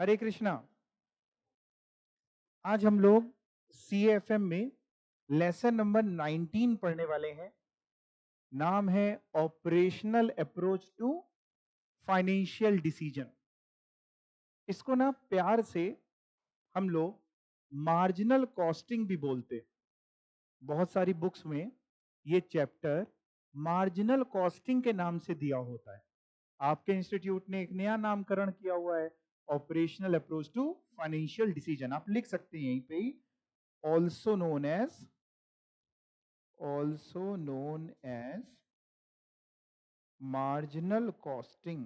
हरे कृष्णा। आज हम लोग CFM में लेसन नंबर 19 पढ़ने वाले हैं। नाम है operational approach to financial decision. इसको ना प्यार से हम लोग मार्जिनल कॉस्टिंग भी बोलते हैं। बहुत सारी बुक्स में ये चैप्टर मार्जिनल कॉस्टिंग के नाम से दिया होता है। आपके इंस्टीट्यूट ने एक नया नामकरण किया हुआ है, operational approach to financial decision. आप लिख सकते हैं यहीं पे ही, also known as marginal costing,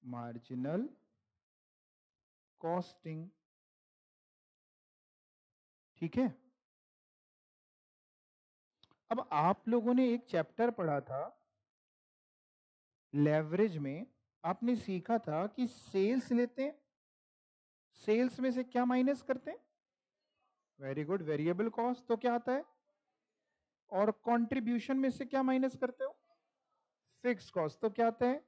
marginal costing। ठीक है। अब आप लोगों ने एक चैप्टर पढ़ा था लेवरेज में। आपने सीखा था कि सेल्स लेते हैं, सेल्स में से क्या माइनस करते हैं? Very good, variable cost. तो क्या आता है? और कंट्रीब्यूशन में से क्या माइनस करते हो? Fix cost. तो क्या आता है?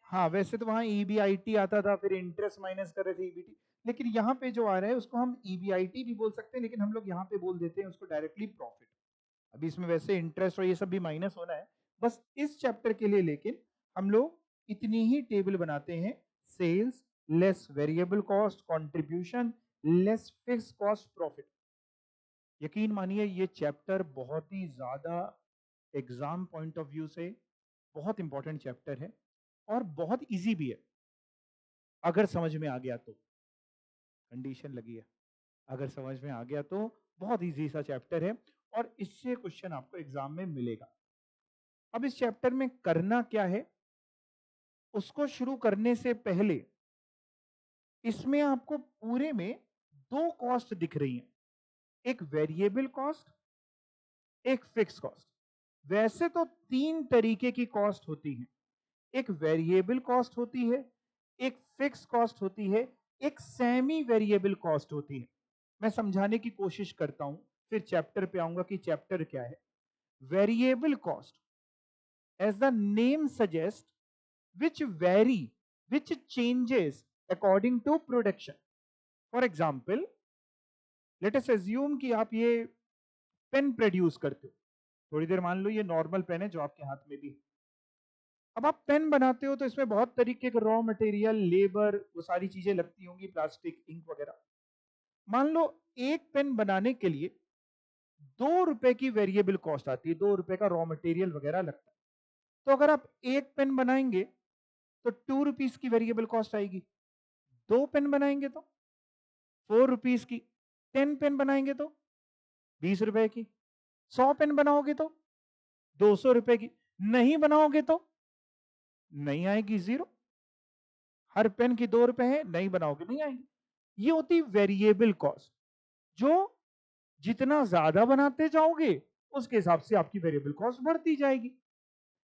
हाँ, वैसे तो वहां ईबीआईटी आता था, फिर इंटरेस्ट माइनस कर रहे थे ईबीटी, लेकिन यहाँ पे जो आ रहा है उसको हम ईबीआईटी भी बोल सकते हैं, लेकिन हम लोग यहाँ पे बोल देते हैं उसको डायरेक्टली प्रॉफिट। अभी इसमें वैसे इंटरेस्ट और ये सब भी माइनस होना है, बस इस चैप्टर के लिए। लेकिन हम लोग इतनी ही टेबल बनाते हैं, sales less variable cost contribution less fix cost profit. यकीन मानिए ये चैप्टर बहुत ही ज्यादा एग्जाम पॉइंट ऑफ व्यू से बहुत इंपॉर्टेंट चैप्टर है और बहुत इजी भी है अगर समझ में आ गया तो। कंडीशन लगी है, अगर समझ में आ गया तो बहुत इजी सा चैप्टर है और इससे क्वेश्चन आपको एग्जाम में मिलेगा। अब इस चैप्टर में करना क्या है, उसको शुरू करने से पहले इसमें आपको पूरे में दो कॉस्ट दिख रही हैं, एक वेरिएबल कॉस्ट, एक फिक्स कॉस्ट। वैसे तो तीन तरीके की कॉस्ट होती है, एक वेरिएबल कॉस्ट होती है, एक फिक्स कॉस्ट होती है, एक सेमी वेरिएबल कॉस्ट होती है। मैं समझाने की कोशिश करता हूं, फिर चैप्टर पे आऊंगा कि चैप्टर क्या है। Variable cost, as the name suggest, which vary, which changes according to production. For example, let us assume कि आप ये पेन प्रोड्यूस करते हो। थोड़ी देर मान लो ये नॉर्मल पेन है जो आपके हाथ में भी है। अब आप पेन बनाते हो तो इसमें बहुत तरीके के रॉ मटेरियल, लेबर, वो सारी चीजें लगती होंगी, प्लास्टिक, इंक वगैरह। मान लो एक पेन बनाने के लिए 2 रुपए की वेरिएबल कॉस्ट आती है, 2 रुपए का रॉ मटेरियल वगैरह लगता है। तो अगर आप एक पेन बनाएंगे तो 2 रुपीज की वेरिएबल कॉस्ट आएगी। 2 पेन बनाएंगे तो 4 रुपीज की। 10 पेन बनाएंगे तो 20 रुपए की। 100 पेन बनाओगे तो 200 रुपए की। नहीं बनाओगे तो नहीं आएगी, जीरो। हर पेन की 2 रुपए है, नहीं बनाओगे नहीं आएगी। ये होती वेरिएबल कॉस्ट, जो जितना ज्यादा बनाते जाओगे उसके हिसाब से आपकी वेरिएबल कॉस्ट बढ़ती जाएगी।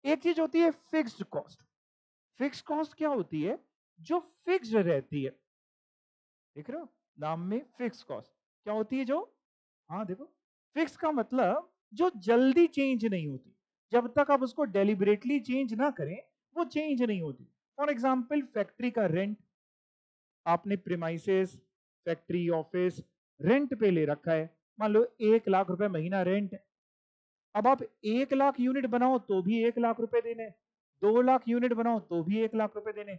एक चीज होती है फिक्स्ड कॉस्ट। फिक्स्ड कॉस्ट क्या होती है? जो फिक्स्ड रहती है। देख रहे हो नाम में फिक्स कॉस्ट क्या होती है? जो, हाँ देखो, फिक्स का मतलब जो जल्दी चेंज नहीं होती। जब तक आप उसको डेलिबरेटली चेंज ना करें वो चेंज नहीं होती। फॉर एग्जाम्पल फैक्ट्री का रेंट, आपने प्रीमाइसेस, फैक्ट्री, ऑफिस रेंट पे ले रखा है। मान लो 1 लाख रुपए महीना रेंट है। अब आप 1 लाख यूनिट बनाओ तो भी 1 लाख रुपए देने, 2 लाख यूनिट बनाओ तो भी 1 लाख रुपए देने।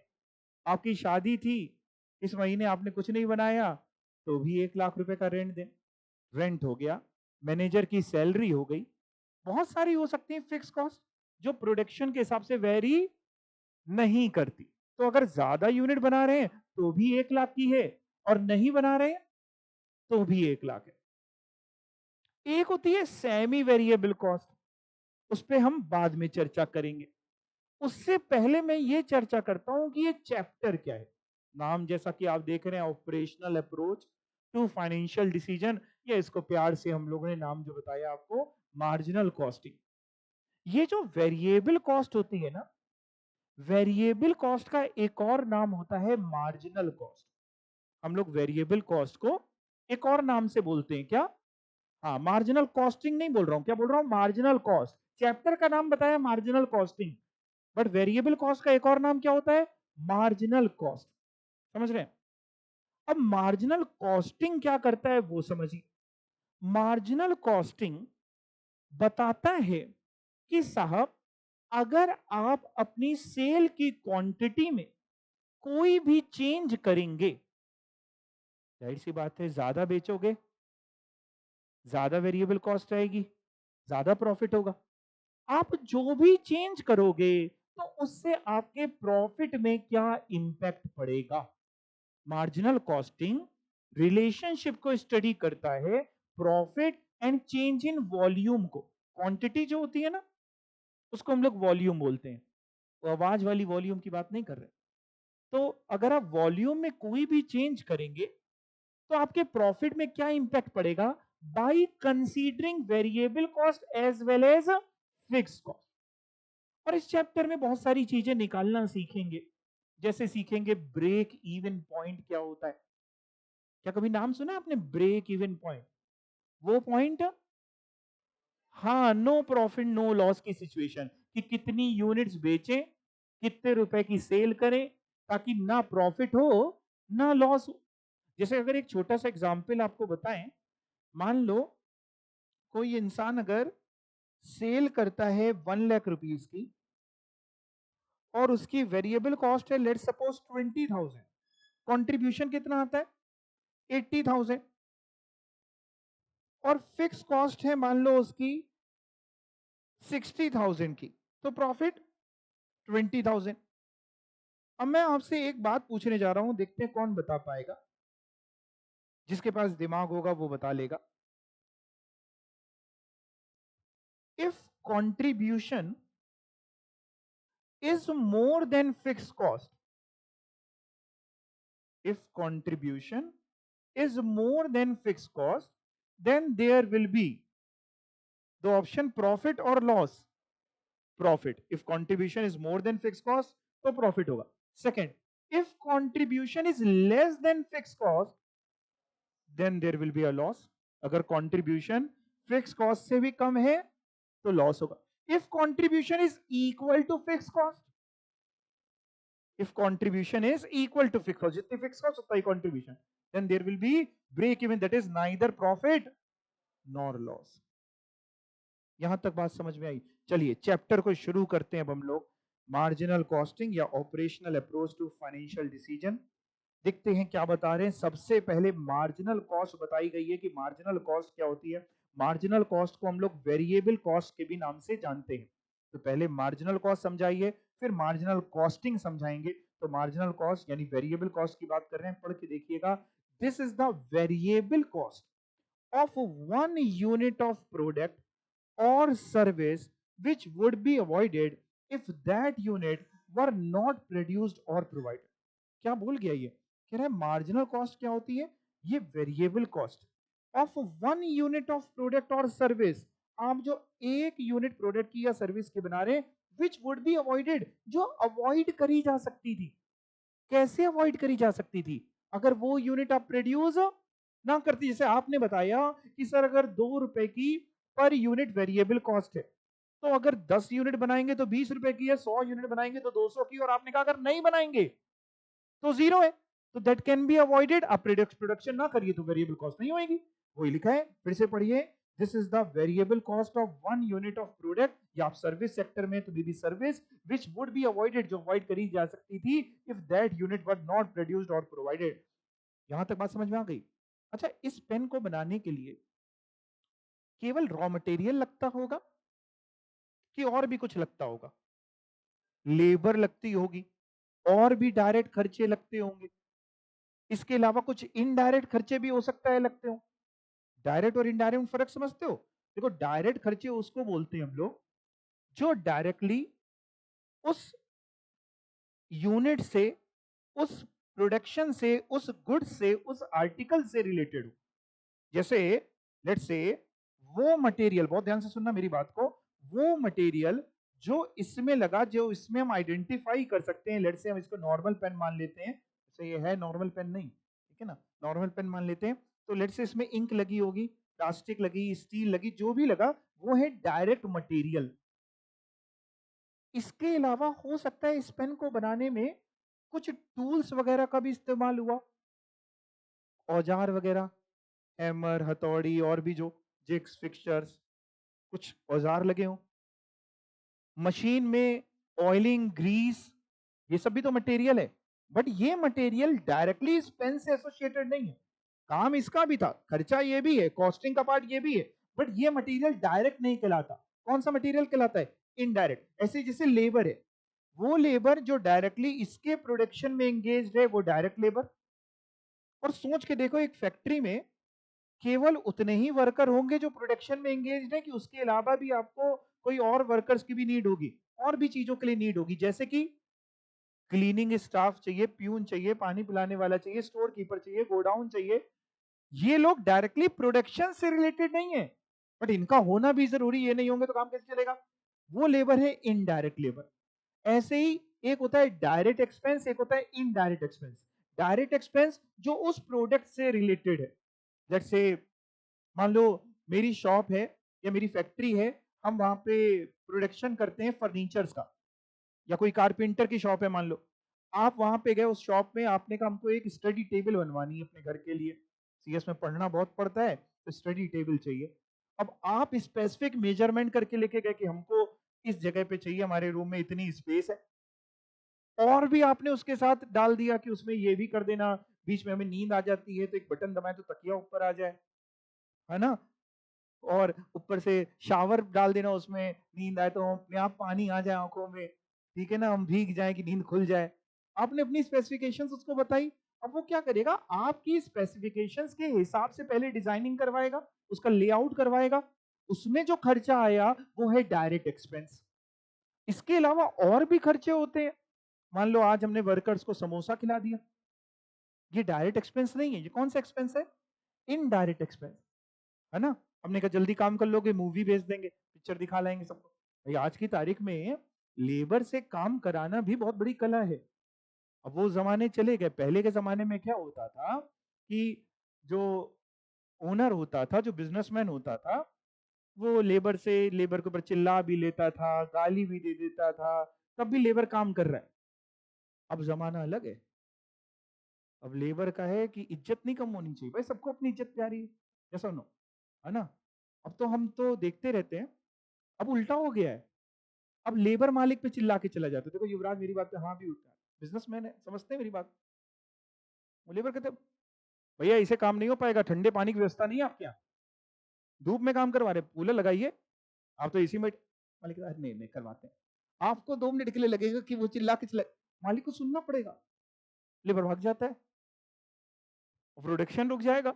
आपकी शादी थी, इस महीने आपने कुछ नहीं बनाया तो भी 1 लाख रुपए का रेंट दे। रेंट हो गया, मैनेजर की सैलरी हो गई, बहुत सारी हो सकती है फिक्स कॉस्ट जो प्रोडक्शन के हिसाब से वेरी नहीं करती। तो अगर ज्यादा यूनिट बना रहे हैं तो भी 1 लाख की है, और नहीं बना रहे हैं तो भी 1 लाख है। एक होती है सेमी वेरिएबल कॉस्ट, उस पर हम बाद में चर्चा करेंगे। उससे पहले मैं ये चर्चा करता हूं कि ये चैप्टर क्या है। नाम जैसा कि आप देख रहे हैं, operational approach to financial decision, या इसको प्यार से हम लोगों ने नाम जो बताया आपको, मार्जिनल कॉस्टिंग। ये जो वेरिएबल कॉस्ट होती है ना, वेरिएबल कॉस्ट का एक और नाम होता है मार्जिनल कॉस्ट। हम लोग वेरिएबल कॉस्ट को एक और नाम से बोलते हैं, क्या? हाँ, मार्जिनल कॉस्टिंग नहीं बोल रहा हूं, क्या बोल रहा हूं? Marginal cost. चैप्टर का नाम बताया marginal costing, but variable cost का एक और नाम क्या होता है? मार्जिनल कॉस्ट, समझ रहे हैं? अब मार्जिनल कॉस्टिंग क्या करता है वो समझिए। मार्जिनल कॉस्टिंग बताता है कि साहब, अगर आप अपनी सेल की क्वांटिटी में कोई भी चेंज करेंगे, जाहिर सी बात है ज्यादा बेचोगे, ज्यादा वेरिएबल कॉस्ट आएगी, ज्यादा प्रॉफिट होगा। आप जो भी चेंज करोगे तो उससे आपके प्रॉफिट में क्या इंपैक्ट पड़ेगा। मार्जिनल कॉस्टिंग रिलेशनशिप को स्टडी करता है profit and change in volume को। क्वांटिटी जो होती है ना, उसको हम लोग वॉल्यूम बोलते हैं। वो आवाज वाली वॉल्यूम की बात नहीं कर रहे। तो अगर आप वॉल्यूम में कोई भी चेंज करेंगे तो आपके प्रॉफिट में क्या इंपैक्ट पड़ेगा, by considering variable cost as well as fix cost. और इस चैप्टर में बहुत सारी चीजें निकालना सीखेंगे। जैसे सीखेंगे ब्रेक इवन पॉइंट क्या होता है। क्या कभी नाम सुना आपने ब्रेक इवन पॉइंट? वो पॉइंट, हाँ, नो प्रॉफिट नो लॉस की सिचुएशन, कि कितनी यूनिट्स बेचें, कितने रुपए की सेल करें, ताकि ना प्रॉफिट हो ना लॉस हो। जैसे अगर एक छोटा सा एग्जांपल आपको बताएं, मान लो कोई इंसान अगर सेल करता है 1 लाख रुपीज की और उसकी वेरिएबल कॉस्ट है लेट सपोज 20,000, कंट्रीब्यूशन कितना आता है 80,000, और फिक्स कॉस्ट है मान लो उसकी 60,000 की, तो प्रॉफिट 20,000। अब मैं आपसे एक बात पूछने जा रहा हूं, देखते हैं कौन बता पाएगा। जिसके पास दिमाग होगा वो बता लेगा। If contribution is more than fix cost, if contribution is more than fixed cost, then there will be the option profit or loss. Profit. If contribution is more than fixed cost, तो profit होगा। Second, if contribution is less than fixed cost, then there will be a loss. अगर contribution fixed cost से भी कम है तो loss होगा। If contribution is equal to fixed cost, if contribution is equal to fixed cost, जितनी fixed cost उतना ही contribution, then there will be break even, that is neither profit nor loss। यहां तक बात समझ में आई? चलिए चैप्टर को शुरू करते हैं अब हम लोग। मार्जिनल कॉस्टिंग या operational approach to financial decision. देखते हैं क्या बता रहे हैं। सबसे पहले मार्जिनल कॉस्ट बताई गई है कि मार्जिनल कॉस्ट क्या होती है। मार्जिनल कॉस्ट को हम लोग वेरिएबल कॉस्ट के भी नाम से जानते हैं। तो पहले मार्जिनल कॉस्ट समझाइए, फिर मार्जिनल कॉस्टिंग समझाएंगे। तो मार्जिनल कॉस्ट यानी वेरिएबल कॉस्ट की बात कर रहे हैं, पढ़ के देखिएगा। This is the variable cost of one unit of product or service which would be avoided if that unit were not produced or provided। क्या भूल गया ये? कह रहा है मार्जिनल कॉस्ट क्या होती है, ये variable cost of one unit of product और सर्विस। आप जो एक यूनिट प्रोडक्ट की या सर्विस की बना रहे हैं, विच वुड बी अवॉइडेड, जो अवॉइड करी जा सकती थी। कैसे अवॉइड करी जा सकती थी? अगर वो यूनिट आप प्रोड्यूस ना करती। जैसे आपने बताया कि सर अगर 2 रुपए की पर यूनिट वेरिएबल कॉस्ट है, तो अगर 10 यूनिट बनाएंगे तो 20 रुपए की है, 100 यूनिट बनाएंगे तो 200 की, और आपने कहा अगर नहीं बनाएंगे तो 0 है। तो दैट कैन बी अवॉइडेड। आप प्रोडक्शन ना करिए तो वेरिएबल कॉस्ट नहीं होगी। वही लिखा है, फिर से पढ़िए। This is the variable cost of one unit of product, या आप सर्विस सेक्टर में तो भी service which would be avoided, जो अवॉइड करी जा सकती थी if that unit were not produced और प्रोवाइडेड। यहां तक बात समझ में आ गई? अच्छा, इस पेन को बनाने के लिए केवल रॉ मटेरियल लगता होगा कि और भी कुछ लगता होगा? लेबर लगती होगी, और भी डायरेक्ट खर्चे लगते होंगे, इसके अलावा कुछ इनडायरेक्ट खर्चे भी हो सकता है लगते हो। डायरेक्ट और इनडायरेक्ट फर्क समझते हो? देखो, डायरेक्ट खर्चे उसको बोलते हैं हम लोग जो डायरेक्टली उस यूनिट से, उस प्रोडक्शन से, उस गुड्स से, उस आर्टिकल से रिलेटेड हो। जैसे लेट्स से वो मटेरियल, बहुत ध्यान से सुनना मेरी बात को, वो मटेरियल जो इसमें लगा, जो इसमें हम आइडेंटिफाई कर सकते हैं। लेट्स से हम इसको नॉर्मल पेन मान लेते हैं। जैसे ये है नॉर्मल पेन, नहीं, ठीक है ना, नॉर्मल पेन मान लेते हैं। तो लेट्स से इसमें इंक लगी होगी, प्लास्टिक लगी, स्टील लगी, जो भी लगा वो है डायरेक्ट मटेरियल। इसके अलावा हो सकता है इस पेन को बनाने में कुछ टूल्स वगैरह का भी इस्तेमाल हुआ, औजार वगैरह, हैमर, हथौड़ी और भी जो जिग्स, फिक्सचर्स, कुछ औजार लगे हों। मशीन में ऑयलिंग, ग्रीस, ये सब भी तो मटेरियल है, बट ये मटेरियल डायरेक्टली इस पेन से एसोसिएटेड नहीं है। काम इसका भी था, खर्चा ये भी है, कॉस्टिंग का पार्ट ये भी है, बट ये मटेरियल डायरेक्ट नहीं कहलाता। कौन सा मटेरियल कहलाता है? इनडायरेक्ट। ऐसे जैसे लेबर है, वो लेबर जो डायरेक्टली इसके प्रोडक्शन में एंगेज है वो डायरेक्ट लेबर। और सोच के देखो, एक फैक्ट्री में केवल उतने ही वर्कर होंगे जो प्रोडक्शन में एंगेज है, कि उसके अलावा भी आपको कोई और वर्कर्स की भी नीड होगी, और भी चीजों के लिए नीड होगी, जैसे कि क्लीनिंग स्टाफ चाहिए, प्यून चाहिए, पानी पिलाने वाला चाहिए, स्टोर कीपर चाहिए, गोडाउन चाहिए। ये लोग डायरेक्टली प्रोडक्शन से रिलेटेड नहीं है, बट इनका होना भी जरूरी, ये नहीं होंगे तो काम कैसे चलेगा? वो लेबर है इनडायरेक्ट लेबर। ऐसे ही एक होता है डायरेक्ट एक्सपेंस, एक होता है इनडायरेक्ट एक्सपेंस। डायरेक्ट एक्सपेंस जो उस प्रोडक्ट से रिलेटेड है, जैसे मान लो मेरी शॉप है या मेरी फैक्ट्री है, हम वहां पे प्रोडक्शन करते हैं फर्नीचर्स का, या कोई कारपेंटर की शॉप है मान लो। आप वहां पे गए उस शॉप में, आपने कहा हमको एक स्टडी टेबल बनवानी है अपने घर के लिए, सीएस में पढ़ना बहुत पड़ता है तो स्टडी टेबल चाहिए। अब आप स्पेसिफिक मेजरमेंट करके लेके गए कि हमको इस जगह पे चाहिए, हमारे रूम में इतनी स्पेस है, और भी आपने उसके साथ डाल दिया कि उसमें ये भी कर देना, बीच में हमें नींद आ जाती है तो एक बटन दबाएं तो तकिया ऊपर आ जाए, है ना, और ऊपर से शावर डाल देना, उसमें नींद आए तो अपने आप पानी आ जाए आंखों में, ठीक है ना, हम भीग जाए कि नींद खुल जाए। आपने अपनी स्पेसिफिकेशंस उसको बताई। अब वो क्या करेगा, आपकी स्पेसिफिकेशंस के हिसाब से पहले डिजाइनिंग करवाएगा, उसका लेआउट करवाएगा, उसमें जो खर्चा आया वो है डायरेक्ट एक्सपेंस। इसके अलावा और भी खर्चे होते हैं। मान लो आज हमने वर्कर्स को समोसा खिला दिया, ये डायरेक्ट एक्सपेंस नहीं है, ये कौन सा एक्सपेंस है? इनडायरेक्ट एक्सपेंस, है ना। हमने कहा जल्दी काम कर लोगे, मूवी भेज देंगे, पिक्चर दिखा लाएंगे सबको। भाई आज की तारीख में लेबर से काम कराना भी बहुत बड़ी कला है। अब वो जमाने चले गए। पहले के जमाने में क्या होता था कि जो ओनर होता था, जो बिजनेसमैन होता था, वो लेबर के ऊपर चिल्ला भी लेता था, गाली भी दे देता था, तब भी लेबर काम कर रहा है। अब जमाना अलग है। अब लेबर का है कि इज्जत नहीं कम होनी चाहिए, भाई सबको अपनी इज्जत प्यारी है, जैसा नो, है ना। अब तो हम तो देखते रहते हैं, अब उल्टा हो गया है। अब लेबर मालिक पे चिल्ला के चला जाता है। देखो युवराज मेरी बात पे हाँ भी उठता है, बिजनेसमैन है, समझते हैं मेरी बात। वो लेबर कहते हैं, भैया इसे काम नहीं हो पाएगा, ठंडे पानी की व्यवस्था नहीं है आपके यहाँ, धूप में काम करवा रहे, कूलर लगाइए, आप तो इसी में। मालिक कहता है, नहीं नहीं करवाते हैं। आपको 2 मिनट के लिए लगेगा कि वो चिल्ला के चिल्ला, मालिक को सुनना पड़ेगा, लेबर भाग जाता है, प्रोडक्शन रुक जाएगा।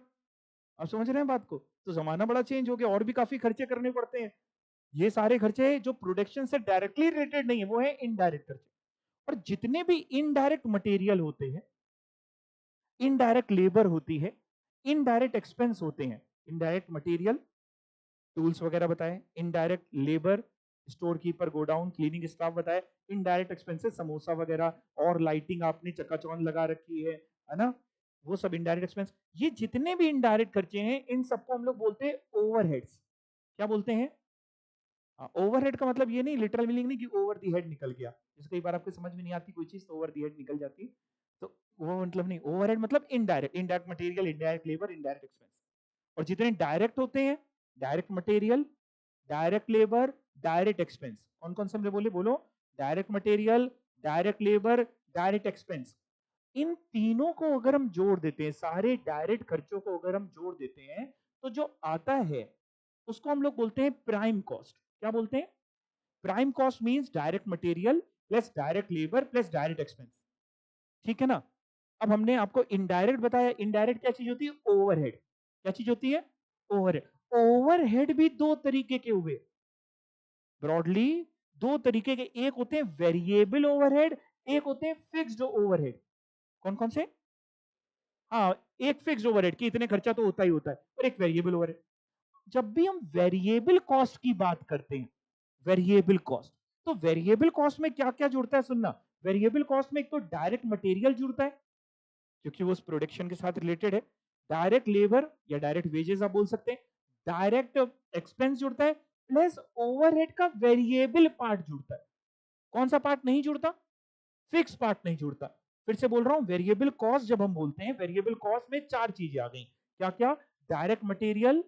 आप समझ रहे हैं बात को? तो जमाना बड़ा चेंज हो गया, और भी काफी खर्चे करने पड़ते हैं। ये सारे खर्चे जो प्रोडक्शन से डायरेक्टली रिलेटेड नहीं है, वो है इनडायरेक्ट खर्चे। और जितने भी इनडायरेक्ट मटेरियल होते हैं, इनडायरेक्ट लेबर होती है, इनडायरेक्ट एक्सपेंस होते हैं। इनडायरेक्ट मटेरियल, टूल्स वगैरह बताए, indirect labour, store keeper, godown, cleaning staff बताए, इनडायरेक्ट एक्सपेंसेस, समोसा वगैरह, और लाइटिंग आपने चकाचौंध लगा रखी है ना, वो सब इनडायरेक्ट एक्सपेंस। ये जितने भी इनडायरेक्ट खर्चे हैं, इन सबको हम लोग बोलते हैं ओवरहेड्स। क्या बोलते हैं? ओवरहेड का मतलब ये नहीं, लिटरल मीनिंग नहीं कि ओवर दी हेड निकल गया, जैसे कई बार आपके समझ में नहीं आती कोई चीज तो ओवर दी हेड निकल जाती, तो वो मतलब नहीं। ओवरहेड मतलब indirect, indirect material, indirect labour, indirect expense. और जितने डायरेक्ट होते हैं, direct material, direct labour, direct expense. कौन कौन से हमने बोले, बोलो? Direct material, direct labour, direct expense. इन तीनों को अगर हम जोड़ देते हैं, सारे डायरेक्ट खर्चों को अगर हम जोड़ देते हैं, तो जो आता है उसको हम लोग बोलते हैं प्राइम कॉस्ट। क्या बोलते हैं? Prime cost means direct material plus direct labour plus direct expense. ठीक है ना। अब हमने आपको इनडायरेक्ट बताया। इनडायरेक्ट क्या चीज होती है? ओवरहेड। क्या चीज होती है? ओवरहेड। ओवरहेड भी दो तरीके के हुए, ब्रॉडली दो तरीके के। एक होते हैं वेरिएबल ओवरहेड, एक होते हैं फिक्स्ड ओवरहेड। कौन कौन से? हाँ, एक फिक्स्ड ओवरहेड कि इतने खर्चा तो होता ही होता है, और एक वेरिएबल ओवरहेड। जब भी हम वेरिएबल कॉस्ट की बात करते हैं, वेरिएबल कॉस्ट, तो वेरिएबल कॉस्ट में क्या क्या जुड़ता है? सुनना, वेरिएबल कॉस्ट में एक तो डायरेक्ट मटेरियल जुड़ता है, क्योंकि वो उस प्रोडक्शन के साथ रिलेटेड है। डायरेक्ट लेबर या डायरेक्ट वेजेस आप बोल सकते हैं। डायरेक्ट एक्सपेंस जुड़ता है, प्लस ओवरहेड का वेरिएबल पार्ट जुड़ता है। कौन सा पार्ट नहीं जुड़ता? फिक्स पार्ट नहीं जुड़ता। फिर से बोल रहा हूं, वेरिएबल कॉस्ट जब हम बोलते हैं, वेरिएबल कॉस्ट में चार चीजें आ गई। क्या क्या? Direct material,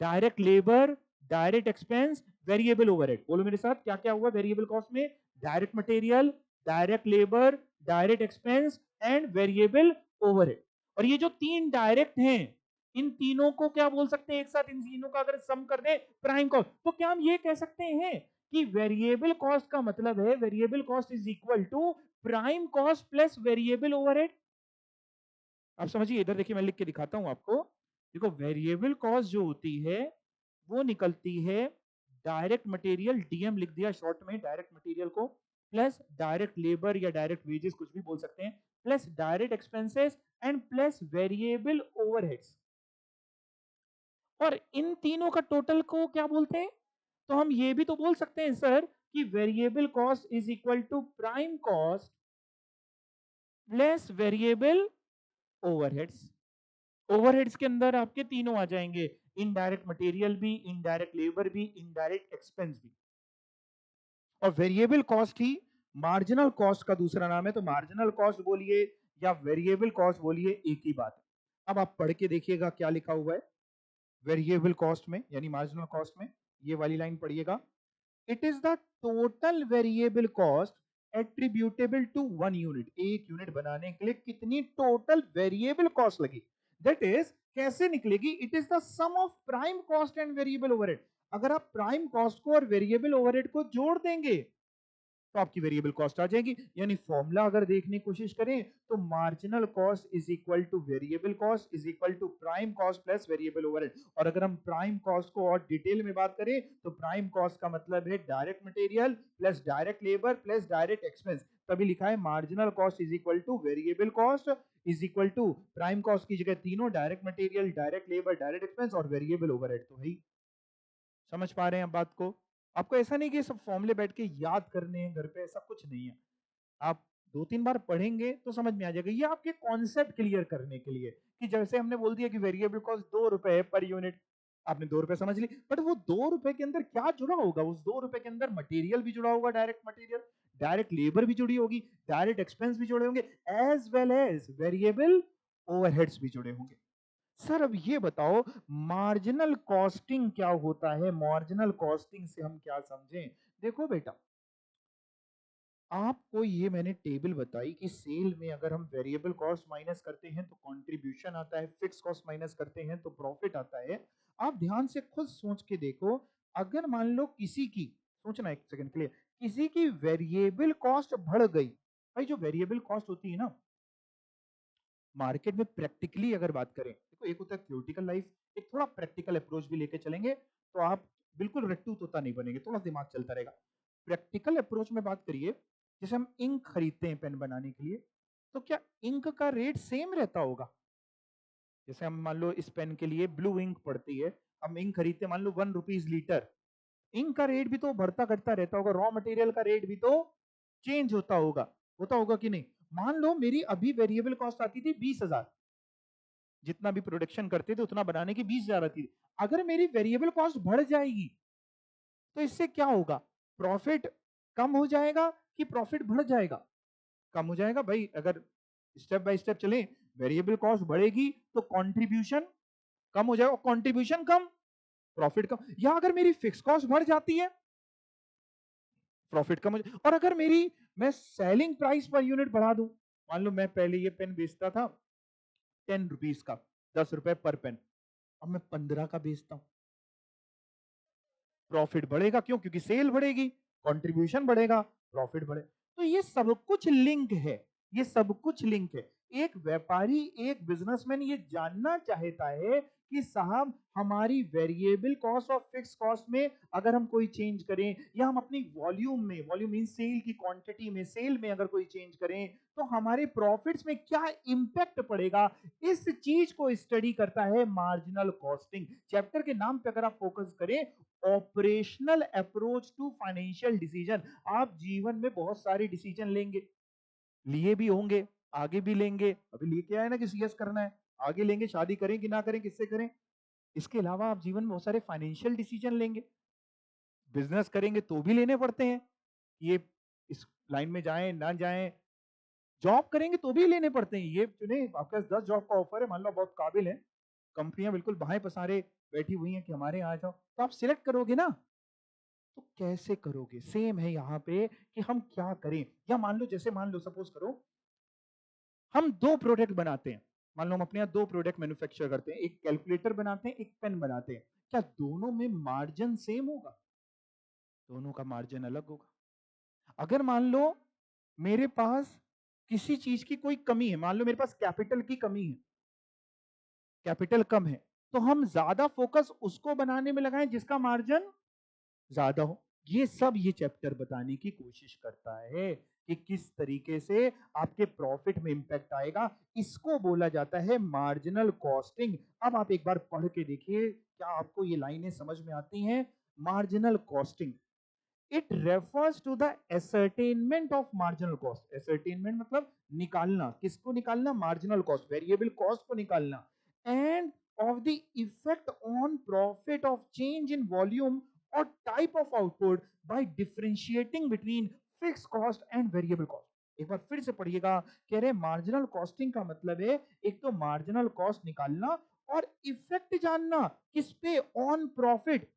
direct labour, direct expense, variable overhead. बोलो मेरे साथ, क्या क्या हुआ वेरिएबल कॉस्ट में? Direct material, direct labour, direct expense and variable overhead. और ये जो तीन डायरेक्ट हैं, इन तीनों को क्या बोल सकते हैं एक साथ? इन तीनों का अगर सम कर दे, प्राइम कॉस्ट। तो क्या हम ये कह सकते हैं कि वेरिएबल कॉस्ट का मतलब है variable cost is equal to prime cost plus variable overhead? आप समझिए, इधर देखिए मैं लिख के दिखाता हूं आपको। देखो, वेरिएबल कॉस्ट जो होती है वो निकलती है डायरेक्ट मटेरियल, डीएम लिख दिया शॉर्ट में डायरेक्ट मटेरियल को, प्लस डायरेक्ट लेबर या डायरेक्ट वेजेस कुछ भी बोल सकते हैं, plus direct expenses and plus variable overheads. और इन तीनों का टोटल को क्या बोलते हैं? तो हम ये भी तो बोल सकते हैं सर कि variable cost is equal to prime cost plus variable overheads. Overheads के अंदर आपके तीनों आ जाएंगे, इनडायरेक्ट मटेरियल भी, इनडायरेक्ट लेबर भी, इनडायरेक्ट एक्सपेंस भी। और वेरिएबल कॉस्ट ही मार्जिनल कॉस्ट का दूसरा नाम है। तो मार्जिनल कॉस्ट बोलिए या वेरिएबल कॉस्ट बोलिए, एक ही बात है। अब आप पढ़ के देखिएगा क्या लिखा हुआ है वेरिएबल कॉस्ट में यानी मार्जिनल कॉस्ट में। ये वाली लाइन पढ़िएगा, it is the total variable cost attributable to one unit. एक यूनिट बनाने के लिए कितनी टोटल वेरिएबल कॉस्ट लगी, दैट इज कैसे निकलेगी? It is the sum of prime cost and variable overhead. अगर आप प्राइम कॉस्ट को और वेरिएबल ओवरहेड को जोड़ देंगे तो आपकी वेरिएबल कॉस्ट आ जाएगी। यानी फॉर्मूला अगर देखने की कोशिश करें तो marginal cost is equal to variable cost is equal to prime cost plus variable overhead. और अगर हम प्राइम कॉस्ट को और डिटेल में बात करें तो प्राइम कॉस्ट का मतलब है direct material plus direct labour plus direct expense. तभी लिखा है marginal cost is equal to variable cost is equal to prime cost की जगह तीनों, direct material, direct labour, direct expense और वेरिएबल ओवरहेड। तो भाई समझ पा रहे हैं आप बात को? आपको ऐसा नहीं कि सब फॉर्मूले बैठ के याद करने हैं घर पे, ऐसा कुछ नहीं है। आप दो तीन बार पढ़ेंगे तो समझ में आ जाएगा। ये आपके कॉन्सेप्ट क्लियर करने के लिए कि जैसे हमने बोल दिया कि वेरिएबल कॉस्ट 2 रुपए है पर यूनिट, आपने 2 रुपए समझ ली, बट वो 2 रुपए के अंदर क्या जुड़ा होगा? उस 2 रुपए के अंदर मटेरियल भी जुड़ा होगा, डायरेक्ट मटेरियल, डायरेक्ट लेबर भी जुड़ी होगी, डायरेक्ट एक्सपेंस भी जुड़े होंगे, as well as variable overheads भी जुड़े होंगे। सर अब ये बताओ, मार्जिनल कॉस्टिंग क्या होता है? मार्जिनल कॉस्टिंग से हम क्या समझें? देखो बेटा, आपको ये मैंने टेबल बताई कि सेल में अगर हम वेरिएबल कॉस्ट माइनस करते हैं तो कंट्रीब्यूशन आता है, फिक्स कॉस्ट माइनस करते हैं तो प्रॉफिट आता है। आप ध्यान से खुद सोच के देखो, अगर मान लो किसी की, सोचना एक सेकंड के लिए, किसी की वेरिएबल कॉस्ट बढ़ गई। भाई जो वेरिएबल कॉस्ट होती है ना, मार्केट में प्रैक्टिकली अगर बात करें, देखो एक होता है थ्योरेटिकल लाइफ, एक थोड़ा प्रैक्टिकल अप्रोच भी लेके चलेंगे तो आप बिल्कुल रट्टू तोता नहीं बनेंगे, थोड़ा दिमाग चलता रहेगा। प्रैक्टिकल अप्रोच में बात करिए, जैसे हम इंक खरीदते हैं पेन बनाने के लिए, तो क्या इंक का रेट सेम रहता होगा? जैसे हम मान लो इस पेन के लिए ब्लू इंक पड़ती है, हम इंक खरीदते हैं मान लो 1 रुपीज लीटर, इंक का रेट भी तो बढ़ता घटता रहता होगा, रॉ मटेरियल का रेट भी तो चेंज होता होगा कि नहीं? मान लो मेरी अभी वेरिएबल कॉस्ट आती थी 20,000, जितना भी प्रोडक्शन करते थे उतना बनाने की 20,000 आती थी। अगर मेरी वेरिएबल कॉस्ट बढ़ जाएगी तो इससे क्या होगा? प्रॉफिट कम हो जाएगा कि प्रॉफिट बढ़ जाएगा? कम हो जाएगा। भाई अगर स्टेप बाय स्टेप चलें, वेरिएबल कॉस्ट बढ़ेगी तो कंट्रीब्यूशन कम हो जाएगा, कंट्रीब्यूशन कम, प्रॉफिट कम। या अगर मेरी फिक्स कॉस्ट बढ़ जाती है, प्रॉफिट कम हो जाए। और अगर मेरी मैं सेलिंग प्राइस पर यूनिट बढ़ा दूं, मान लो मैं पहले ये पेन बेचता था 10 रुपीज का, 10 रुपए पर पेन, अब मैं 15 का बेचता हूं, प्रॉफिट बढ़ेगा। क्यों? क्योंकि सेल बढ़ेगी, कंट्रीब्यूशन बढ़ेगा, प्रॉफिट बढ़े। तो ये सब कुछ लिंक है, ये सब कुछ लिंक है। एक व्यापारी, एक बिजनेसमैन ये जानना चाहता है कि साहब हमारी वेरिएबल कॉस्ट और फिक्स कॉस्ट में अगर हम कोई चेंज करें, या हम अपनी वॉल्यूम में, वॉल्यूम मीन सेल की क्वांटिटी में, सेल में अगर कोई चेंज करें तो हमारे प्रॉफिट्स में क्या इंपैक्ट पड़ेगा, इस चीज को स्टडी करता है मार्जिनल कॉस्टिंग। चैप्टर के नाम पे अगर आप फोकस करें, operational approach to financial decision. आप जीवन में बहुत सारे डिसीजन लेंगे, लिए भी होंगे, आगे भी लेंगे। अभी लेके आए ना कि सीएस करना है, आगे लेंगे, शादी करें कि ना करें, किससे करें। इसके अलावा आप जीवन में बहुत सारे फाइनेंशियल डिसीजन लेंगे, बिजनेस करेंगे तो भी लेने पड़ते हैं, ये इस लाइन में जाएं ना जाएं, जॉब करेंगे तो भी लेने पड़ते हैं। ये चुने, आपके पास 10 जॉब का ऑफर है, मान लो बहुत काबिल है, कंपनियां बिल्कुल बाहें पसारे बैठी हुई हैं कि हमारे यहाँ आ जाओ, तो आप सिलेक्ट करोगे ना। तो कैसे करोगे? सेम है यहाँ पे कि हम क्या करें। या मान लो, जैसे मान लो सपोज करो हम दो प्रोडक्ट बनाते हैं, मान लो हम अपने यहाँ दो प्रोडक्ट मैन्युफैक्चर करते हैं, एक कैलकुलेटर बनाते हैं, एक पेन बनाते हैं, क्या दोनों में मार्जिन सेम होगा? दोनों का मार्जिन अलग होगा। अगर मान लो मेरे पास किसी चीज की कोई कमी है, मान लो मेरे पास कैपिटल की कमी है, कैपिटल कम है, तो हम ज्यादा फोकस उसको बनाने में लगाएं जिसका मार्जिन ज्यादा हो। ये सब ये चैप्टर बताने की कोशिश करता है कि किस तरीके से आपके प्रॉफिट में इंपैक्ट आएगा। इसको बोला जाता है मार्जिनल कॉस्टिंग। अब आप एक बार पढ़ के देखिए, क्या आपको ये लाइनें समझ में आती हैं? Marginal costing, it refers to the ascertainment of marginal cost. Ascertainment मतलब निकालना, किसको निकालना? मार्जिनल कॉस्ट, वेरिएबल कॉस्ट को निकालना। And of the effect on profit of change in volume और type of output by differentiating between fix cost and variable cost. एक बार फिर से पढ़िएगा, कह रहे मार्जिनल कॉस्टिंग का मतलब है एक तो मार्जिनल कॉस्ट निकालना और इफेक्ट जानना किस पे? On profit.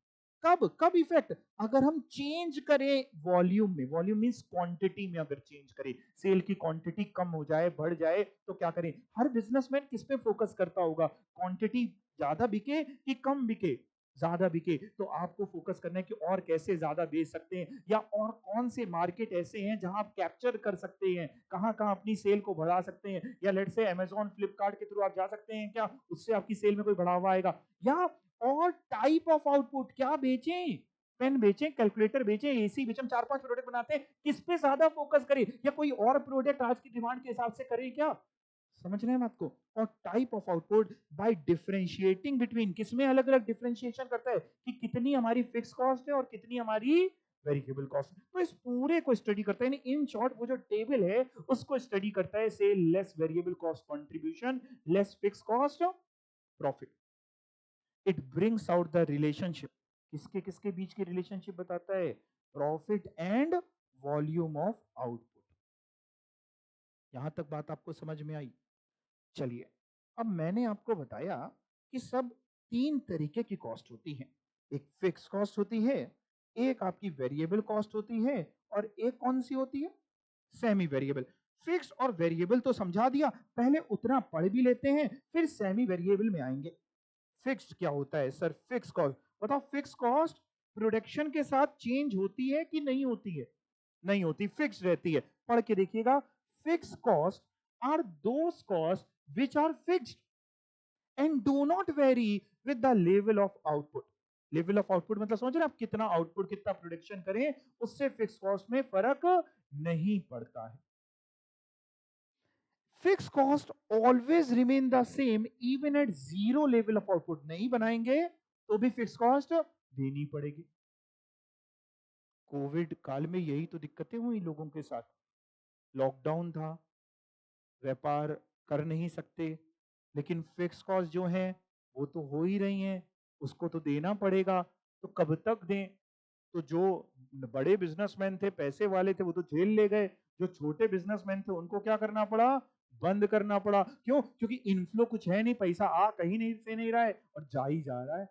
कब कब इफेक्ट? अगर हम चेंज करें वॉल्यूम में, वॉल्यूम मींस क्वांटिटी में, अगर चेंज करें, सेल की क्वांटिटी कम हो जाए बढ़ जाए तो क्या करें? हर बिजनेसमैन किस पे फोकस करता होगा? क्वांटिटी ज्यादा बिके कि कम बिके? ज्यादा बिके। तो आपको फोकस करना है कि और कैसे ज्यादा बेच सकते हैं, या और कौन से मार्केट ऐसे हैं जहां आप कैप्चर कर सकते हैं, कहां कहां अपनी सेल को बढ़ा सकते हैं। या लेट्स से अमेजॉन फ्लिपकार्ट के थ्रू आप जा सकते हैं, क्या उससे आपकी सेल में कोई बढ़ावा आएगा? या और टाइप ऑफ आउटपुट, क्या बेचें? पेन बेचें, कैलकुलेटर बेचें, एसी बेचें, हम चार पांच प्रोडक्ट बनाते हैं, किस पे ज्यादा फोकस करें? या कोई और प्रोडक्ट आज की डिमांड के हिसाब से करें क्या? समझ रहे हैं बात को? और type of output by differentiating between, किसमें अलग अलग डिफरेंशिएशन करता है कि कितनी हमारी फिक्स कॉस्ट है और कितनी हमारी वेरिएबल कॉस्ट है। तो इस पूरे को स्टडी करता है, इन शॉर्ट वो जो टेबल है उसको स्टडी करता है। से less variable cost contribution, less fix cost profit. It brings out the relationship, किसके किसके बीच की रिलेशनशिप बताता है? Profit and volume of output. यहां तक बात आपको समझ में आई? चलिए, अब मैंने आपको बताया कि सब तीन तरीके की कॉस्ट होती है। एक फिक्स कॉस्ट होती है, एक आपकी वेरिएबल कॉस्ट होती है, और एक कौन सी होती है? Semi variable. फिक्स और वेरिएबल तो समझा दिया, पहले उतना पढ़ भी लेते हैं, फिर सेमी वेरिएबल में आएंगे। फिक्स्ड क्या होता है सर? फिक्स कॉस्ट बताओ। फिक्स कॉस्ट प्रोडक्शन के साथ चेंज होती है कि नहीं होती है? नहीं होती, फिक्स रहती है। पढ़ के देखिएगा, fix cost are those cost which are fixed and do not vary with the level of output। Level of output मतलब समझ रहे हैं आप? कितना आउटपुट, कितना प्रोडक्शन करें, उससे फिक्स कॉस्ट में फर्क नहीं पड़ता है। Fix cost always remain the same even at zero level of output. नहीं बनाएंगे तो भी फिक्स कॉस्ट देनी पड़ेगी। कोविड काल में यही तो दिक्कतें हुई लोगों के साथ। लॉकडाउन था, व्यापार कर नहीं सकते, लेकिन फिक्स कॉस्ट जो है वो तो हो ही रही हैं, उसको तो देना पड़ेगा। तो कब तक दें? तो जो बड़े बिजनेसमैन थे, पैसे वाले थे, वो तो जेल ले गए। जो छोटे बिजनेसमैन थे उनको क्या करना पड़ा? बंद करना पड़ा। क्यों? क्योंकि इनफ्लो कुछ है नहीं, पैसा आ कहीं नहीं से नहीं रहा है और जा ही जा रहा है।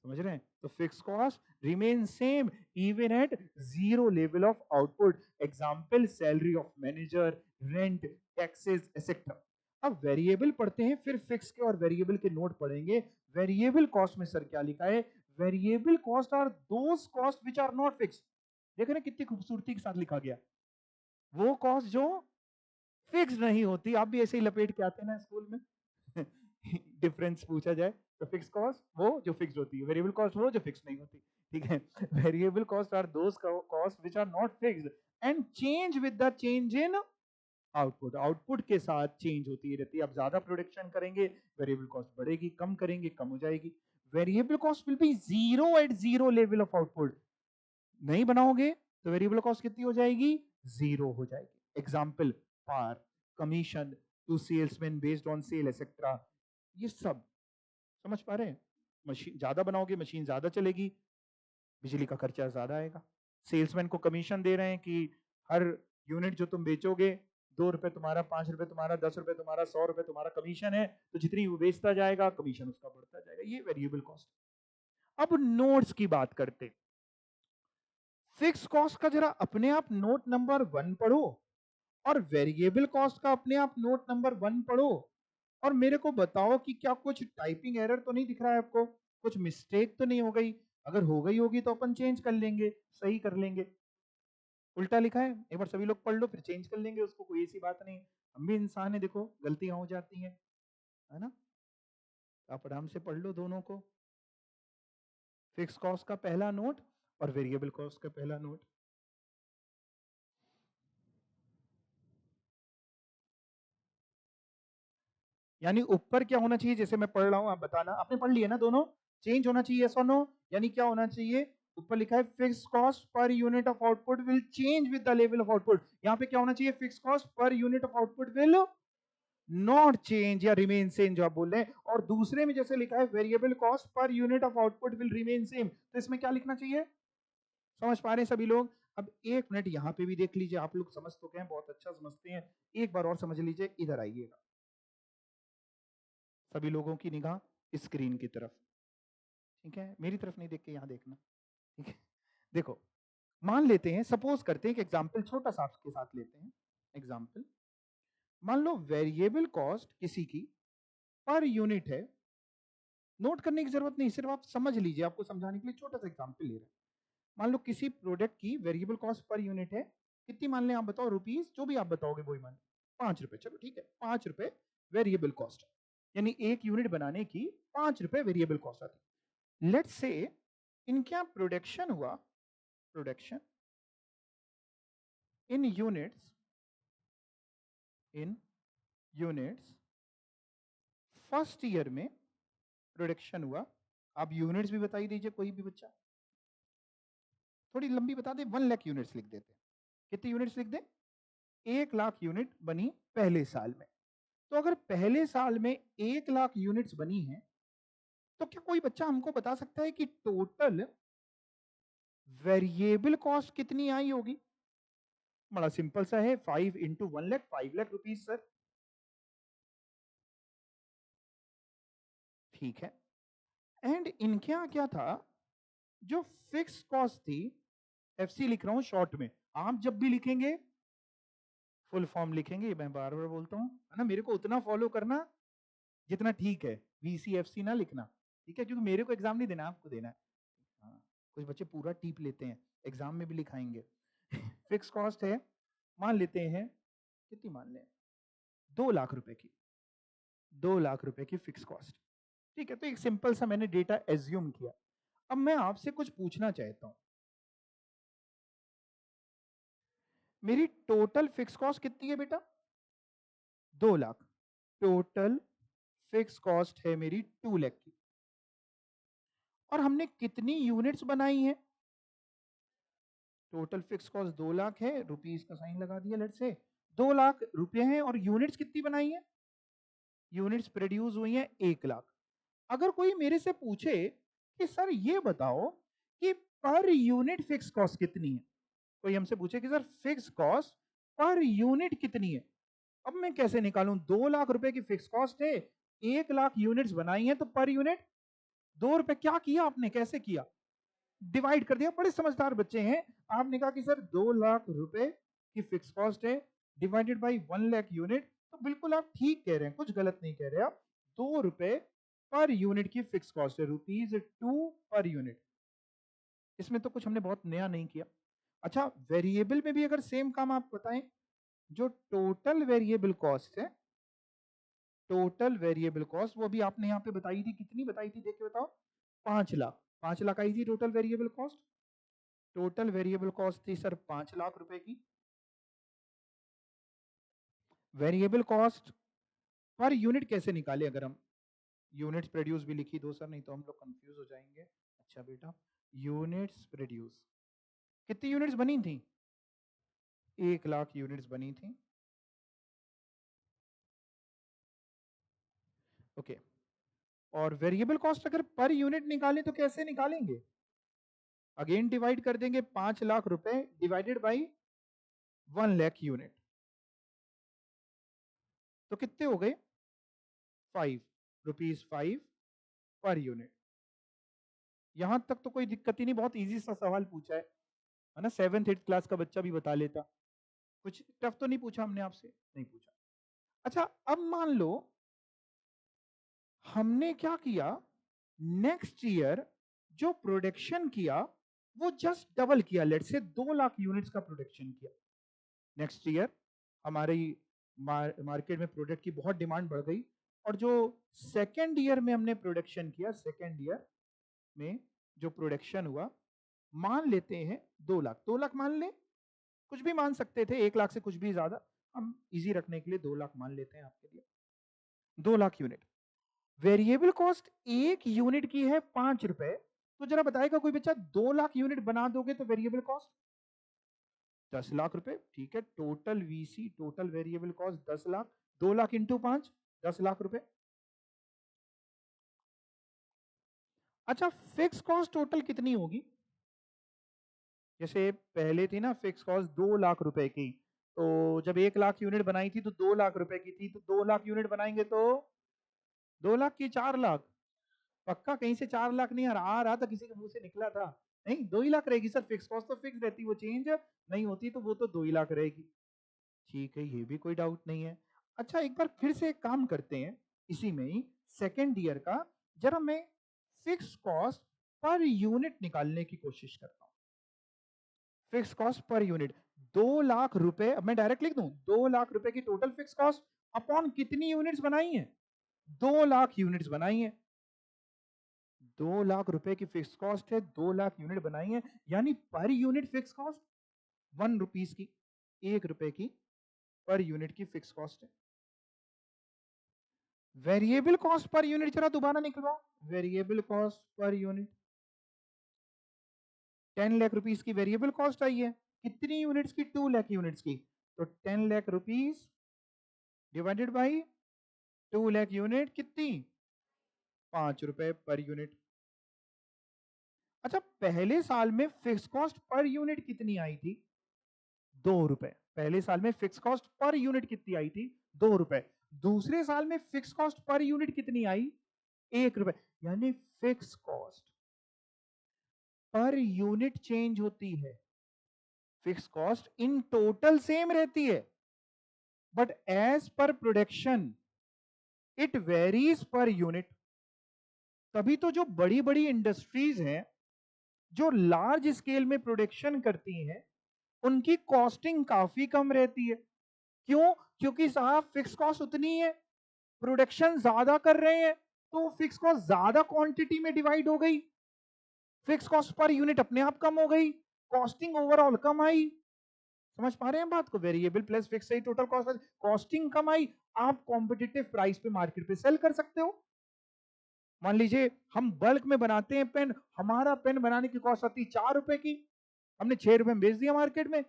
समझ रहे हैं? तो fix cost remain same even at zero level of output. Example, salary of manager, rent, taxes etcetera. अब वेरिएबल पढ़ते हैं, फिर फिक्स के और वेरिएबल के नोट पढ़ेंगे। वेरिएबल कॉस्ट में सर क्या लिखा है? Variable cost are those cost which are not fix. देख रहे हैं कितनी खूबसूरती के साथ लिखा गया? वो कॉस्ट जो फिक्स नहीं होती। आप भी ऐसे ही लपेट के आते हैं ना स्कूल में डिफरेंस पूछा जाए तो फिक्स कॉस्ट वो जो फिक्स होती है, वेरिएबल कॉस्ट वो जो फिक्स नहीं होती। ठीक है? Variable cost are those cost which are not fixed and change with the change in output. Output के साथ चेंज होती रहती है। आप ज्यादा प्रोडक्शन करेंगे, वेरिएबल कॉस्ट बढ़ेगी, कम करेंगे कम हो जाएगी। Variable cost will be zero at zero level of output. नहीं बनाओगे तो वेरिएबल कॉस्ट कितनी हो जाएगी? जीरो हो जाएगी। Example, per, commission to salesman based on sale etcetera. ये सब समझ पा रहे हैं? मशीन ज्यादा बनाओगे मशीन ज्यादा चलेगी, बिजली का खर्चा ज्यादा आएगा। सेल्समैन को कमीशन दे रहे हैं कि हर यूनिट जो तुम बेचोगे ₹2 तुम्हारा, ₹5 तुम्हारा, ₹10 तुम्हारा, ₹100 तुम्हारा कमीशन है, तो जितनी वो बेचता जाएगा कमीशन उसका बढ़ता जाएगा। ये वेरिएबल कॉस्ट। अब नोट्स की बात करते। फिक्स कॉस्ट का जरा अपने आप नोट नंबर 1 पढ़ो और वेरिएबल कॉस्ट का अपने आप नोट नंबर 1 पढ़ो और मेरे को बताओ कि क्या कुछ टाइपिंग एरर तो नहीं दिख रहा है आपको, कुछ मिस्टेक तो नहीं हो गई। अगर हो गई होगी तो अपन चेंज कर लेंगे, सही कर लेंगे। उल्टा लिखा है, एक बार सभी लोग पढ़ लो, फिर चेंज कर लेंगे उसको, कोई ऐसी बात नहीं। हम भी इंसान है, देखो गलतियां हो जाती हैं, है ना। आप आराम से पढ़ लो दोनों को, फिक्स कॉस्ट का पहला नोट और वेरिएबल कॉस्ट का पहला नोट। यानी ऊपर क्या होना चाहिए, जैसे मैं पढ़ रहा हूं आप बताना, आपने पढ़ लिया ना दोनों, चेंज होना चाहिए यस और नो। यानी क्या होना चाहिए, ऊपर लिखा है fix cost per unit of output will change with the level of output, यहां पे क्या होना चाहिए, fix cost per unit of output will not change या रिमेन सेम, जो आप बोल रहे हैं। और दूसरे में जैसे लिखा है variable cost per unit of output will remain same, तो इसमें क्या लिखना चाहिए, समझ पा रहे हैं सभी लोग। अब एक मिनट यहाँ पे भी देख लीजिए, आप लोग समझ तो गए, बहुत अच्छा समझते हैं, एक बार और समझ लीजिए, इधर आइएगा सभी लोगों की निगाह स्क्रीन की तरफ, ठीक है, मेरी तरफ नहीं देख के यहाँ देखना, ठीक है। देखो, मान लेते हैं, सपोज करते हैं कि एग्जाम्पल छोटा सा आपके साथ लेते हैं एग्जाम्पल। मान लो वेरिएबल कॉस्ट किसी की पर यूनिट है, नोट करने की जरूरत नहीं, सिर्फ आप समझ लीजिए, आपको समझाने के लिए छोटा सा एग्जाम्पल ले रहे हैं। मान लो किसी प्रोडक्ट की वेरिएबल कॉस्ट पर यूनिट है, कितनी मान लें आप बताओ, रुपीज, जो भी आप बताओगे वही मान, ₹5, चलो ठीक है, ₹5 वेरिएबल कॉस्ट, यानी एक यूनिट बनाने की ₹5 वेरिएबल कॉस्ट आती है। लेट्स से इनके यहाँ प्रोडक्शन हुआ, production in units, in units first year में प्रोडक्शन हुआ, आप यूनिट्स भी बताई दीजिए कोई भी बच्चा, थोड़ी लंबी बता दे, 1 लाख यूनिट्स लिख देते, कितनी यूनिट्स लिख दे, 1 लाख यूनिट बनी पहले साल में। तो अगर पहले साल में 1 लाख यूनिट्स बनी है, तो क्या कोई बच्चा हमको बता सकता है कि टोटल वेरिएबल कॉस्ट कितनी आई होगी। बड़ा सिंपल सा है, 5 into 1 lakh, 5 lakh rupees sir, ठीक है। एंड इनके यहाँ क्या था, जो फिक्स कॉस्ट थी, एफसी लिख रहा हूं शॉर्ट में, आप जब भी लिखेंगे फुल फॉर्म लिखेंगे, मैं बार बार बोलता हूं, है ना, मेरे को उतना फॉलो करना जितना ठीक है, वीसीएफसी ना लिखना, ठीक है, क्योंकि मेरे को एग्जाम नहीं देना, आपको देना है। हाँ, कुछ बच्चे पूरा टीप लेते हैं, एग्जाम में भी लिखाएंगे। फिक्स कॉस्ट है, मान लेते हैं, कितनी मान लें, 2 लाख रुपए की, 2 लाख रुपए की फिक्स कॉस्ट, ठीक है। तो एक सिंपल सा मैंने डेटा एज्यूम किया। अब मैं आपसे कुछ पूछना चाहता हूं, मेरी टोटल फिक्स कॉस्ट कितनी है बेटा, 2 लाख, टोटल फिक्स कॉस्ट है मेरी 2 लाख की, और हमने कितनी यूनिट्स बनाई है, टोटल फिक्स कॉस्ट 2 लाख है, रुपीस का साइन लगा दिया, लेट्स से 2 लाख रुपए हैं, और यूनिट्स कितनी बनाई है, यूनिट्स प्रोड्यूस हुई है 1 लाख। अगर कोई मेरे से पूछे कि सर ये बताओ कि पर यूनिट फिक्स कॉस्ट कितनी है, कोई हमसे पूछे कि sir fix cost per unit कितनी है, अब मैं कैसे निकालूं, 2 लाख रुपए की फिक्स कॉस्ट है, 1 लाख यूनिट्स बनाई है, तो पर यूनिट ₹2, क्या किया आपने, कैसे किया, डिवाइड कर दिया, बड़े समझदार बच्चे हैं। आपने कहा कि सर 2 लाख रुपए की फिक्स कॉस्ट है, डिवाइडेड बाई 1 लाख यूनिट, तो बिल्कुल आप ठीक कह रहे हैं, कुछ गलत नहीं कह रहे आप, ₹2 पर यूनिट की फिक्स कॉस्ट है, ₹2 पर यूनिट, इसमें तो कुछ हमने बहुत नया नहीं किया। अच्छा, वेरिएबल में भी अगर सेम काम आप बताएं, जो टोटल वेरिएबल कॉस्ट है, टोटल वेरिएबल कॉस्ट, वो भी आपने यहाँ पे बताई थी, कितनी बताई थी, देख के बताओ, 5 लाख, 5 लाख आई थी total variable cost, total variable cost थी सर 5 लाख रुपए की। वेरिएबल कॉस्ट पर यूनिट कैसे निकाले, अगर हम यूनिट्स प्रोड्यूस भी लिखी दो सर, नहीं तो हम लोग कंफ्यूज हो जाएंगे। अच्छा बेटा, यूनिट्स प्रोड्यूस, कितनी यूनिट्स बनी थी, 1 लाख यूनिट्स बनी थी, ओके। और वेरिएबल कॉस्ट अगर पर यूनिट निकालें तो कैसे निकालेंगे, अगेन डिवाइड कर देंगे, 5 लाख रुपए डिवाइडेड बाई 1 लाख यूनिट, तो कितने हो गए? 5 रुपीज 5 पर यूनिट। यहां तक तो कोई दिक्कत ही नहीं, बहुत इजी सा सवाल पूछा है ना, 7th 8th क्लास का बच्चा भी बता लेता। कुछ टफ तो नहीं पूछा हमने आपसे, नहीं पूछा। अच्छा, अब मान लो हमने क्या किया, नेक्स्ट ईयर जो प्रोडक्शन किया वो जस्ट डबल किया, लेट से 2 लाख यूनिट्स का प्रोडक्शन किया। नेक्स्ट ईयर हमारी मार्केट में प्रोडक्ट की बहुत डिमांड बढ़ गई, और जो सेकेंड ईयर में हमने प्रोडक्शन किया, सेकेंड ईयर में जो प्रोडक्शन हुआ, मान लेते हैं 2 लाख, 2 लाख मान ले, कुछ भी मान सकते थे, 1 लाख से कुछ भी ज्यादा, हम इजी रखने के लिए 2 लाख मान लेते हैं आपके लिए। 2 लाख यूनिट, वेरिएबल कॉस्ट एक यूनिट की है 5 रुपए, तो जरा बताएगा कोई बच्चा 2 लाख यूनिट बना दोगे तो वेरिएबल कॉस्ट 10 लाख रुपए, ठीक है। Total VC, total variable cost 10 lakh, 2 lakh into 5, 10 lakh रुपए। अच्छा, फिक्स कॉस्ट टोटल कितनी होगी? जैसे पहले थी ना फिक्स कॉस्ट 2 लाख रुपए की, तो जब 1 लाख यूनिट बनाई थी तो 2 लाख रुपए की थी, तो 2 लाख यूनिट बनाएंगे तो 2 लाख की 4 लाख, पक्का कहीं से 4 लाख नहीं आ रहा था, किसी के मुंह से निकला था? नहीं, 2 ही लाख रहेगी सर, फिक्स कॉस्ट तो फिक्स रहती, वो चेंज नहीं होती, तो वो तो 2 ही लाख रहेगी। ठीक है, ये भी कोई डाउट नहीं है। अच्छा, एक बार फिर से एक काम करते हैं, इसी में ही सेकेंड ईयर का, जरा मैं फिक्स कॉस्ट पर यूनिट निकालने की कोशिश करता हूं। Fix cost per unit 2 lakh रुपए, अब मैं डायरेक्ट लिख दूं 2 लाख रुपए की टोटल फिक्स कॉस्ट अपॉन कितनी यूनिट्स बनाई है? 2 लाख यूनिट्स बनाई है। 2 लाख रुपए की फिक्स कॉस्ट है, 2 लाख यूनिट बनाई है, यानी per unit fix cost 1 rupees की, 1 रुपए की पर यूनिट की फिक्स कॉस्ट है। वेरिएबल कॉस्ट पर यूनिट जरा दोबारा निकलवाओ, variable cost per unit 10 lakh rupees की वेरिएबल कॉस्ट आई है, कितनी यूनिट्स की? 2 लाख यूनिट्स की, तो 10 lakh rupees divided by 2 lakh unit कितनी? 5 रुपए पर यूनिट। अच्छा, पहले साल में फिक्स कॉस्ट पर यूनिट कितनी आई थी? 2 रुपए। पहले साल में फिक्स कॉस्ट पर यूनिट कितनी आई थी? 2 रुपए। दूसरे साल में फिक्स कॉस्ट पर यूनिट कितनी आई? 1 रुपए। यानी fix cost per unit change होती है, fix cost in total same रहती है, but as per production it varies per unit. तभी तो जो बड़ी बड़ी इंडस्ट्रीज हैं, जो लार्ज स्केल में प्रोडक्शन करती हैं, उनकी कॉस्टिंग काफी कम रहती है। क्यों? क्योंकि साहब फिक्स कॉस्ट उतनी है, प्रोडक्शन ज्यादा कर रहे हैं, तो फिक्स कॉस्ट ज्यादा क्वांटिटी में डिवाइड हो गई, फिक्स कॉस्ट पर यूनिट अपने आप कम हो गई, कॉस्टिंग ओवरऑल कम आई। समझ पा रहे हैं बात को? वेरिएबल प्लस फिक्स से ही टोटल कॉस्ट, कॉस्टिंग कम आई, आप कॉम्पिटिटिव प्राइस पे मार्केट पे सेल कर सकते हो। मान लीजिए हम बल्क में बनाते हैं पेन, हमारा पेन बनाने की कॉस्ट आती है 4 रुपए की, हमने 6 रुपए में बेच दिया मार्केट में।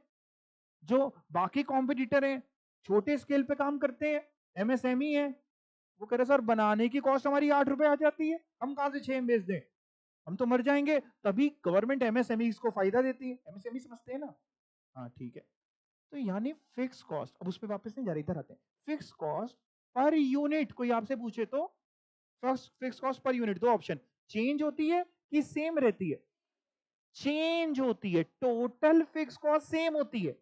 जो बाकी कॉम्पिटिटर हैं, छोटे स्केल पे काम करते हैं, एमएसएमई है, वो कह रहे सर बनाने की कॉस्ट हमारी 8 रुपए आ जाती है, हम कहां से 6 में बेच दें, हम तो मर जाएंगे। तभी गवर्नमेंट एमएसएमई को फायदा देती है, एमएसएमई समझते हैं ना? हाँ ठीक है। तो यानी फिक्स कॉस्ट, अब उस पर वापस नहीं जा रहे, इधर आते हैं। फिक्स कॉस्ट पर यूनिट कोई आपसे पूछे तो फिक्स कॉस्ट पर यूनिट दो ऑप्शन, चेंज होती है कि सेम रहती है? चेंज होती है। टोटल फिक्स कॉस्ट सेम होती है।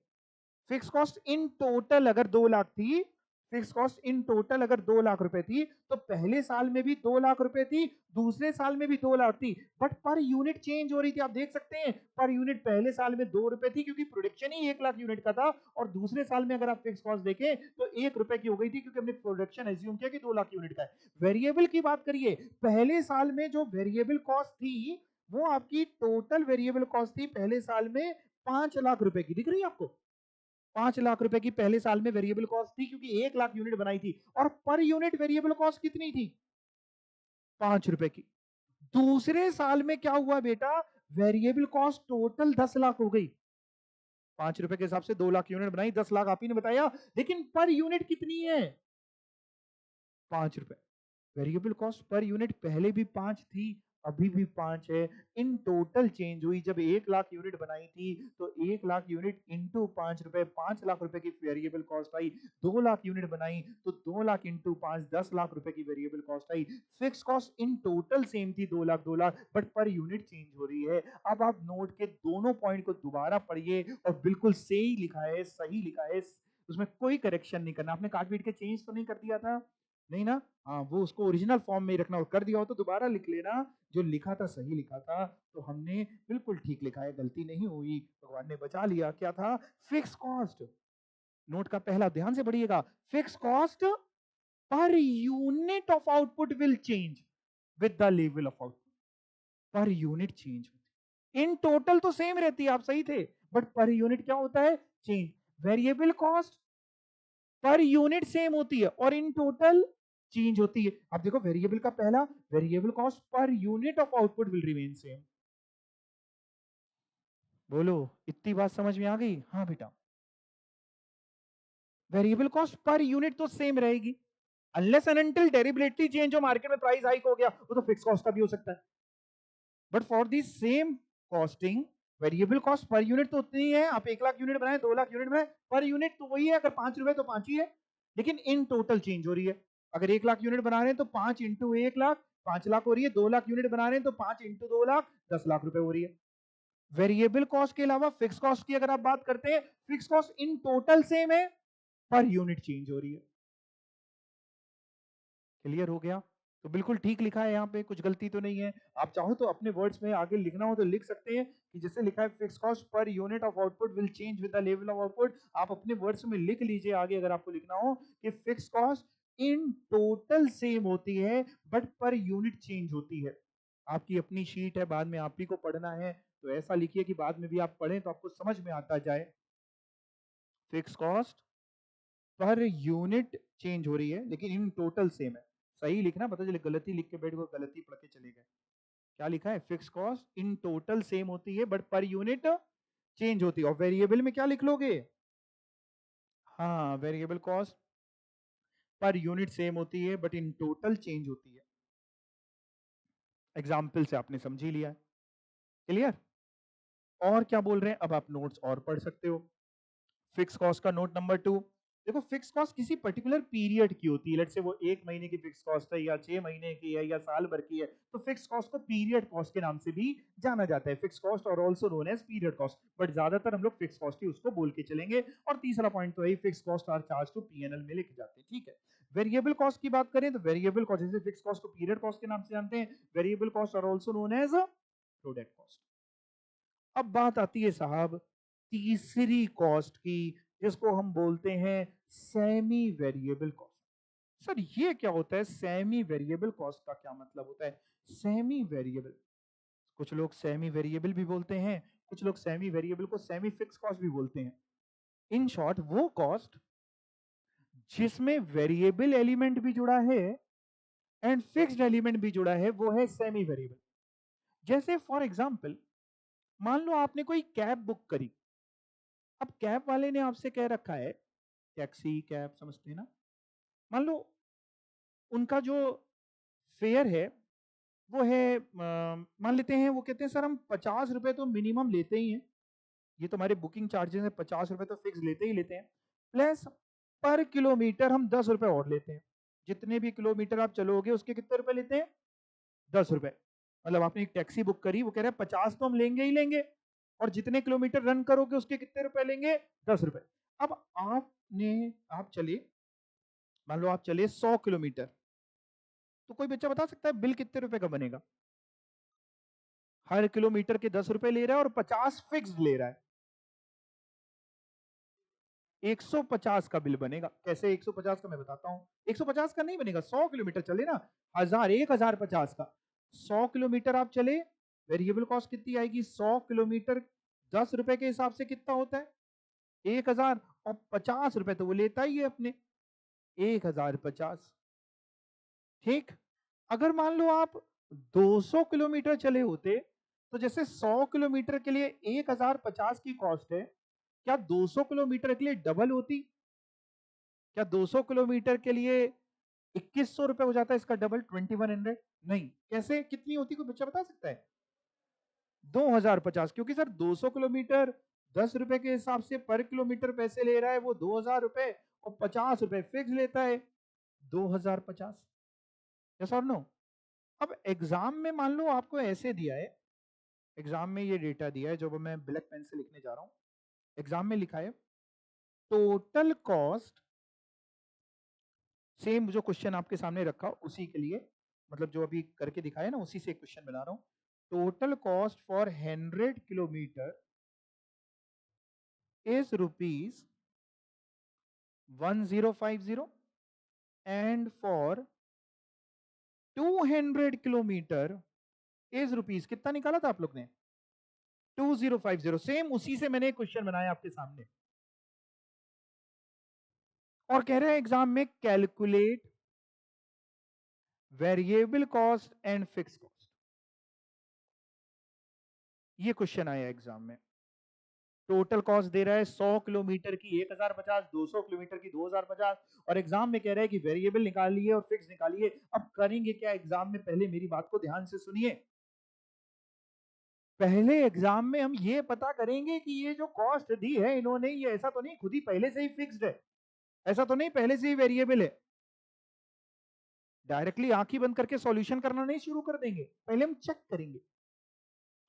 फिक्स कॉस्ट इन टोटल अगर 2 लाख थी, फिक्स कॉस्ट इन टोटल अगर 2 लाख रुपए थी, तो पहले साल में भी 2 लाख रुपए थी, दूसरे साल में भी 2 लाख थी, बट पर यूनिट चेंज हो रही थी। आप देख सकते हैं पर यूनिट पहले साल में 2 रुपए थी क्योंकि प्रोडक्शन ही 1 लाख यूनिट का था, और दूसरे साल में अगर आप फिक्स कॉस्ट देखें तो 1 रुपए की हो गई थी क्योंकि हमने प्रोडक्शन एज्यूम किया कि 2 लाख यूनिट का है। वेरिएबल की बात करिए, पहले साल में जो वेरिएबल कॉस्ट थी वो आपकी टोटल वेरिएबल कॉस्ट थी पहले साल में 5 लाख रुपए की, दिख रही है आपको? 5 लाख रुपए की पहले साल में वेरिएबल कॉस्ट थी क्योंकि 1 लाख यूनिट बनाई थी, और पर यूनिट वेरिएबल कॉस्ट कितनी थी? 5 रुपए की। दूसरे साल में क्या हुआ बेटा? वेरिएबल कॉस्ट टोटल 10 लाख हो गई। 5 रुपए के हिसाब से 2 लाख यूनिट बनाई, 10 लाख आप ही ने बताया, लेकिन पर यूनिट कितनी है? 5 रुपए। वेरिएबल कॉस्ट पर यूनिट पहले भी 5 थी, अभी भी 5 है। इन टोटल चेंज हुई, जब 1 लाख यूनिट बनाई थी तो 1 लाख यूनिट इंटू 5 रुपए, 5 लाख रुपए की वेरिएबल कॉस्ट आई। 2 लाख यूनिट बनाई तो 2 लाख इंटू 5, 10 लाख रुपए की variable cost I. Fix cost in total same थी 2 लाख 2 लाख, बट पर यूनिट चेंज हो रही है। अब आप नोट के दोनों पॉइंट को दोबारा पढ़िए और बिल्कुल सही लिखा है, सही लिखा है, उसमें कोई करेक्शन नहीं करना। आपने काट पीट के चेंज तो नहीं कर दिया था, नहीं ना? हाँ, वो उसको ओरिजिनल फॉर्म में ही रखना, और कर दिया हो तो दोबारा लिख लेना। जो लिखा था सही लिखा था, तो हमने बिल्कुल ठीक लिखा है, गलती नहीं हुई, भगवान ने बचा लिया। क्या था? Fix cost. नोट का पहला ध्यान से पढ़िएगा, fix cost per unit of output will change with the level of output. पर यूनिट चेंज होती है, इन टोटल तो सेम रहती है, आप सही थे, बट पर यूनिट क्या होता है? Change. Variable cost per unit same होती है और इन टोटल चेंज होती है। अब देखो वेरिएबल का पहला, variable cost per unit of output will remain same. बोलो, इतनी बात समझ में आ गई? हाँ बेटा, वेरिएबल कॉस्ट पर यूनिट तो सेम रहेगी, unless and until derivative change हो, मार्केट में प्राइस हाइक हो गया, वो तो फिक्स कॉस्ट का भी हो सकता है। But for the same costing, variable cost per unit तो उतनी ही है। आप 1 लाख यूनिट बनाए, 2 लाख यूनिट बनाए, पर यूनिट तो वही है। अगर 5 रुपए तो 5 ही है, लेकिन इन टोटल चेंज हो रही है। अगर 1 लाख यूनिट बना रहे हैं तो 5 इंटू 1 लाख 5 लाख हो रही है। 2 लाख यूनिट बना रहे हैं तो 5 इंटू 2 लाख 10 लाख रुपए हो रही है। वेरिएबल कॉस्ट के अलावा फिक्स कॉस्ट की अगर आप बात करते हैं, fix cost in total same है, पर यूनिट चेंज हो रही है। क्लियर हो गया? तो बिल्कुल ठीक लिखा है, यहाँ पे कुछ गलती तो नहीं है। आप चाहो तो अपने वर्ड्स में आगे लिखना हो तो लिख सकते हैं, कि जैसे लिखा है fix cost per unit of output will change with the level of output. आप अपने वर्ड्स में लिख लीजिए आगे, अगर आपको लिखना हो कि fix cost in total same होती है, बट पर यूनिट चेंज होती है। आपकी अपनी शीट है, बाद में आप ही को पढ़ना है, तो ऐसा लिखिए कि बाद में भी आप पढ़ें तो आपको समझ में आता जाए। Fix cost per unit change हो रही है, लेकिन इन टोटल सेम है। सही लिखना, पता चले गलती लिख के बैठ गए, गलती पढ़ के चले गए। क्या लिखा है? Fix cost in total same होती है, बट पर यूनिट चेंज होती है। और वेरिएबल में क्या लिख लोगे? हाँ, variable cost per unit same होती है, बट इन टोटल चेंज होती है। एग्जाम्पल से आपने समझ ही लिया है। क्लियर? और क्या बोल रहे हैं, अब आप नोट्स और पढ़ सकते हो। फिक्स कॉस्ट का नोट नंबर 2, देखो फिक्स कॉस्ट किसी पर्टिकुलर पीरियड की होती है। लेट्स से वो 1 महीने की फिक्स कॉस्ट है, या 6 महीने की है, या साल भर की है, तो फिक्स कॉस्ट को पीरियड कॉस्ट के नाम से भी जाना जाता है। फिक्स कॉस्ट और also known as period cost, but ज्यादातर हम लोग फिक्स कॉस्ट ही उसको बोल के चलेंगे। और तीसरा पॉइंट तो है, fix cost are charge to PNL में लिखे जाते हैं। ठीक है, वेरिएबल कॉस्ट की बात करें तो वेरिएबल कॉस्ट, जैसे फिक्स कॉस्ट को पीरियड कॉस्ट के नाम से जानते हैं, variable cost are also known as product cost. अब बात आती है साहब तीसरी कॉस्ट की, जिसको हम बोलते हैं सेमी वेरिएबल कॉस्ट। सर ये क्या होता है? सेमी वेरिएबल कॉस्ट का क्या मतलब होता है? सेमी वेरिएबल, कुछ लोग सेमी वेरिएबल भी बोलते हैं, कुछ लोग सेमी वेरिएबल को सेमी फिक्स कॉस्ट भी बोलते हैं। इन शॉर्ट, वो कॉस्ट जिसमें वेरिएबल एलिमेंट भी जुड़ा है एंड फिक्स्ड एलिमेंट भी जुड़ा है, वो है सेमी वेरिएबल। जैसे फॉर एग्जांपल, मान लो आपने कोई कैब बुक करी। अब कैब वाले ने आपसे कह रखा है, टैक्सी कैब समझते हैं ना, मान लो उनका जो फेयर है वो है, मान लेते हैं वो कहते हैं सर हम 50 रुपए तो मिनिमम लेते ही हैं, ये तो हमारे बुकिंग चार्जेस है, 50 रुपए तो फिक्स लेते ही लेते हैं, प्लस पर किलोमीटर हम 10 रुपए और लेते हैं। जितने भी किलोमीटर आप चलोगे उसके कितने रुपए लेते हैं? 10 रुपए। मतलब आपने एक टैक्सी बुक करी, वो कह रहा है 50 तो हम लेंगे ही लेंगे, और जितने किलोमीटर रन करोगे उसके कितने रुपए लेंगे? 10 रुपए। अब आप चले, मान लो आप चले 100 किलोमीटर, तो कोई बच्चा बता सकता है बिल कितने रुपए का बनेगा? हर किलोमीटर के 10 रुपए ले रहा है और 50 फिक्स ले रहा है, 150 का बिल बनेगा। कैसे 150 का, मैं बताता हूं। 150 का नहीं बनेगा, 100 किलोमीटर चले ना, 1050 का। 100 किलोमीटर आप चले, वेरिएबल कॉस्ट कितनी आएगी? 100 किलोमीटर 10 रुपए के हिसाब से कितना होता है? 1000। और 50 रुपए तो वो लेता ही है अपने, 1050। ठीक। अगर मान लो आप 200 किलोमीटर चले होते, तो जैसे 100 किलोमीटर के लिए 1050 की कॉस्ट है, क्या 200 किलोमीटर के लिए डबल होती? क्या 200 किलोमीटर के लिए 2100 रुपए हो जाता है इसका डबल 2100। नहीं, कैसे, कितनी होती, कोई बच्चा बता सकता है? 2050, क्योंकि सर 200 किलोमीटर 10 रुपए के हिसाब से पर किलोमीटर पैसे ले रहा है वो 2000 रुपए, और 50 रुपए फिक्स लेता है 2050। यस और नो? अब एग्जाम में मान लो आपको ऐसे दिया है, एग्जाम में ये डेटा दिया है जो मैं ब्लैक पेन से लिखने जा रहा हूं। एग्जाम में लिखा है टोटल कॉस्ट, सेम जो क्वेश्चन आपके सामने रखा उसी के लिए, मतलब जो अभी करके दिखाया ना उसी से क्वेश्चन बना रहा हूं। Total cost for 100 kilometre is rupees 1050, and for 200 kilometre is rupees, कितना निकाला था आप लोग ने? 2050। सेम उसी से मैंने क्वेश्चन बनाया आपके सामने, और कह रहे हैं एग्जाम में calculate variable cost and fix cost. ये क्वेश्चन आया एग्जाम में। टोटल कॉस्ट दे रहा है 100 किलोमीटर की 1050, 200 किलोमीटर की 2050, और एग्जाम में कह रहा है कि वेरिएबल निकालिए और फिक्स निकालिए। अब करेंगे क्या एग्जाम में, पहले मेरी बात को ध्यान से सुनिए। पहले एग्जाम में हम ये पता करेंगे कि ये जो कॉस्ट दी है इन्होंने, ये ऐसा तो नहीं खुद ही पहले से ही फिक्स्ड है, ऐसा तो नहीं पहले से ही वेरिएबल है। डायरेक्टली आंख ही बंद करके सॉल्यूशन करना नहीं शुरू कर देंगे, पहले हम चेक करेंगे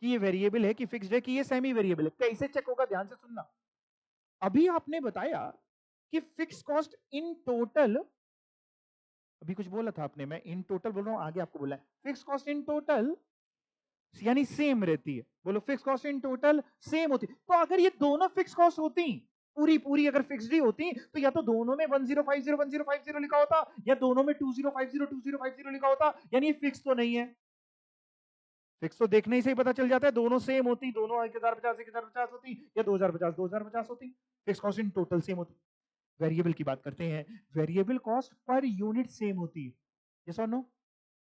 कि ये वेरिएबल है कि फिक्स्ड है कि ये सेमी वेरिएबल है। कैसे चेक होगा, ध्यान से सुनना। अभी आपने बताया कि फिक्स कॉस्ट इन टोटल, अभी कुछ बोला था आपने, मैं इन टोटल बोल रहा हूं, आगे आपको बोला है फिक्स कॉस्ट इन टोटल यानी सेम रहती है। बोलो, fix cost in total same होती। तो अगर ये दोनों फिक्स कॉस्ट होती, पूरी पूरी अगर फिक्स्ड ही होती, तो या तो दोनों में 1050 लिखा होता, या दोनों में 2050 लिखा होता, यानी ये फिक्स तो नहीं है। फिक्स तो देखने ही से ही पता चल जाता है, दोनों सेम होती, दोनों 1050 होती, या 2050 होती। Fix cost in total same होती। वेरिएबल की बात करते हैं, variable cost per unit same होती है। यस और नो?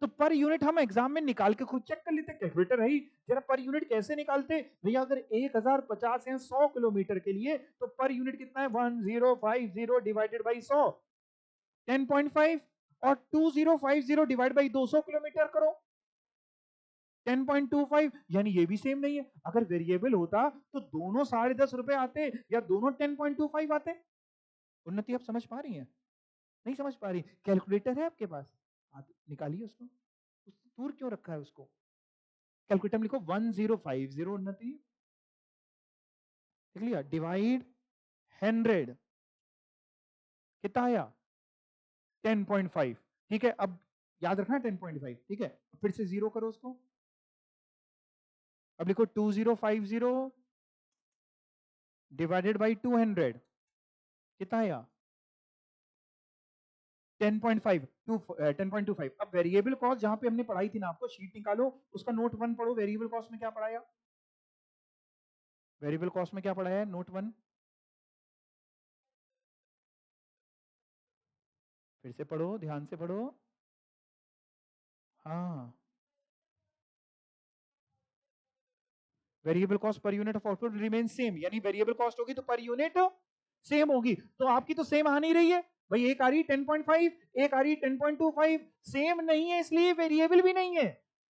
तो पर यूनिट हम एग्जाम में निकाल के खुद चेक कर लेते, कैलकुलेटर है ही। जरा पर यूनिट कैसे निकालते भैया, अगर 1050 है 100 किलोमीटर के लिए, तो पर यूनिट कितना है? 1050 डिवाइडेड बाई 100, 10.5, और 2050 डिवाइड बाई 200 किलोमीटर करो, 10.25। यानी ये भी सेम नहीं है। अगर वेरिएबल होता तो दोनों 10.5 रुपए आते, या दोनों 10.25 आते। उन्नति आप समझ पा रही हैं? नहीं समझ पा रही? कैलकुलेटर है आपके पास, आप निकालिए उसको, दूर क्यों रखा है उसको? कैलकुलेटर में लिखो 1050, उन्नति, देख लिया, डिवाइड 100, कितना आया? 10.5। ठीक है, अब याद रखना 10.5, ठीक है। फिर से जीरो करो उसको, अब लिखो 2050 डिवाइडेड बाई 200, कितना आया? 10.5, 10.25। अब वेरिएबल कॉस्ट जहां पे हमने पढ़ाई थी ना, आपको शीट निकालो, उसका नोट 1 पढ़ो। वेरिएबल कॉस्ट में क्या पढ़ाया? वेरिएबल कॉस्ट में क्या पढ़ाया है? नोट 1 फिर से पढ़ो, ध्यान से पढ़ो। हाँ, variable cost per unit of output remain same, यानी वेरिएबल कॉस्ट होगी तो पर यूनिट सेम होगी। तो आपकी तो सेम आ नहीं रही है भाई, एक आ रही 10.5, एक आ रही 10.25, सेम नहीं है, इसलिए वेरिएबल भी नहीं है।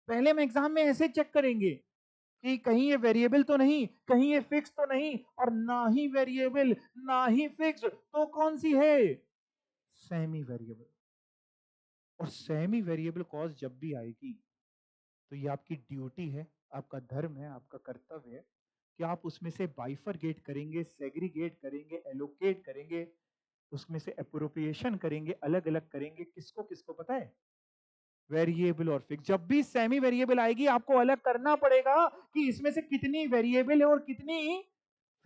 पहले हम एग्जाम में ऐसे चेक करेंगे कि कहीं ये वेरिएबल तो नहीं, कहीं ये फिक्स तो नहीं, और ना ही वेरिएबल ना ही फिक्स, तो कौन सी है? Semi variable. और सेमी वेरिएबल कॉस्ट जब भी आएगी, तो ये आपकी ड्यूटी है, आपका धर्म है, आपका कर्तव्य है कि आप उसमें से बाइफरगेट करेंगे, सेग्रीगेट करेंगे, एलोकेट करेंगे, उसमें से अप्रोप्रिएशन करेंगे, अलग अलग करेंगे। किसको किसको पता है? वेरिएबल और फिक्स। जब भी सेमी वेरिएबल आएगी, आपको अलग करना पड़ेगा कि इसमें से कितनी वेरिएबल है और कितनी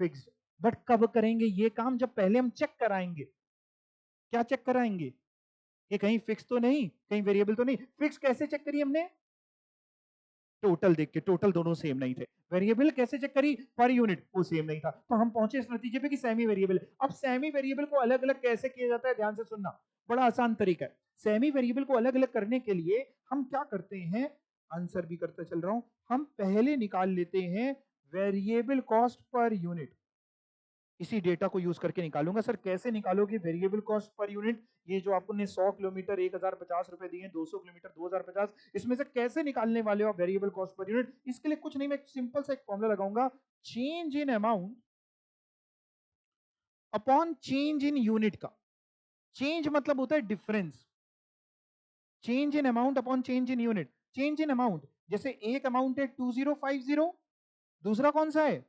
फिक्स। बट कब करेंगे ये काम? जब पहले हम चेक कराएंगे। क्या चेक कराएंगे? ये कहीं फिक्स तो नहीं, कहीं वेरिएबल तो नहीं। फिक्स कैसे चेक करी हमने? टोटल देख के, टोटल दोनों सेम नहीं थे। वेरिएबल कैसे चेक करी? पर यूनिट, वो सेम नहीं था, तो हम पहुंचे इस नतीजे पे कि सेमी वेरिएबल। अब सेमी वेरिएबल को अलग अलग कैसे किया जाता है, ध्यान से सुनना, बड़ा आसान तरीका है। सेमी वेरिएबल को अलग अलग करने के लिए हम क्या करते हैं, आंसर भी करता चल रहा हूं, हम पहले निकाल लेते हैं वेरिएबल कॉस्ट पर यूनिट। इसी डेटा को यूज करके निकालूंगा। सर कैसे निकालोगे वेरिएबल कॉस्ट पर यूनिट? ये जो आपने 100 किलोमीटर 1050 रुपए दिए, 200 किलोमीटर 2050, इसमें से कैसे निकालने वाले हो वेरिएबल कॉस्ट पर यूनिट? इसके लिए कुछ नहीं, मैं सिंपल सा एक फॉर्मूला लगाऊंगा, change in amount upon change in unit का। चेंज मतलब होता है difference, change in amount upon change in unit. Change in amount, जैसे एक अमाउंट है 2050, दूसरा कौन सा है?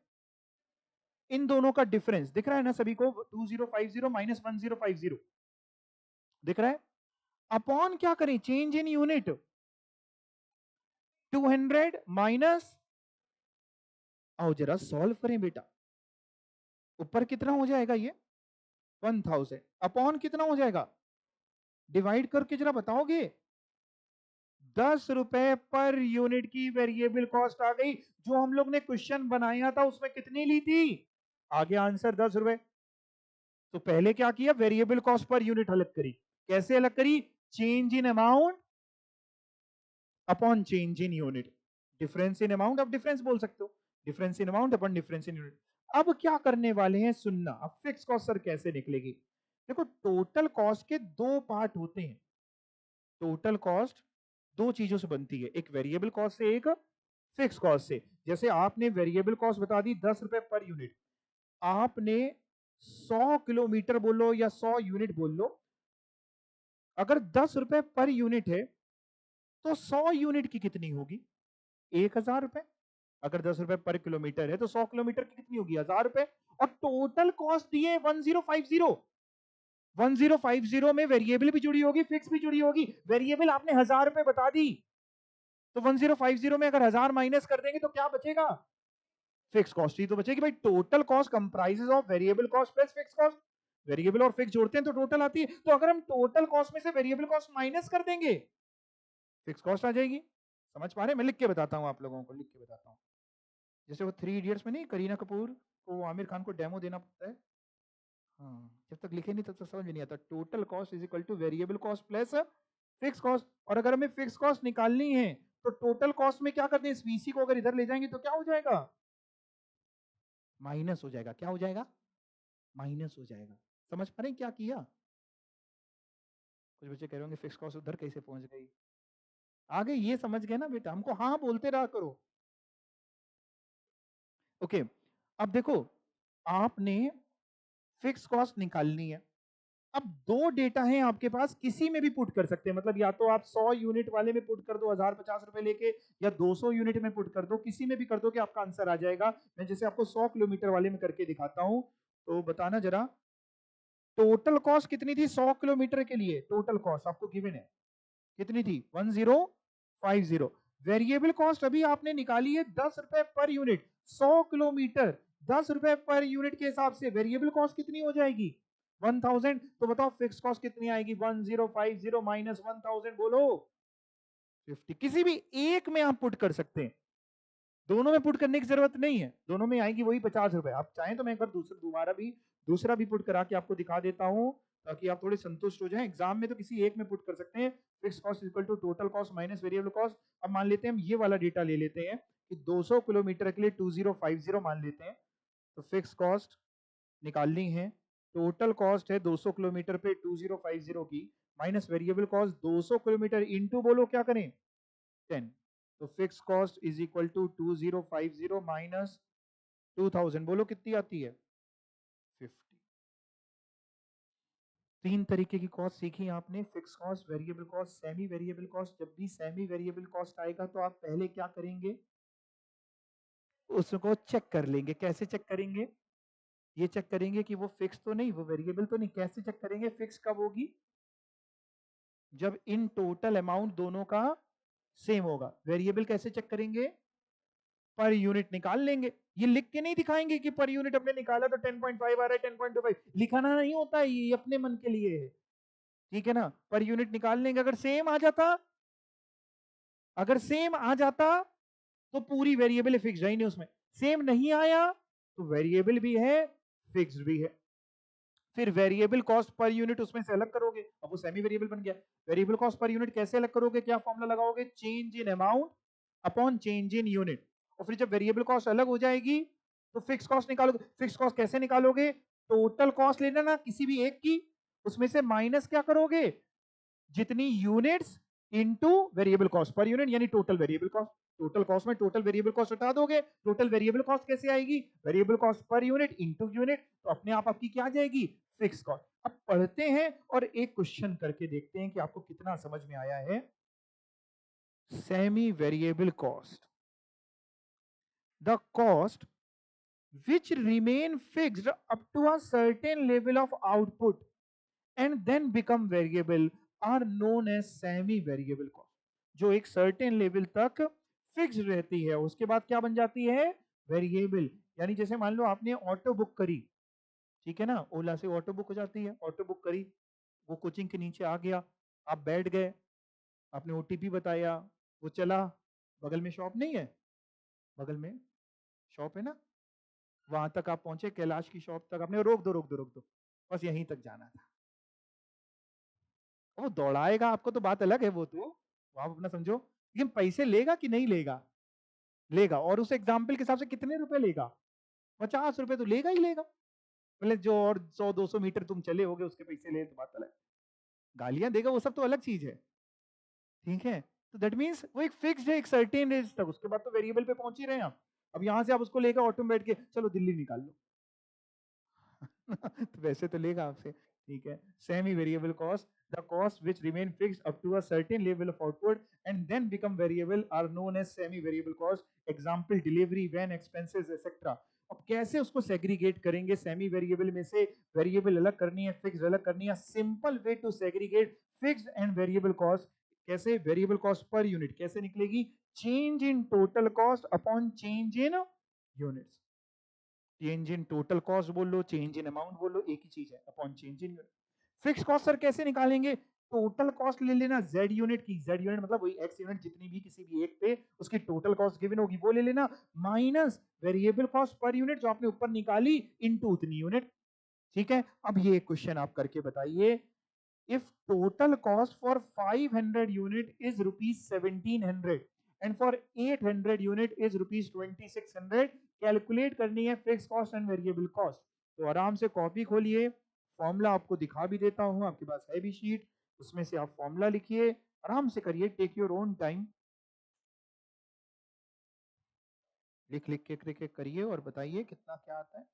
इन दोनों का डिफरेंस दिख रहा है ना सभी को, 2050 माइनस 1050 दिख रहा है। अपॉन क्या करें? चेंज इन यूनिट, 200 माइनस, आओ जरा सॉल्व करें बेटा, ऊपर कितना हो जाएगा ये 1000, अपॉन कितना हो जाएगा, डिवाइड करके जरा बताओगे। 10 रुपए पर यूनिट की वेरिएबल कॉस्ट आ गई। जो हम लोग ने क्वेश्चन बनाया था उसमें कितनी ली थी? आगे आंसर 10 रुपए। तो पहले क्या किया, वेरिएबल कॉस्ट पर यूनिट अलग करी। कैसे अलग करी? Change in amount upon change in unit. Difference in amount, आप डिफरेंस बोल सकते हो, difference in amount upon difference in unit. अब क्या करने वाले हैं सुनना, अब फिक्स कॉस्ट सर कैसे निकलेगी? देखो टोटल कॉस्ट के दो पार्ट होते हैं। टोटल कॉस्ट दो चीजों से बनती है, एक वेरिएबल कॉस्ट से, एक फिक्स कॉस्ट से। जैसे आपने वेरिएबल कॉस्ट बता दी 10 रुपए पर यूनिट, आपने 100 किलोमीटर बोलो या 100 यूनिट बोल लो, अगर 10 रुपए पर यूनिट है तो 100 यूनिट की कितनी होगी? 1000 रुपए। अगर 10 रुपए पर किलोमीटर है तो 100 किलोमीटर की कितनी होगी? 1000 रुपए। और टोटल कॉस्ट दिए 1050। 1050 में वेरिएबल भी जुड़ी होगी, फिक्स भी जुड़ी होगी। वेरिएबल आपने 1000 रुपए बता दी, तो 1050 में अगर 1000 माइनस कर देंगे तो क्या बचेगा? फिक्स कॉस्ट ही तो बचेगी भाई। Total cost comprises of variable cost plus fix cost. Variable और फिक्स जोड़ते हैं तो टोटल आती है। तो अगर हम टोटल कॉस्ट में से वेरिएबल कॉस्ट माइनस कर देंगे, फिक्स कॉस्ट आ जाएगी। समझ पा रहे हैं? मैं लिख के बताता हूं आप लोगों को, लिख के बताता हूं। जैसे वो 3 इडियट्स में नहीं, करीना कपूर को आमिर खान को डेमो देना पड़ता है, हाँ, जब तक लिखे नहीं तब तक समझ में नहीं आता। Total cost is equal to variable cost plus fix cost. और अगर हमें फिक्स कॉस्ट निकालनी है तो टोटल कॉस्ट में क्या करते हैं, वीसी को अगर इधर ले जाएंगे तो क्या हो जाएगा? माइनस हो जाएगा। क्या हो जाएगा? माइनस हो जाएगा। समझ पा रहे हैं क्या किया? कुछ बच्चे कह रहे होंगे फिक्स कॉस्ट उधर कैसे पहुंच गई। आगे ये समझ गए ना बेटा, हमको हाँ बोलते रहा करो। ओके, अब देखो आपने फिक्स कॉस्ट निकालनी है। अब दो डेटा हैं आपके पास, किसी में भी पुट कर सकते हैं, मतलब या तो आप 100 यूनिट वाले में पुट कर दो 1050 रुपए लेके, या 200 यूनिट में पुट कर दो, किसी में भी कर दो कि आपका आंसर आ जाएगा। मैं जैसे आपको 100 किलोमीटर वाले में करके दिखाता हूं, तो बताना जरा टोटल कॉस्ट कितनी थी 100 किलोमीटर के लिए? टोटल कॉस्ट आपको गिवन है कितनी थी? 1050। वेरिएबल कॉस्ट अभी आपने निकाली है 10 रुपए पर यूनिट, 100 किलोमीटर 10 रुपए पर यूनिट के हिसाब से वेरिएबल कॉस्ट कितनी हो जाएगी? 1000। तो बताओ फिक्स कॉस्ट कितनी आएगी? 1050 माइनस 1000 बोलो 50। किसी भी एक में आप पुट कर सकते हैं, दोनों में पुट करने की जरूरत नहीं है, दोनों में आएगी वही 50 रुपए। आप चाहें तो मैं एक बार दूसरा भी पुट करा के आपको दिखा देता हूं, ताकि आप थोड़े संतुष्ट हो जाएं। एग्जाम में तो किसी एक में पुट कर सकते हैं, fix cost equal to total cost minus variable cost. अब मान लेते हैं हम ये वाला डेटा ले लेते हैं कि 200 किलोमीटर के लिए 2050 मान लेते हैं, तो फिक्स कॉस्ट निकालनी है। टोटल कॉस्ट है 200 किलोमीटर पे 2050 की, minus variable cost 200 kilometre into बोलो क्या करें 10। तो fix cost is equal to 2050 minus 2000 बोलो कितनी आती है? 50। तीन तरीके की कॉस्ट सीखी आपने, fix cost, variable cost, semi variable cost. जब भी सेमी वेरिएबल कॉस्ट आएगा तो आप पहले क्या करेंगे, उसको चेक कर लेंगे। कैसे चेक करेंगे? ये चेक करेंगे कि वो फिक्स तो नहीं, वो वेरिएबल तो नहीं। कैसे चेक करेंगे फिक्स कब होगी? जब इन टोटल अमाउंट दोनों का सेम होगा। वेरिएबल कैसे चेक करेंगे? पर यूनिट निकाल लेंगे। ये लिख के नहीं दिखाएंगे कि पर यूनिट हमने निकाला तो 10.5 आ रहा है, 10.25 लिखाना नहीं होता, ये अपने मन के लिए है, ठीक है ना। पर यूनिट निकाल लेंगे। अगर सेम आ जाता तो पूरी वेरिएबल फिक्स है ही नहीं उसमें। सेम नहीं आया तो वेरिएबल भी है, फिक्स भी है। फिर वेरिएबल कॉस्ट पर यूनिट उसमें से अलग करोगे, अब वो सेमी वेरिएबल बन गया। वेरिएबल कॉस्ट पर यूनिट कैसे अलग करोगे? क्या फॉर्मूला लगाओगे? Change in amount upon change in unit. और फिर जब वेरिएबल कॉस्ट अलग हो जाएगी तो फिक्स कॉस्ट निकालोगे, फिक्स कॉस्ट कैसे निकालोगे? टोटल कॉस्ट लेना ना किसी भी एक की, उसमें से माइनस क्या करोगे? जितनी units into variable cost per unit, यानी total variable cost. Total cost में टोटल वेरिएबल कॉस्ट हटा दोगे, टोटल वेरिएबल कॉस्ट कैसे आएगी? Variable cost per unit into unit, तो अपने आप आपकी क्या आ जाएगी? Fix cost. अब पढ़ते हैं और एक क्वेश्चन करके देखते हैं कि आपको कितना समझ में आया है। Semi variable cost, the cost which remain fixed up to a certain level of output and then become variable are known as semi variable cost। जो एक certain level तक फिक्स रहती है, उसके बाद क्या बन जाती है? वेरिएबल। यानी जैसे मान लो आपने ऑटो बुक करी, ठीक है ना, ओला से ऑटो बुक हो जाती है, ऑटो बुक करी, वो कोचिंग के नीचे आ गया, आप बैठ गए, आपने ओटीपी बताया, वो चला, बगल में शॉप नहीं है? बगल में शॉप है ना, वहां तक आप पहुंचे, कैलाश की शॉप तक, आपने रोक दो रोक दो रोक दो, बस यहीं तक जाना था। वो दौड़ाएगा आपको तो बात अलग है, वो तो आप अपना समझो, लेकिन पैसे लेगा कि नहीं लेगा? लेगा। और उस एग्जाम्पल के हिसाब से कितने रुपए लेगा? 50 रुपए तो लेगा ही लेगा। मतलब जो और 100-200 मीटर तुम चले होगे उसके पैसे ले तो बात अलग। गालियां देगा वो सब तो अलग चीज है, ठीक है। तो दैट मीन्स वो एक फिक्स्ड है एक सर्टेन रेंज तक, उसके बाद तो वेरिएबल पे पहुंच ही रहे हैं आप। अब यहां से आप उसको लेकर ऑटो में बैठ के चलो दिल्ली निकाल लो तो वैसे तो लेगा आपसे, ठीक है। Semi variable cost, the cost which remain fixed up to a certain level of output and then become variable are known as semi variable cost. Example delivery van expenses etcetera. अब कैसे उसको सेग्रीगेट करेंगे? Semi variable में से variable अलग करनी है, fix अलग करनी है। Simple way to segregate fixed and variable cost. कैसे? वेरिएबल कॉस्ट पर यूनिट कैसे निकलेगी? Change in total cost upon change in units. Change in total cost बोल लो, चेंज इन अमाउंट बोल लो, एक ही चीज है, upon change in unit. Fix cost sir कैसे निकालेंगे? टोटल कॉस्ट ले लेना जेड यूनिट की, जेड यूनिट मतलब वही एक्स यूनिट जितनी भी किसी भी एक पे उसकी टोटल कॉस्ट गिवन होगी वो ले लेना, minus variable cost per unit जो आपने ऊपर निकाली इनटू उतनी यूनिट, ठीक है। अब ये क्वेश्चन आप करके बताइए, if total cost for 500 unit is rupees 1700 and for 800 unit is rupees 2600, calculate करनी है fix cost and variable cost. तो आराम से कॉपी खोलिए, फॉर्मूला आपको दिखा भी देता हूं, आपके पास है भी शीट, उसमें से आप फॉर्मूला लिखिए, आराम से करिए, टेक योर ओन टाइम, लिख लिख के करिए और बताइए कितना क्या आता है।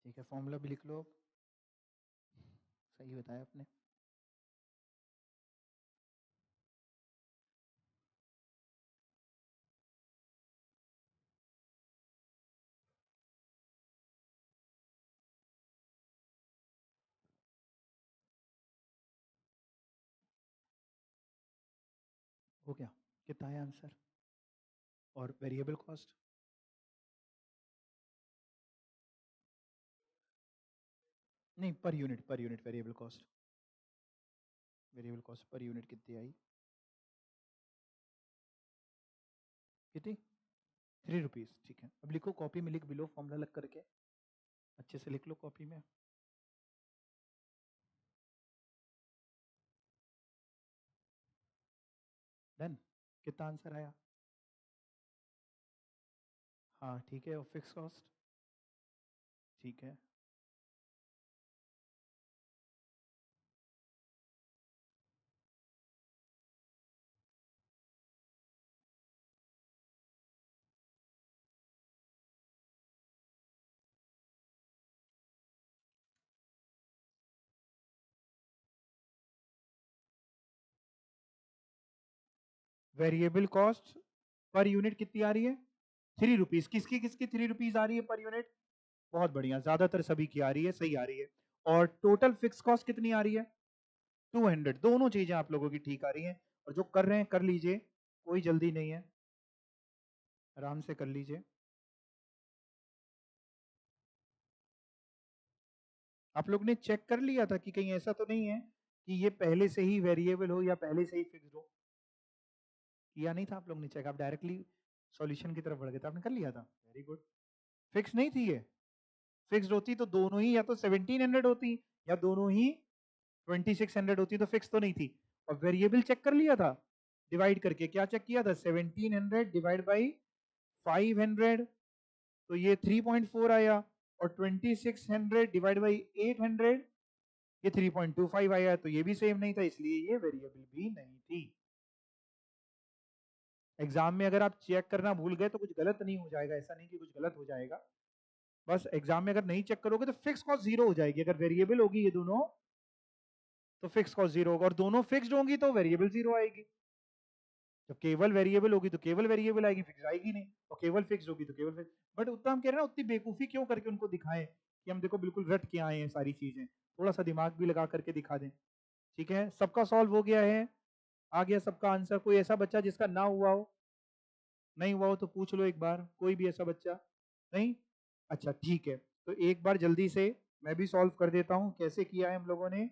ठीक है, फॉर्मूला भी लिख लो, सही बताया आपने। हो गया? कितना है आंसर? और वेरिएबल कॉस्ट? नहीं, per unit variable cost, variable cost per unit कितनी आई? कितनी? 3 रुपीज, ठीक है। अब लिखो, कॉपी में लिख भी लो, फॉर्मूला लग करके अच्छे से लिख लो कॉपी में। डन। कितना आंसर आया? हाँ ठीक है, और फिक्स कॉस्ट? ठीक है। वेरिएबल कॉस्ट पर यूनिट कितनी आ रही है? 3 रुपीज। किसकी किसकी 3 रुपीज आ रही है पर यूनिट? बहुत बढ़िया, ज्यादातर सभी की आ रही है, सही आ रही है। और टोटल फिक्स कॉस्ट कितनी आ रही है 200। दोनों चीजें आप लोगों की ठीक आ रही हैं, और जो कर रहे हैं कर लीजिए, कोई जल्दी नहीं है, आराम से कर लीजिए। आप लोग ने चेक कर लिया था कि कहीं ऐसा तो नहीं है कि ये पहले से ही वेरिएबल हो या पहले से ही फिक्स हो? किया नहीं था आप लोग ने चेक, आप डायरेक्टली सॉल्यूशन की तरफ बढ़ गए थे, आपने कर लिया था, वेरी गुड। फिक्स नहीं थी ये, फिक्स्ड होती तो दोनों ही या तो 1700 होती या दोनों ही 2600 होती, तो फिक्स तो नहीं थी। और वेरिएबल चेक कर लिया था डिवाइड करके, क्या चेक किया था 1700 डिवाइड बाई 500, तो ये 3.4 आया, और 2600 डिवाइड बाई 800 ये 3.25 आया, तो ये भी सेम नहीं था, इसलिए ये वेरिएबल भी नहीं थी। एग्जाम में अगर आप चेक करना भूल गए तो कुछ गलत नहीं हो जाएगा, ऐसा नहीं कि कुछ गलत हो जाएगा, बस एग्जाम में अगर नहीं चेक करोगे तो फिक्स कॉस्ट जीरो हो जाएगी। अगर वेरिएबल होगी ये दोनों तो फिक्स कॉस्ट जीरो होगा, और दोनों फिक्स्ड होंगी तो वेरिएबल जीरो आएगी। जब केवल वेरिएबल होगी तो केवल वेरिएबल आएगी, फिक्स आएगी नहीं, और केवल फिक्स होगी तो केवल फिक्स। बट उतना हम कह रहे हैं ना, उतनी बेवकूफी क्यों करके उनको दिखाएं कि हम देखो बिल्कुल रट के आए हैं सारी चीजें, थोड़ा सा दिमाग भी लगा करके दिखा दें। ठीक है, सबका सॉल्व हो गया है, आ गया सबका आंसर? कोई ऐसा बच्चा जिसका ना हुआ हो? नहीं हुआ हो तो पूछ लो एक बार, कोई भी ऐसा बच्चा नहीं? अच्छा ठीक है, तो एक बार जल्दी से मैं भी सॉल्व कर देता हूं, कैसे किया है हम लोगों ने,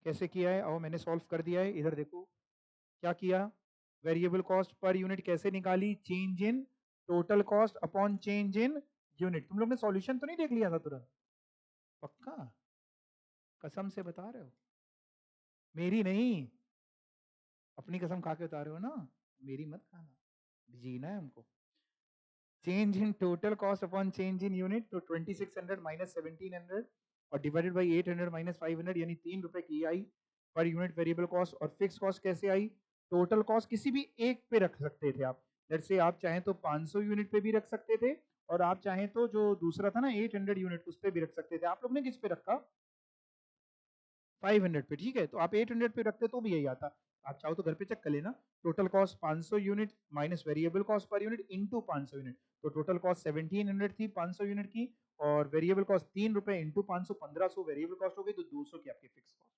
कैसे किया है। और मैंने सॉल्व कर दिया है, इधर देखो क्या किया। वेरिएबल कॉस्ट पर यूनिट कैसे निकाली, change in total cost upon change in unit. तुम लोग ने सॉल्यूशन तो नहीं देख लिया था तुरंत? पक्का? कसम से बता रहे हो? मेरी नहीं, अपनी कसम खा के बता रहे हो ना, मेरी मत खाना, जीना है हमको। Change in total cost upon change in unit, तो 2600 माइनस 1700 और डिवाइडेड बाई 800 माइनस 500, यानी 3 रुपए की आई पर यूनिट वेरिएबल कॉस्ट। और फिक्स कॉस्ट कैसे आई? टोटल कॉस्ट किसी भी एक पे रख सकते थे आप, लेट्स से आप चाहें तो 500 यूनिट पे भी रख सकते थे, और आप चाहें तो जो दूसरा था ना 800 यूनिट उस पे भी रख सकते थे। आप लोग ने किस पे रखा? 500 पे, ठीक है, तो आप 800 पे रखते तो भी यही आता। आप चाहो तो घर पे चेक कर लेना, total cost 500 unit minus variable cost per unit into 500 unit, तो टोटल कॉस्ट 1700 थी 500 यूनिट की, और वेरिएबल कॉस्ट 3 रुपए इंटू 500, 1500 वेरिएबल कॉस्ट हो गई, तो 200 की आपकी फिक्स कॉस्ट।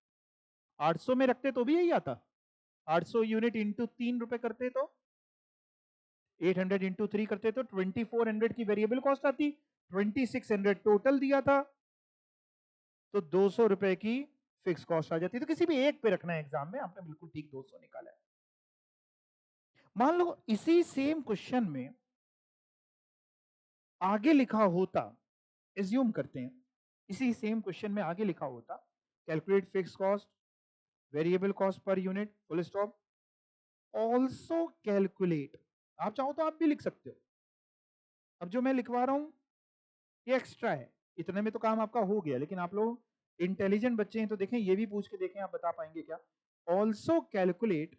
800 में रखते तो भी यही आता, 800 यूनिट इंटू 3 रुपए करते तो 800 इंटू 3 करते तो 2400 की वेरिएबल कॉस्ट आती, 2600 टोटल दिया था, तो 200 रुपए की फिक्स कॉस्ट आ जाती है। तो किसी भी एक पे रखना है एग्जाम में, आपने बिल्कुल ठीक 200 निकाला है। मान लो इसी सेम क्वेश्चन में आगे लिखा होता, एज्यूम करते हैं इसी सेम क्वेश्चन में आगे लिखा होता, calculate fix cost variable cost per unit full stop, also calculate. आप चाहो तो आप भी लिख सकते हो, अब जो मैं लिखवा रहा हूं ये एक्स्ट्रा है, इतने में तो काम आपका हो गया, लेकिन आप लोग इंटेलिजेंट बच्चे हैं तो देखें, ये भी पूछ के देखें आप बता पाएंगे क्या। Also calculate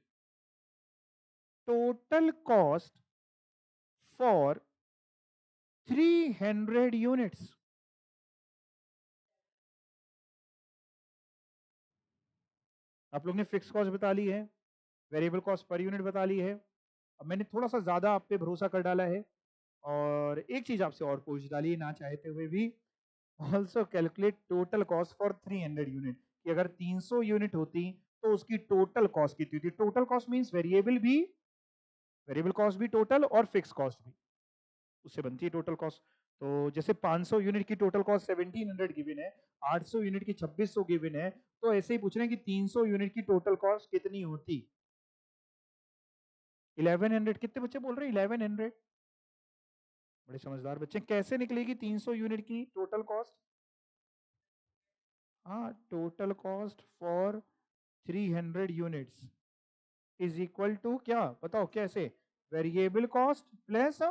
total cost for 300 units. आप लोग ने फिक्स कॉस्ट बता ली है, वेरिएबल कॉस्ट पर यूनिट बता ली है, अब मैंने थोड़ा सा ज्यादा आप पे भरोसा कर डाला है, और एक चीज आपसे और पूछ डाली ना चाहते हुए भी, also calculate total cost for 300 unit, कि अगर 300 यूनिट होती तो उसकी टोटल कॉस्ट कितनी थी। टोटल कॉस्ट मींस वेरिएबल भी, वेरिएबल कॉस्ट भी टोटल, और फिक्स कॉस्ट भी, उससे बनती है टोटल कॉस्ट। तो जैसे 500 यूनिट की टोटल कॉस्ट 1700 गिवन है, 800 यूनिट की 2600 गिवन है, तो ऐसे ही पूछ रहे हैं कि 300 यूनिट की टोटल कॉस्ट कितनी होती। 1100, कितने बच्चे बोल रहे हैं 1100? बड़े समझदार बच्चे। कैसे निकलेगी 300 यूनिट की टोटल कॉस्ट? हाँ, total cost for 300 units is equal to क्या, बताओ कैसे? Variable cost plus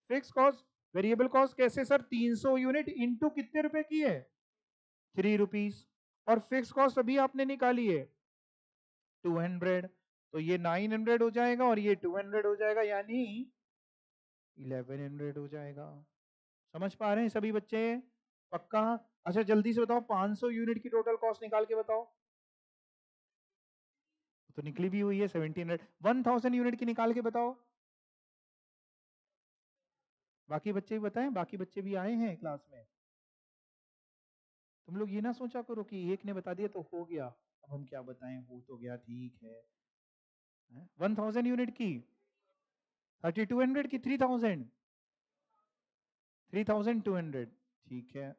fix cost. Variable cost कैसे सर? 300 यूनिट इंटू कितने रुपए की है? 3 रुपीज। और फिक्स कॉस्ट अभी आपने निकाली है 200, तो ये 900 हो जाएगा और ये 200 हो जाएगा, यानी 1100 हो जाएगा। समझ पा रहे हैं सभी बच्चे? पक्का? अच्छा जल्दी से बताओ, 500 यूनिट की टोटल कॉस्ट निकाल के बताओ। तो निकली भी हुई है 1700। 1000 यूनिट की निकाल के बताओ। बाकी बच्चे भी बताएं, बाकी बच्चे भी आए हैं क्लास में। तुम लोग ये ना सोचा करो कि एक ने बता दिया तो हो गया, अब हम क्या बताएं, हो तो गया ठीक है। 1000 यूनिट की, 3200 की, 3000, 3200, ठीक है।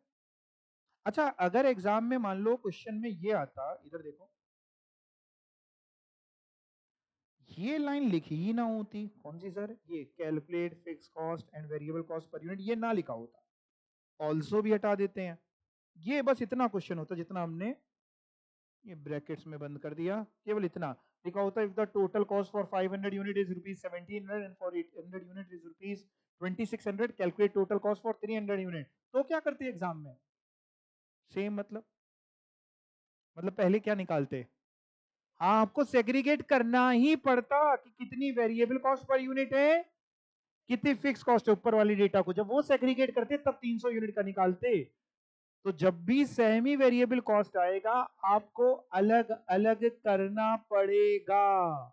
अच्छा, अगर एग्जाम में मान लो क्वेश्चन में ये आता, इधर देखो, ये लाइन लिखी ही ना होती, कौन सी सर, ये calculate fix cost and variable cost per unit, ये ना लिखा होता, ऑल्सो भी हटा देते हैं, ये बस इतना क्वेश्चन होता जितना हमने ये ब्रैकेट्स में बंद कर दिया, केवल इतना लिखा होता है, if the total cost for 500 unit is rupees 1700 and for 800 unit is rupees 2600, calculate total cost for 300 unit, तो क्या करते एग्जाम में, सेम मतलब पहले क्या निकालते, हाँ आपको सेग्रीगेट करना ही पड़ता कि कितनी वेरिएबल कॉस्ट पर यूनिट है, कितनी फिक्स कॉस्ट है, ऊपर वाली डेटा को जब वो सेग्रीगेट करते तब 300 यूनिट का निकालते। तो जब भी सेमी वेरिएबल कॉस्ट आएगा आपको अलग अलग करना पड़ेगा,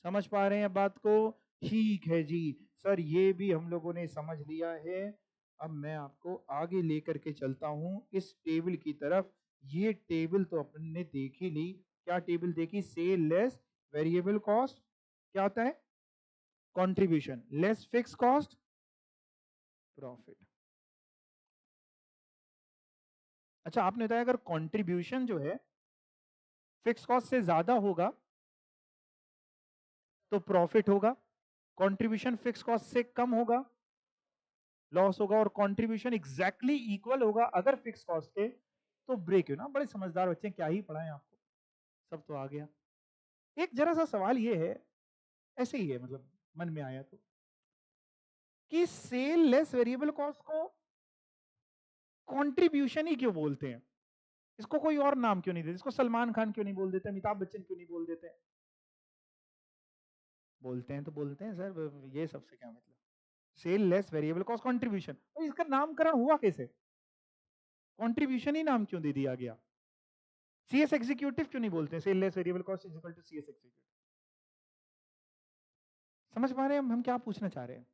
समझ पा रहे हैं बात को, ठीक है जी सर, ये भी हम लोगों ने समझ लिया है। अब मैं आपको आगे लेकर के चलता हूं इस टेबल की तरफ, ये टेबल तो अपन ने देख ही ली, क्या टेबल देखी, सेल लेस वेरिएबल कॉस्ट, क्या होता है, contribution less fix cost profit. अच्छा आपने बताया अगर कंट्रीब्यूशन जो है फिक्स कॉस्ट से ज्यादा होगा तो प्रॉफिट होगा, कंट्रीब्यूशन फिक्स कॉस्ट से कम होगा लॉस होगा, और कंट्रीब्यूशन एग्जैक्टली इक्वल होगा अगर फिक्स कॉस्ट के तो ब्रेक ना। बड़े समझदार बच्चे, क्या ही पढ़ाएं आपको, सब तो आ गया। एक जरा सा सवाल ये है, ऐसे ही है मतलब मन में आया तो, कि सेल लेस वेरिएबल कॉस्ट को कंट्रीब्यूशन ही क्यों बोलते हैं, इसको कोई और नाम क्यों नहीं देते, इसको सलमान खान क्यों नहीं बोल देते, अमिताभ बच्चन क्यों नहीं बोल देते, बोलते हैं तो बोलते हैं सर, ये सबसे क्या मतलब, sale less variable cost contribution, तो इसका नामकरण हुआ कैसे, कंट्रीब्यूशन ही नाम क्यों दे दिया गया, सीएस एग्जीक्यूटिव क्यों नहीं बोलते, sale less variable cost is equal to CS executive. समझ पा रहे हैं हम क्या पूछना चाह रहे हैं,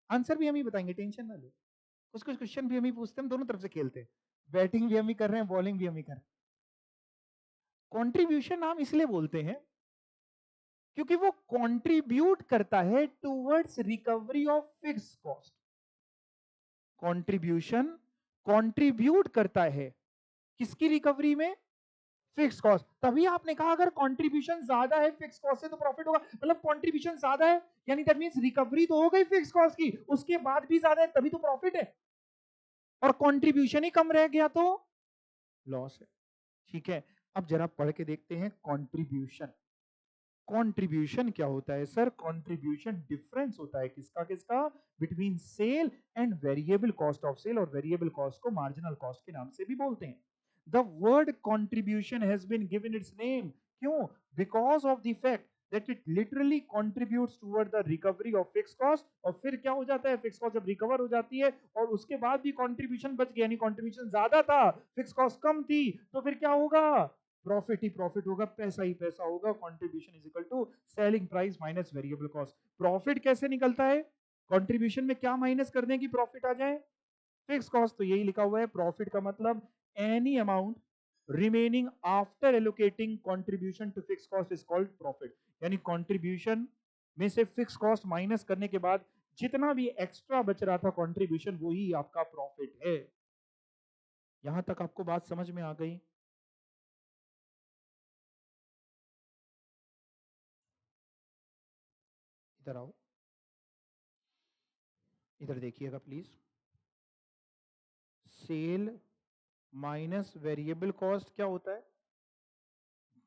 आंसर भी हम ही बताएंगे, टेंशन ना लो, कुछ कुछ क्वेश्चन भी हम ही पूछते हैं, हम दोनों तरफ से खेलते हैं, बैटिंग भी हम ही कर रहे हैं, बॉलिंग भी हम ही कर रहे हैं। कंट्रीब्यूशन नाम इसलिए बोलते हैं क्योंकि वो कंट्रीब्यूट करता है towards recovery of fix cost, contribution contribute करता है किसकी रिकवरी में, फिक्स कॉस्ट। तभी आपने कहा अगर कंट्रीब्यूशन ज्यादा है फिक्स कॉस्ट से तो प्रॉफिट होगा, मतलब कंट्रीब्यूशन ज्यादा है यानी दैट मींस रिकवरी तो हो गई फिक्स कॉस्ट की, उसके बाद भी ज्यादा है तभी तो प्रॉफिट है, और कंट्रीब्यूशन ही कम रह गया तो लॉस है। ठीक है, अब जरा पढ़ के देखते हैं कंट्रीब्यूशन। कंट्रीब्यूशन क्या होता है सर, कंट्रीब्यूशन डिफरेंस होता है किसका किसका, between sale and variable cost of sale, और वेरिएबल कॉस्ट को मार्जिनल कॉस्ट के नाम से भी बोलते हैं। The word contribution has been given its name, क्यों, because of the fact that it literally contributes toward the recovery of fixed cost, और फिर क्या हो जाता है, फिक्स कॉस्ट जब रिकवर हो जाती है और उसके बाद भी कंट्रीब्यूशन बच गया, यानी कंट्रीब्यूशन ज्यादा था फिक्स कॉस्ट कम थी, तो फिर क्या होगा, प्रॉफिट ही प्रॉफिट होगा, पैसा ही पैसा होगा, contribution is equal to selling price minus variable cost. Profit कैसे निकलता है, कंट्रीब्यूशन में क्या माइनस कर दें कि प्रॉफिट आ जाए, फिक्स कॉस्ट, तो यही लिखा हुआ है, प्रॉफिट का मतलब any amount remaining after allocating contribution to fixed cost is called profit, यानी कंट्रीब्यूशन में से फिक्स कॉस्ट माइनस करने के बाद जितना भी एक्स्ट्रा बच रहा था कंट्रीब्यूशन, वही आपका प्रॉफिट है। यहां तक आपको बात समझ में आ गई, इधर आओ, इधर देखिएगा please, sale minus variable cost क्या होता है,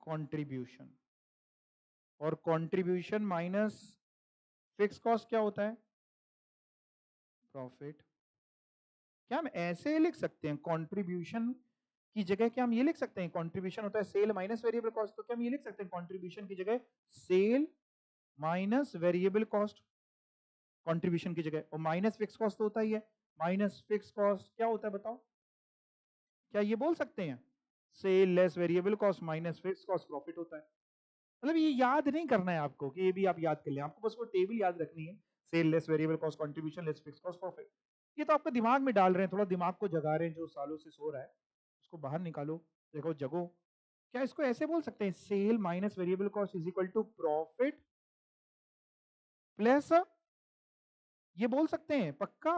कंट्रीब्यूशन, और कंट्रीब्यूशन माइनस फिक्स कॉस्ट क्या होता है, प्रॉफिट। क्या हम ऐसे लिख सकते हैं कंट्रीब्यूशन की जगह, क्या हम ये लिख सकते हैं कंट्रीब्यूशन होता है सेल माइनस वेरिएबल कॉस्ट, तो क्या हम ये लिख सकते हैं कंट्रीब्यूशन की जगह sale minus variable cost, contribution की जगह, और माइनस फिक्स कॉस्ट तो होता ही है, माइनस फिक्स कॉस्ट क्या होता है बताओ, क्या ये बोल सकते हैं, sale less variable cost minus fix cost profit होता है। मतलब ये याद नहीं करना है आपको कि ये भी आप याद कर लें, आपको बस वो टेबल याद रखनी है, sale less variable cost contribution less fix cost profit. ये तो आपको दिमाग में डाल रहे हैं, थोड़ा दिमाग को जगा रहे हैं, जो सालों से सो रहा है इसको बाहर निकालो, देखो जगो। क्या इसको ऐसे बोल सकते हैं, sale minus variable cost is equal to profit plus, ये बोल सकते हैं पक्का?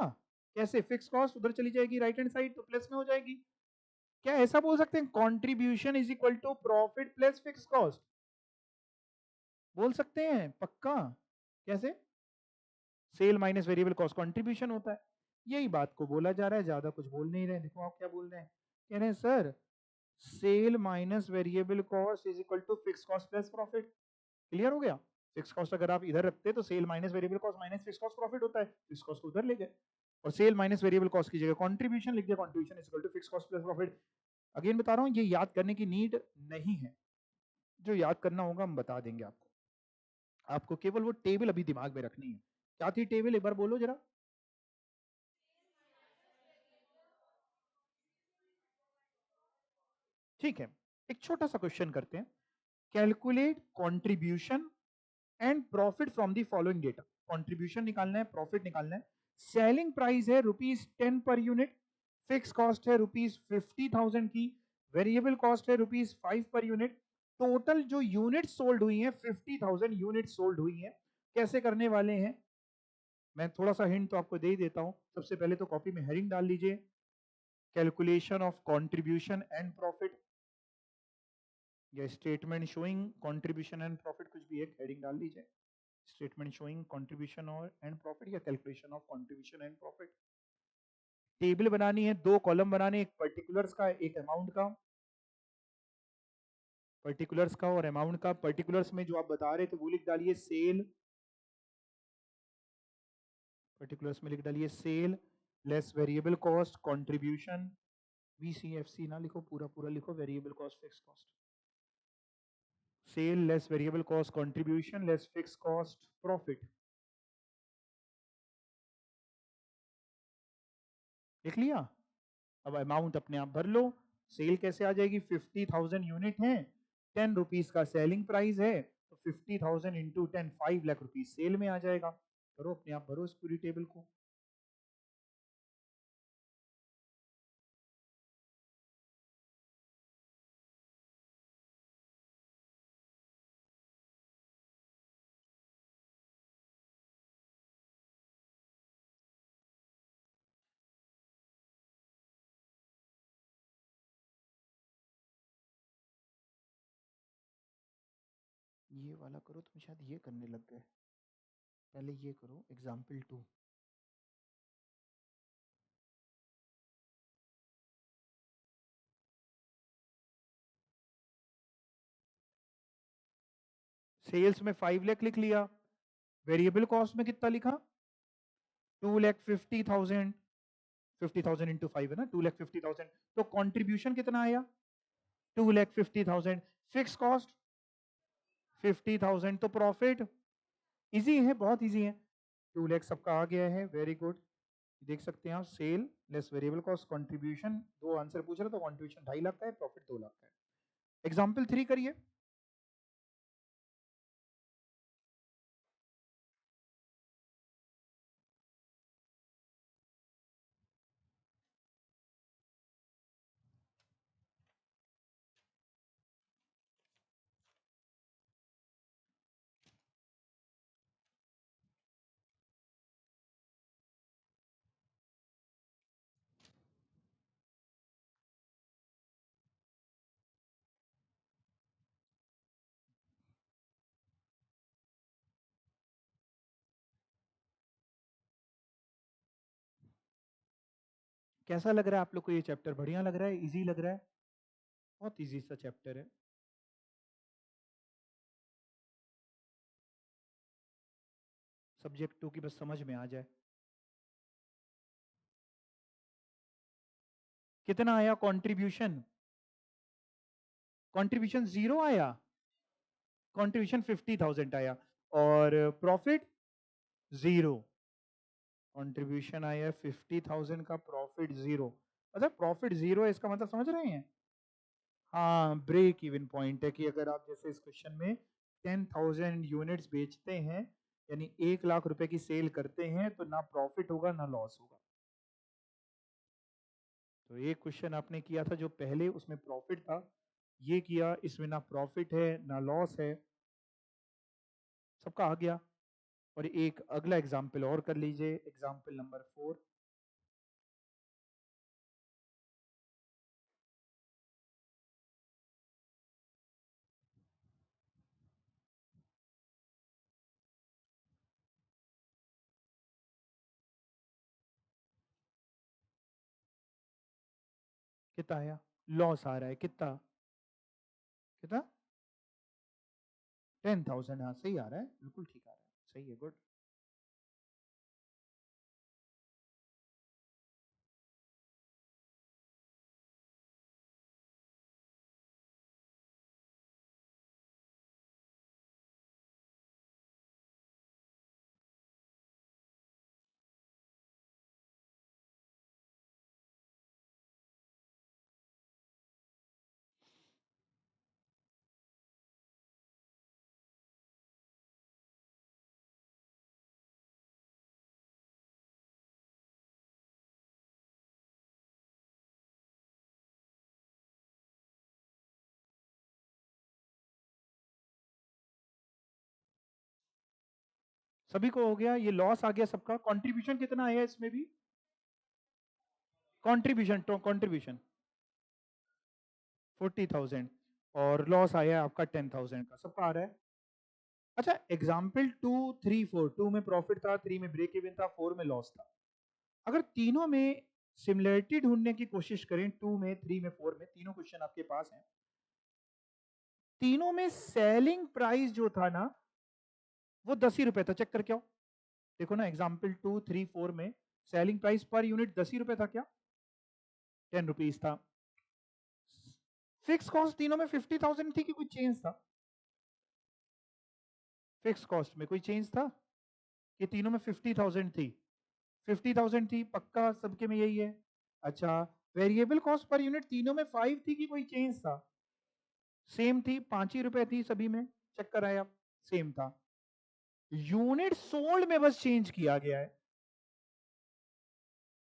कैसे? फिक्स कॉस्ट उधर चली जाएगी राइट हैंड साइड, तो प्लस में हो जाएगी। क्या ऐसा बोल सकते हैं, contribution is equal to profit plus fix cost? बोल सकते हैं पक्का? कैसे? Sale minus variable cost contribution होता है। यही बात को बोला जा रहा है, ज्यादा कुछ बोल नहीं रहे। देखो आप क्या बोल रहे हैं, कह रहे हैं sir sale minus variable cost is equal to fix cost plus profit. Clear हो गया? फिक्स कॉस्ट अगर आप इधर रखते तो sale minus variable cost minus fix cost profit होता है, फिक्स कॉस्ट को उधर ले गए और सेल माइनस वेरिएबल कॉस्ट की जगह कंट्रीब्यूशन लिख दिया, contribution is equal to fix cost plus profit. Again बता रहा हूं, ये याद करने की नीड नहीं है, जो याद करना होगा हम बता देंगे आपको। आपको केवल वो टेबल अभी दिमाग में रखनी है। क्या थी टेबल, एक बार बोलो जरा। ठीक है, एक छोटा सा क्वेश्चन करते हैं। Calculate contribution and profit from the following data. Contribution निकालना है, प्रॉफिट निकालना है। सेलिंग प्राइस है ₹10 पर यूनिट, फिक्स कॉस्ट है ₹50,000 की, वेरिएबल कॉस्ट है ₹5 पर यूनिट। टोटल जो यूनिट सोल्ड हुई है 50,000 यूनिट सोल्ड हुई है। कैसे करने वाले हैं, मैं थोड़ा सा हिंट तो आपको दे ही देता हूं। सबसे पहले तो कॉपी में हेडिंग डाल लीजिए, calculation of contribution and profit, या statement showing contribution and profit, कुछ भी एक हेडिंग डाल लीजिए। स्टेटमेंट शोइंग कंट्रीब्यूशन और एंड प्रॉफिट या calculation of contribution and profit. Table बनानी है, 2 कॉलम बनाने, एक पर्टिकुलर्स का एक अमाउंट का। पर्टिकुलर्स का और अमाउंट का। पर्टिकुलर्स में जो आप बता रहे थे वो लिख डालिए सेल, पर्टिकुलर्स में लिख डालिए sale less variable cost contribution. VCFC ना लिखो, पूरा पूरा लिखो, variable cost fix cost. Sale less variable cost contribution less fix cost profit. लिख लिया? अब अमाउंट अपने आप भर लो। सेल कैसे आ जाएगी, 50,000 यूनिट है, ₹10 का सेलिंग प्राइस है, तो 50,000 इंटू 10 5 लाख रुपीज सेल में आ जाएगा। करो अपने आप भरो इस पूरी टेबल को। ये वाला करो, तुम शायद ये करने लग गए। पहले ये करो, एग्जाम्पल 2। सेल्स में 5 लाख लिख लिया, वेरिएबल कॉस्ट में कितना लिखा, 2,50,000। 50,000 इंटू 5 है ना, 2,50,000। तो कंट्रीब्यूशन कितना आया, 2,50,000। Fix cost 50,000। तो प्रॉफिट इजी है, बहुत इजी है। 2 लाख सबका आ गया है, वेरी गुड। देख सकते हैं आप, sale less variable cost contribution, दो आंसर पूछ रहे तो कंट्रीब्यूशन 2.5 लाख का है, प्रॉफिट 2 लाख का है। एग्जाम्पल 3 करिए। कैसा लग रहा है आप लोग को ये चैप्टर, बढ़िया लग रहा है, इजी लग रहा है? बहुत इजी सा चैप्टर है। सब्जेक्ट 2 की बस समझ में आ जाए। कितना आया कंट्रीब्यूशन, कंट्रीब्यूशन 0 आया, कंट्रीब्यूशन 50,000 आया, और प्रॉफिट 0। कंट्रीब्यूशन आया 50,000 का, प्रॉफिट 0। मतलब प्रॉफिट 0 है, इसका मतलब समझ रहे हैं? हाँ, ब्रेक इवन पॉइंट है कि अगर आप जैसे इस क्वेश्चन में 10,000 यूनिट्स बेचते हैं, यानी 1 लाख रुपए की सेल करते हैं, तो ना प्रॉफिट होगा ना लॉस होगा। तो एक क्वेश्चन आपने किया था जो पहले, उसमें प्रॉफिट था, ये किया, इसमें ना प्रॉफिट है ना लॉस है, सबका आ गया। और एक अगला एग्जाम्पल और कर लीजिए, एग्जाम्पल नंबर 4। कितना आया? लॉस आ रहा है, कितना कितना? 10,000। हाँ सही आ रहा है, बिल्कुल ठीक आ रहा है, सही है, गुड। सभी को हो गया, ये लॉस आ गया सबका। कंट्रीब्यूशन कितना आया इसमें भी? कंट्रीब्यूशन, तो कंट्रीब्यूशन 40,000 और लॉस आया आपका 10,000 का, सबका आ रहा है। अच्छा, एग्जाम्पल 2, 3, 4, 2 में प्रॉफिट था, 3 में ब्रेक इवन था, 4 में लॉस था। अगर तीनों में सिमिलरिटी ढूंढने की कोशिश करें, 2 में, 3 में, 4 में, तीनों क्वेश्चन आपके पास हैं, तीनों में सेलिंग प्राइस जो था ना वो 10 ही रुपए था। चेक करके आओ, देखो ना, एग्जाम्पल 2, 3, 4 में सेलिंग प्राइस पर यूनिट 10 ही रुपए था क्या? 10 रुपीज था। फिक्स कॉस्ट तीनों में 50,000 थी कि कोई चेंज था? फिक्स कॉस्ट में कोई चेंज था कि तीनों में 50,000 थी? 50,000 थी, पक्का सबके में यही है। अच्छा, वेरिएबल कॉस्ट पर यूनिट तीनों में 5 थी कि कोई चेंज था? सेम थी, 5 ही रुपए थी सभी में। चेक कराया, सेम था। यूनिट सोल्ड में बस चेंज किया गया है।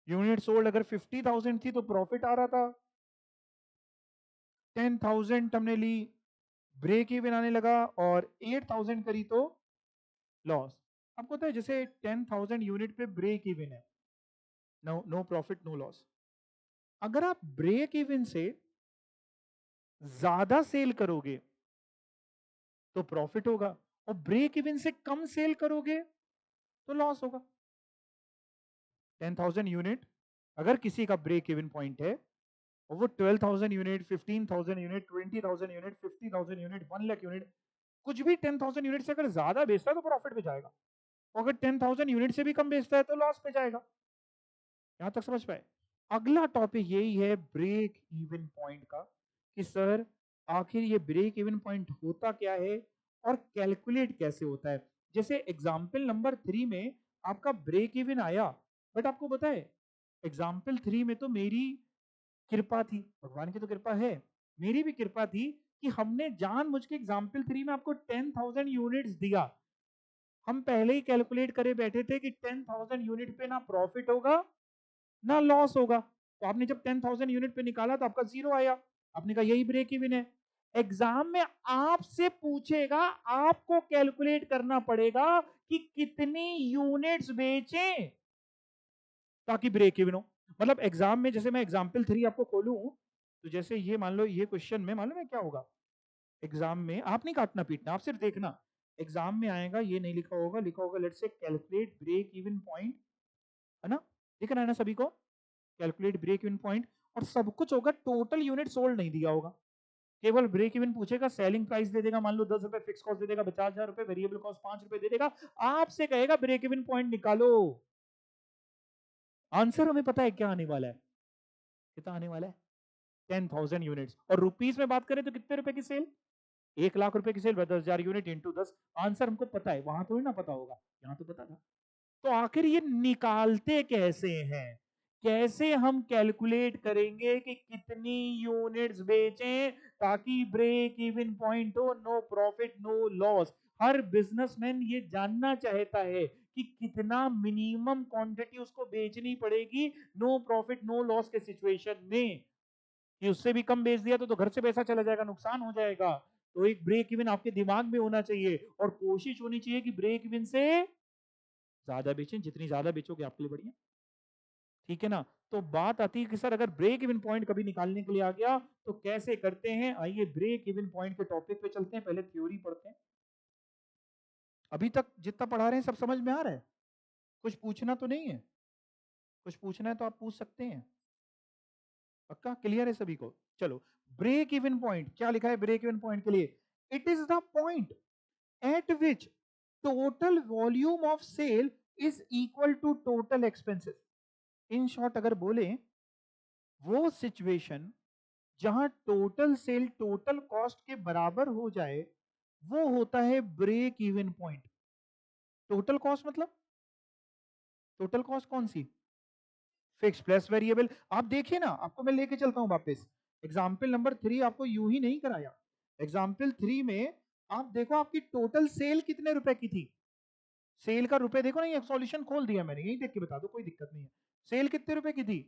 यूनिट सोल्ड अगर 50,000 थी तो प्रॉफिट आ रहा था, 10,000 हमने ली, ब्रेक इवन आने लगा, और 8,000 करी तो लॉस। आपको पता है जैसे 10,000 यूनिट पे ब्रेक इवन है, no no profit no loss. अगर आप ब्रेक इवन से ज्यादा सेल करोगे तो प्रॉफिट होगा, और ब्रेक इवन से कम सेल करोगे तो लॉस होगा। 10,000 यूनिट अगर किसी का ब्रेक इवन पॉइंट है, और वो 12,000 unit, 15,000 unit, 20,000 unit, 50,000 unit, 1 lakh unit, कुछ भी 10,000 यूनिट से अगर ज्यादा बेचता है तो प्रॉफिट पे जाएगा, और अगर 10,000 यूनिट से भी कम बेचता है तो लॉस पे जाएगा। यहां तक समझ पाए? अगला टॉपिक यही है ब्रेक इवन पॉइंट का, कि सर आखिर ये ब्रेक इवन पॉइंट होता क्या है और कैलकुलेट कैसे होता है। जैसे एग्जाम्पल नंबर 3 में आपका ब्रेक इवन आया, बट आपको पता है एग्जाम्पल 3 में तो मेरी कृपा थी, भगवान की तो कृपा है, मेरी भी कृपा थी कि हमने जानबूझ के एग्जाम्पल 3 में आपको 10,000 यूनिट्स दिया। हम पहले ही कैलकुलेट करे बैठे थे कि 10,000 यूनिट पे ना प्रॉफिट होगा ना लॉस होगा। तो आपने जब 10,000 यूनिट पे निकाला तो आपका जीरो आया, आपने कहा यही ब्रेक इवन है। एग्जाम में आपसे पूछेगा, आपको कैलकुलेट करना पड़ेगा कि कितनी यूनिट्स बेचें ताकि ब्रेक इवन हो। मतलब एग्जाम में, जैसे मैं एग्जाम्पल 3 आपको खोलूं, तो जैसे ये मान लो, ये क्वेश्चन में मालूम है क्या होगा? एग्जाम में आप नहीं काटना पीटना, आप सिर्फ देखना। एग्जाम में आएगा, ये नहीं लिखा होगा, लिखा होगा let's say calculate break even point, है ना? दिख रहा है ना सभी को? कैलकुलेट ब्रेक इवन पॉइंट, और सब कुछ होगा, टोटल यूनिट सोल्ड नहीं दिया होगा, केवल ब्रेक इवन पूछेगा, सेलिंग प्राइस दे देगा, मान लो 10 रुपए, फिक्स कॉस्ट दे देगा 50,000 रुपए, वेरिएबल कॉस्ट 5 रुपए दे देगा, आपसे कहेगा ब्रेक इवन पॉइंट निकालो। आंसर हमें पता है क्या आने वाला है, कितना आने वाला है? 10,000 यूनिट्स। और रुपीस में बात करें तो कितने रुपए की सेल? 1 लाख रुपए की सेल, 10,000 यूनिट इंटू 10। आंसर हमको पता है, वहां थोड़ी ना पता होगा, यहाँ तो पता था। तो आखिर ये निकालते कैसे हैं? कैसे हम कैलकुलेट करेंगे कि कितनी यूनिट्स बेचें ताकि ब्रेक इवन पॉइंट हो, नो प्रॉफिट नो लॉस? हर बिजनेसमैन ये जानना चाहता है कि कितना मिनिमम क्वांटिटी उसको बेचनी पड़ेगी नो प्रॉफिट नो लॉस के सिचुएशन में, कि उससे भी कम बेच दिया तो घर से पैसा चला जाएगा, नुकसान हो जाएगा। तो एक ब्रेक इवन आपके दिमाग में होना चाहिए और कोशिश होनी चाहिए कि ब्रेक इवन से ज्यादा बेचें, जितनी ज्यादा बेचोगे आपके लिए बढ़िया। ठीक है ना। तो बात आती है कि सर अगर ब्रेक इवन पॉइंट कभी निकालने के लिए आ गया तो कैसे करते हैं। आइए ब्रेक इवन पॉइंट के टॉपिक पे चलते हैं, पहले थ्योरी पढ़ते हैं। अभी तक जितना पढ़ा रहे हैं सब समझ में आ रहा है? कुछ पूछना तो नहीं है? कुछ पूछना है तो आप पूछ सकते हैं। पक्का क्लियर है सभी को? चलो, ब्रेक इवन पॉइंट क्या लिखा है ब्रेक इवन पॉइंट के लिए? It is the point at which total volume of sale is equal to total expenses. In short अगर बोले, वो सिचुएशन जहां टोटल सेल टोटल कॉस्ट के बराबर हो जाए वो होता है break even point. Total cost मतलब टोटल कॉस्ट कौन सी? Fix plus variable. आप देखिए ना, आपको मैं लेके चलता हूं वापस। एग्जाम्पल नंबर 3 आपको यूं ही नहीं कराया। एग्जाम्पल 3 में आप देखो आपकी टोटल सेल कितने रुपए की थी। सेल का रुपए देखो ना, ये सॉल्यूशन खोल दिया मैंने, यही देख के बता दो, कोई दिक्कत नहीं है। सेल कितने रुपए की थी?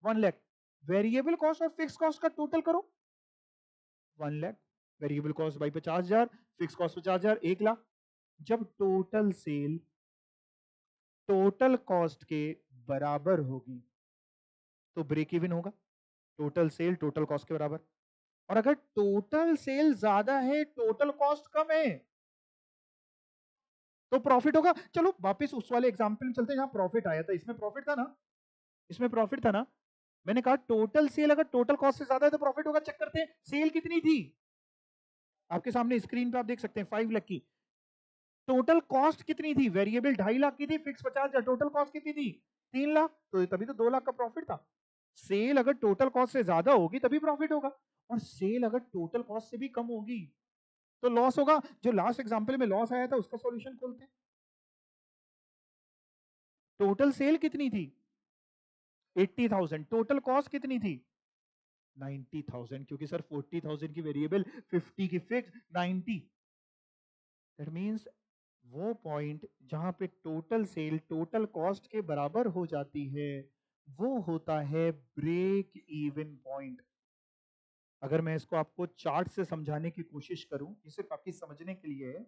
1 लाख। वेरिएबल कॉस्ट और फिक्स कॉस्ट का टोटल करो, 1 lakh. Variable cost by 50,000, fix cost 50,000, 1 lakh. जब टोटल सेल टोटल कॉस्ट के बराबर होगी तो ब्रेक इवन होगा। टोटल सेल टोटल कॉस्ट के बराबर। और अगर टोटल सेल ज्यादा है टोटल कॉस्ट कम है तो प्रॉफिट होगा। चलो वापस उस वाले एग्जांपल में चलते हैं जहां प्रॉफिट आया था। इसमें प्रॉफिट था ना? इसमें प्रॉफिट था ना? मैंने कहा टोटल सेल अगर टोटल कॉस्ट से ज्यादा है तो प्रॉफिट होगा। चेक करते हैं सेल कितनी थी। आपके सामने स्क्रीन पे आप देख सकते हैं 5 लाख की। टोटल कॉस्ट कितनी थी? वेरिएबल 2.5 लाख की थी, फिक्स 50,000। टोटल कॉस्ट कितनी थी? 3 लाख। तो तभी तो 2 लाख का प्रॉफिट था। सेल अगर टोटल कॉस्ट से ज्यादा होगी तभी प्रॉफिट होगा, और सेल अगर टोटल कॉस्ट से भी कम होगी तो लॉस होगा। जो लास्ट एग्जांपल में लॉस आया था उसका सॉल्यूशन खोलते हैं। टोटल सेल कितनी थी? 80,000। टोटल कॉस्ट कितनी थी? 90,000। क्योंकि सर 40,000 की वेरिएबल, 50 की फिक्स, 90। दैट मींस वो पॉइंट जहां पे टोटल सेल टोटल कॉस्ट के बराबर हो जाती है वो होता है ब्रेक इवन पॉइंट। अगर मैं इसको आपको चार्ट से समझाने की कोशिश करूं, ये सिर्फ आपकी समझने के लिए है,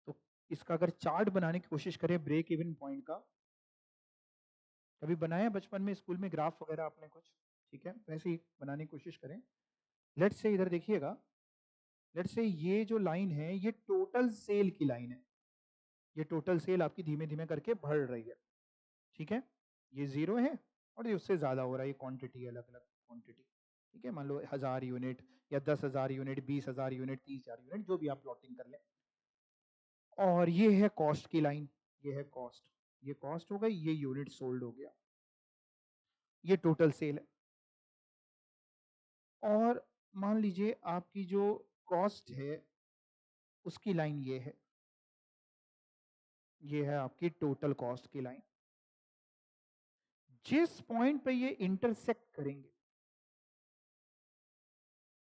तो इसका अगर चार्ट बनाने की कोशिश करें ब्रेक इवन पॉइंट का, कभी बनाया बचपन में स्कूल में ग्राफ वगैरह आपने कुछ? ठीक है, वैसे ही बनाने की कोशिश करें। लेट्स से इधर देखिएगा, लेट्स से ये जो लाइन है ये टोटल सेल की लाइन है। ये टोटल सेल आपकी धीमे धीमे करके बढ़ रही है। ठीक है, ये 0 है और ये उससे ज्यादा हो रहा है, ये क्वांटिटी अलग अलग क्वांटिटी। ठीक है, मान लो 1000 यूनिट या 10,000 यूनिट, 20,000 यूनिट, 30,000 यूनिट, जो भी आप प्लॉटिंग कर लें। और ये है कॉस्ट की लाइन, ये है कॉस्ट। ये कॉस्ट हो गई, ये यूनिट सोल्ड हो गया, ये टोटल सेल है। और मान लीजिए आपकी जो कॉस्ट है उसकी लाइन ये है, ये है आपकी टोटल कॉस्ट की लाइन। जिस पॉइंट पे ये इंटरसेक्ट करेंगे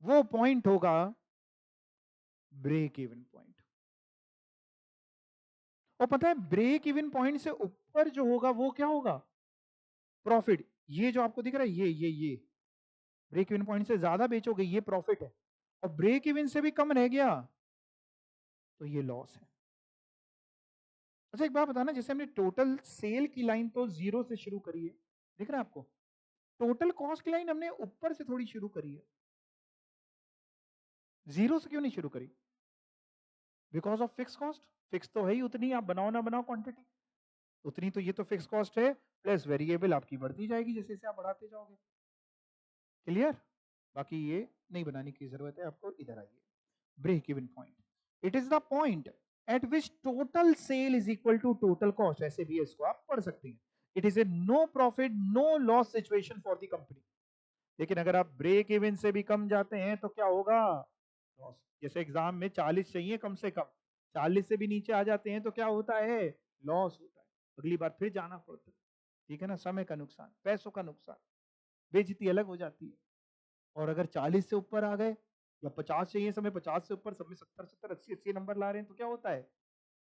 वो पॉइंट होगा ब्रेक इवन पॉइंट। और पता है ब्रेक इवन पॉइंट से ऊपर जो होगा वो क्या होगा? प्रॉफिट। ये जो आपको दिख रहा है ये ब्रेक इवन पॉइंट से ज्यादा बेचोगे ये प्रॉफिट है, और ब्रेक इवन से भी कम रह गया तो ये लॉस है। अच्छा एक बात बताना, जैसे हमने टोटल सेल की लाइन तो 0 से शुरू करी है, दिख रहा है आपको? टोटल कॉस्ट की लाइन हमने ऊपर से थोड़ी शुरू करी है। 0 से क्यों नहीं शुरू करी? Because of fix cost. Fix तो है ही उतनी, आप बनाओ ना बनाओ क्वांटिटी उतनी, तो ये तो फिक्स कॉस्ट है, प्लस वेरिएबल आपकी बढ़ती जाएगी जैसे जैसे आप बढ़ाते जाओगे। क्लियर? बाकी ये नहीं बनाने की जरूरत है आपको। इधर आइए, break even point, it is the point at which total sale is equal to total cost. ऐसे भी इसको आप पढ़ सकते हैं। It is a no profit no loss situation for the company. लेकिन अगर आप ब्रेक इवन से भी कम जाते हैं तो क्या होगा? लॉस। जैसे एग्जाम में 40 चाहिए कम से कम, 40 से भी नीचे आ जाते हैं तो क्या होता है? लॉस होता है, अगली बार फिर जाना पड़ता है। ठीक है ना, समय का नुकसान, पैसों का नुकसान, बेइज्जती अलग हो जाती है। और अगर 40 से ऊपर आ गए या 50 चाहिए, सब में 50 से ऊपर, सब में 70 80 80 नंबर ला रहे हैं, तो क्या होता है?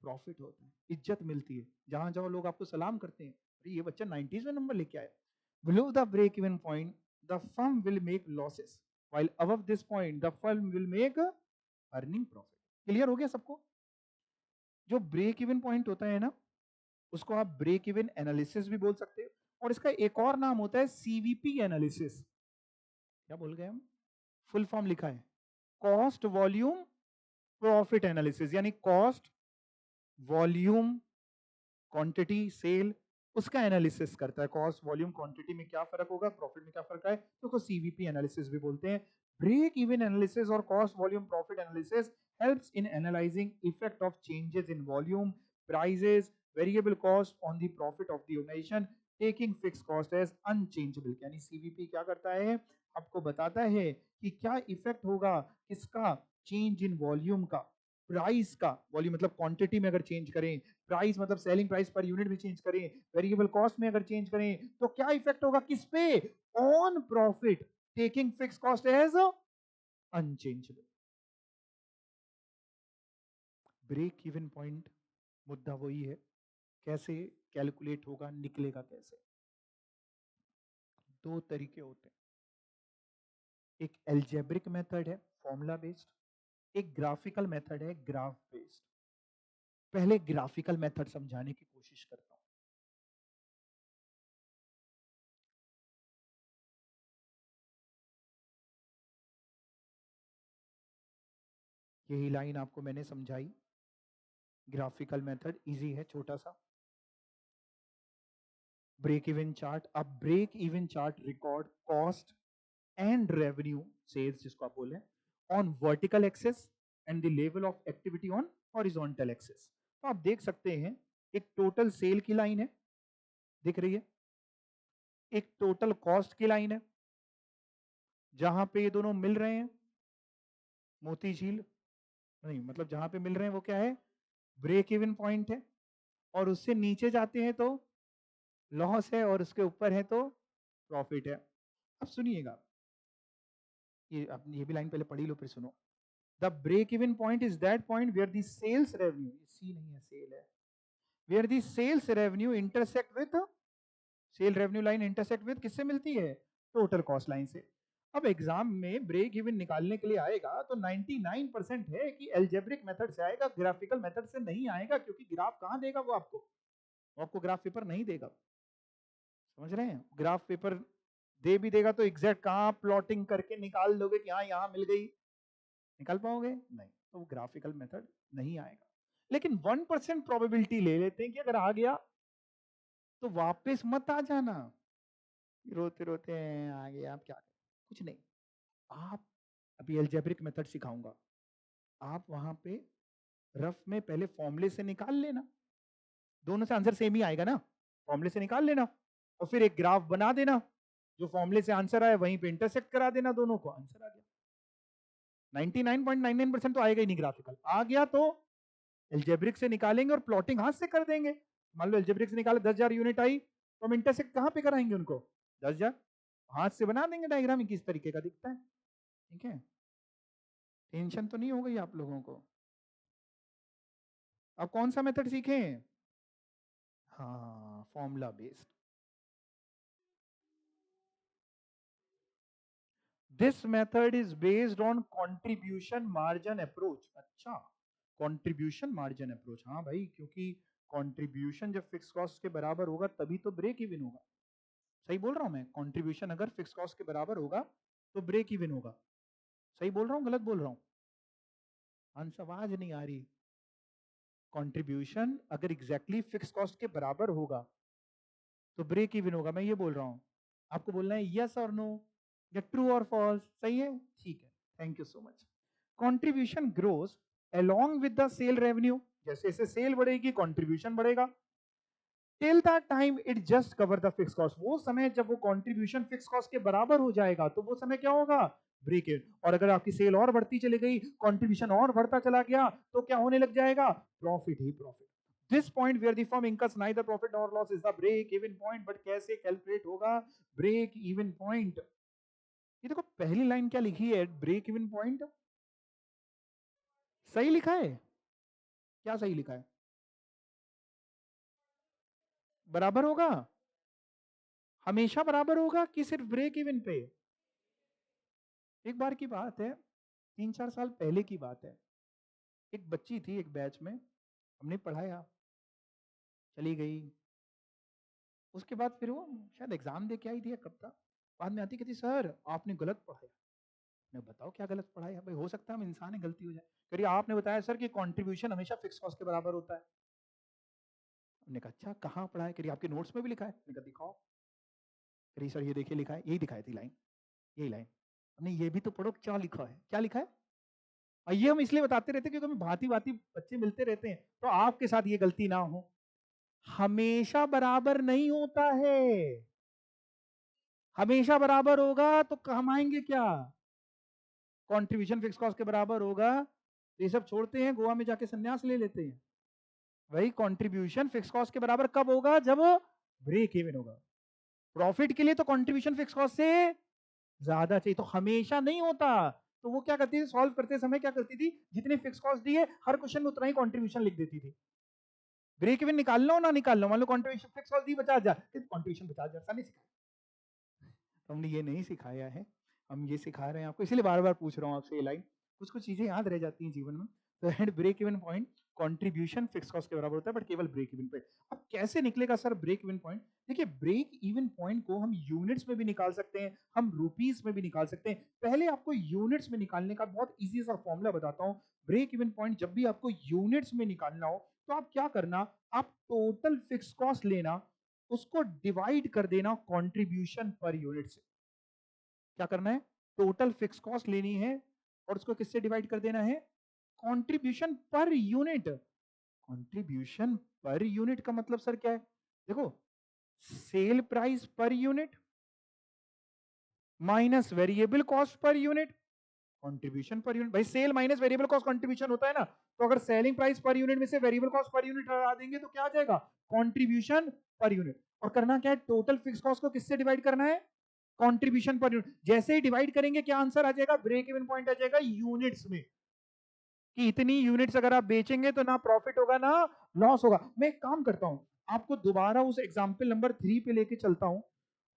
प्रॉफिट होता है, इज्जत मिलती है। जहां जाओ लोग आपको सलाम करते हैं, अरे ये बच्चा 90s में नंबर लेके आया। Below the break even point the firm will make losses, while above this point the firm will make a earning profit। Clear हो गया सबको? जो ब्रेक इवन पॉइंट होता है ना, उसको आप ब्रेक इवन एनालिसिस भी बोल सकते हो, और इसका एक और नाम होता है सीवीपी एनालिसिस। क्या बोल गए हम? फुल फॉर्म लिखा है कॉस्ट वॉल्यूम प्रॉफिट एनालिसिस, यानी कॉस्ट वॉल्यूम क्वांटिटी सेल, उसका एनालिसिस करता है। कॉस्ट वॉल्यूम क्वांटिटी में क्या फर्क होगा, प्रॉफिट में क्या फर्क है, तो उसको सीवीपी एनालिसिस भी बोलते हैं। ब्रेक इवन एनालिसिस और cost volume profit analysis helps in analyzing effect of changes in volume, prices, variable cost on the profit of the organization, taking fixed cost as unchangeable। यानी CVP क्या करता है, आपको बताता है कि क्या इफेक्ट होगा किसका, चेंज इन वॉल्यूम का, प्राइस का, वॉल्यूम मतलब क्वांटिटी में अगर चेंज करें, प्राइस मतलब सेलिंग प्राइस पर यूनिट भी चेंज करें, वेरिएबल कॉस्ट में अगर चेंज करें, तो क्या इफेक्ट होगा किस पे, on profit, taking fix cost as unchangeable. Break even point मुद्दा वही है, कैसे कैलकुलेट होगा, निकलेगा कैसे। दो तरीके होते हैं, एक एल्जेब्रिक मेथड है फॉर्मूला बेस्ड, एक ग्राफिकल मेथड है ग्राफ बेस्ड। पहले ग्राफिकल मेथड समझाने की कोशिश करता हूं। यही लाइन आपको मैंने समझाई, ग्राफिकल मेथड इजी है, छोटा सा। ब्रेक इवन चार्ट, अब break even chart record cost and revenue sales, जिसको आप बोले, on vertical axis and the level of activity on horizontal axis. तो आप देख सकते हैं एक टोटल सेल की लाइन है, दिख रही है, एक टोटल कॉस्ट की लाइन है, जहां पे ये दोनों मिल रहे हैं, मोती झील नहीं, मतलब जहां पे मिल रहे हैं वो क्या है, ब्रेक इवन पॉइंट है, और उससे नीचे जाते हैं तो लॉस है, और उसके ऊपर है तो प्रॉफिट है। अब सुनिएगा, ये भी लाइन पहले पढ़ी लो फिर सुनो। The break even point is that point where the sales revenue, C नहीं है सेल है, where the sales revenue intersect with, sale revenue line intersect with किससे मिलती है, टोटल कॉस्ट लाइन से। अब एग्जाम में ब्रेक इवन निकालने के लिए आएगा तो 99% है कि एल्जेब्रिक मेथड से आएगा, ग्राफिकल मेथड से नहीं आएगा, क्योंकि ग्राफ कहां देगा वो आपको ग्राफ पेपर नहीं देगा। समझ रहे हैं? ग्राफ पेपर दे भी देगा तो एग्जैक्ट कहां प्लॉटिंग करके निकाल लोगे कि हाँ यहां मिल गई, निकाल पाओगे नहीं, तो वो ग्राफिकल मेथड नहीं आएगा। लेकिन 1% प्रोबेबिलिटी ले लेते हैं कि अगर आ गया तो वापस मत आ जाना, रोते रोते हैं आ गया, आप क्या करें, कुछ नहीं। आप अभी एल्जेब्रिक मेथड सिखाऊंगा, आप वहां पे रफ में पहले फॉर्मूले से निकाल लेना, दोनों से आंसर सेम ही आएगा ना, फॉर्मूले से निकाल लेना, और फिर एक ग्राफ बना देना, जो फॉर्मूले से आंसर आया वहीं पे इंटरसेक्ट करा देना दोनों को, आंसर आ गया। 99.99% तो आएगा ही नहीं, ग्राफिकल आ गया तो एल्जेब्रिक से निकालेंगे और प्लॉटिंग हाथ से कर देंगे। मान लो एल्जेब्रिक से निकाले 10,000 यूनिट आई, तो हम इंटरसेक्ट कहां पे कराएंगे उनको, 10,000, हाथ से बना देंगे डायग्राम किस तरीके का दिखता है। ठीक है, टेंशन तो नहीं हो गई आप लोगों को? अब कौन सा मेथड सीखें? हाँ, formula based. This method is based on contribution margin approach. अच्छा, कंट्रीब्यूशन मार्जिन अप्रोच, हाँ भाई, क्योंकि कंट्रीब्यूशन जब फिक्स कॉस्ट के बराबर होगा तभी तो ब्रेक इवन होगा। सही बोल रहा हूं मैं? कंट्रीब्यूशन अगर फिक्स कॉस्ट के बराबर होगा तो ब्रेक इवन होगा। सही बोल रहा हूं गलत बोल रहा हूं? आंसर आवाज नहीं आ रही। कंट्रीब्यूशन अगर एग्जैक्टली फिक्स कॉस्ट के बराबर होगा तो ब्रेक इवन होगा, मैं ये बोल रहा हूं। आपको बोलना है यस और नो, या ट्रू और फॉल्स। सही है, ठीक है, thank you so much. Contribution grows along with the sale revenue, जैसे जैसे सेल बढ़ेगी कंट्रीब्यूशन बढ़ेगा, till the time it just cover the fix cost, वो समय जब वो कंट्रीब्यूशन फिक्स कॉस्ट के बराबर हो जाएगा तो वो समय क्या होगा, ब्रेक इवन। और अगर आपकी सेल और बढ़ती चली गई, कंट्रीब्यूशन और बढ़ता चला गया, तो क्या होने लग जाएगा, प्रॉफिट ही profit. This point where the firm incurs neither profit nor loss is the break even point। But कैसे कैलकुलेट होगा ब्रेक इवन पॉइंट? ये देखो पहली लाइन क्या लिखी है, ब्रेक इवन पॉइंट सही लिखा है, क्या सही लिखा है, बराबर होगा, हमेशा बराबर होगा कि सिर्फ ब्रेक इवन पे। एक बार की बात है, 3-4 साल पहले की बात है, एक बच्ची थी एक बैच में, हमने पढ़ाया, चली गई। उसके बाद फिर वो शायद एग्जाम दे के आई थी या कब था, बाद में आती कहती सर आपने गलत पढ़ाया। मैं बताओ क्या गलत पढ़ाया भाई, हो सकता है हम इंसान है गलती हो जाए। करिए आपने बताया सर कि कंट्रीब्यूशन हमेशा फिक्स कॉस्ट के बराबर होता है। हमने कहा अच्छा कहाँ पढ़ा है, करिए आपके नोट्स में भी लिखा है। मैंने कहा दिखाओ। करिए सर ये देखिए लिखा है, यही दिखाई थी लाइन, यही लाइन। हमने ये भी तो पढ़ो क्या लिखा है, क्या लिखा है। और ये हम इसलिए बताते रहते हैं क्योंकि हमें भांति भांति बच्चे मिलते रहते हैं, तो आपके साथ ये गलती ना हो। हमेशा बराबर नहीं होता है, हमेशा बराबर होगा तो कमाएंगे क्या, कंट्रीब्यूशन फिक्स कॉस्ट के बराबर होगा तो ये सब छोड़ते हैं, गोवा में जाके संन्यास ले लेते हैं। वही कंट्रीब्यूशन फिक्स कॉस्ट के बराबर कब होगा, जब ब्रेक इवन होगा। प्रॉफिट के लिए तो कंट्रीब्यूशन फिक्स कॉस्ट से ज्यादा चाहिए, तो हमेशा नहीं होता। तो वो क्या करती थी, सॉल्व करते समय क्या करती थी, जितने फिक्स कॉस्ट दिए हर क्वेश्चन में उतना ही कंट्रीब्यूशन लिख देती थी। ब्रेक इवन निकाल लो ना निकाल लो, मान लो कंट्रीब्यूशन फिक्स कॉस्ट दी 50,000, कंट्रीब्यूशन 50,000 सा नहीं सिखाया, तो हमने ये नहीं सिखाया है, हम ये सिखा रहे हैं आपको, इसीलिए बार बार पूछ रहा हूँ आपसे ये लाइन, कुछ कुछ चीजें याद रह जाती हैं जीवन में। तो and break even point contribution fix cost के बराबर होता है, बट केवल ब्रेक इवन पॉइंट। अब कैसे निकलेगा सर ब्रेक इवन पॉइंट, देखिए ब्रेक इवन पॉइंट को हम यूनिट्स में भी निकाल सकते हैं, हम रुपीस में भी निकाल सकते हैं। पहले आपको यूनिट्स में निकालने का बहुत इजी सा फॉर्मूला बताता हूँ। ब्रेक इवन पॉइंट जब भी आपको यूनिट्स में निकालना हो तो आप क्या करना, आप टोटल फिक्स कॉस्ट लेना, उसको डिवाइड कर देना कंट्रीब्यूशन पर यूनिट से। क्या करना है, टोटल फिक्स कॉस्ट लेनी है और उसको किससे डिवाइड कर देना है, contribution per unit. Contribution per unit का मतलब सर क्या है, देखो sale price per unit minus variable cost per unit, contribution per unit. भाई sale minus variable cost contribution होता है ना, तो अगर सेलिंग प्राइस पर यूनिट में से वेरिएबल कॉस्ट पर यूनिट हटा देंगे तो क्या आ जाएगा, कंट्रीब्यूशन पर यूनिट। और करना क्या है, टोटल फिक्स कॉस्ट को किससे डिवाइड करना है, कंट्रीब्यूशन पर यूनिट। जैसे ही डिवाइड करेंगे क्या आंसर आ जाएगा, ब्रेक इवन पॉइंट आ जाएगा यूनिट्स में, कि इतनी यूनिट्स अगर आप बेचेंगे तो ना प्रॉफिट होगा ना लॉस होगा। मैं एक काम करता हूं, आपको दोबारा उस एग्जाम्पल नंबर 3 पे लेके चलता हूं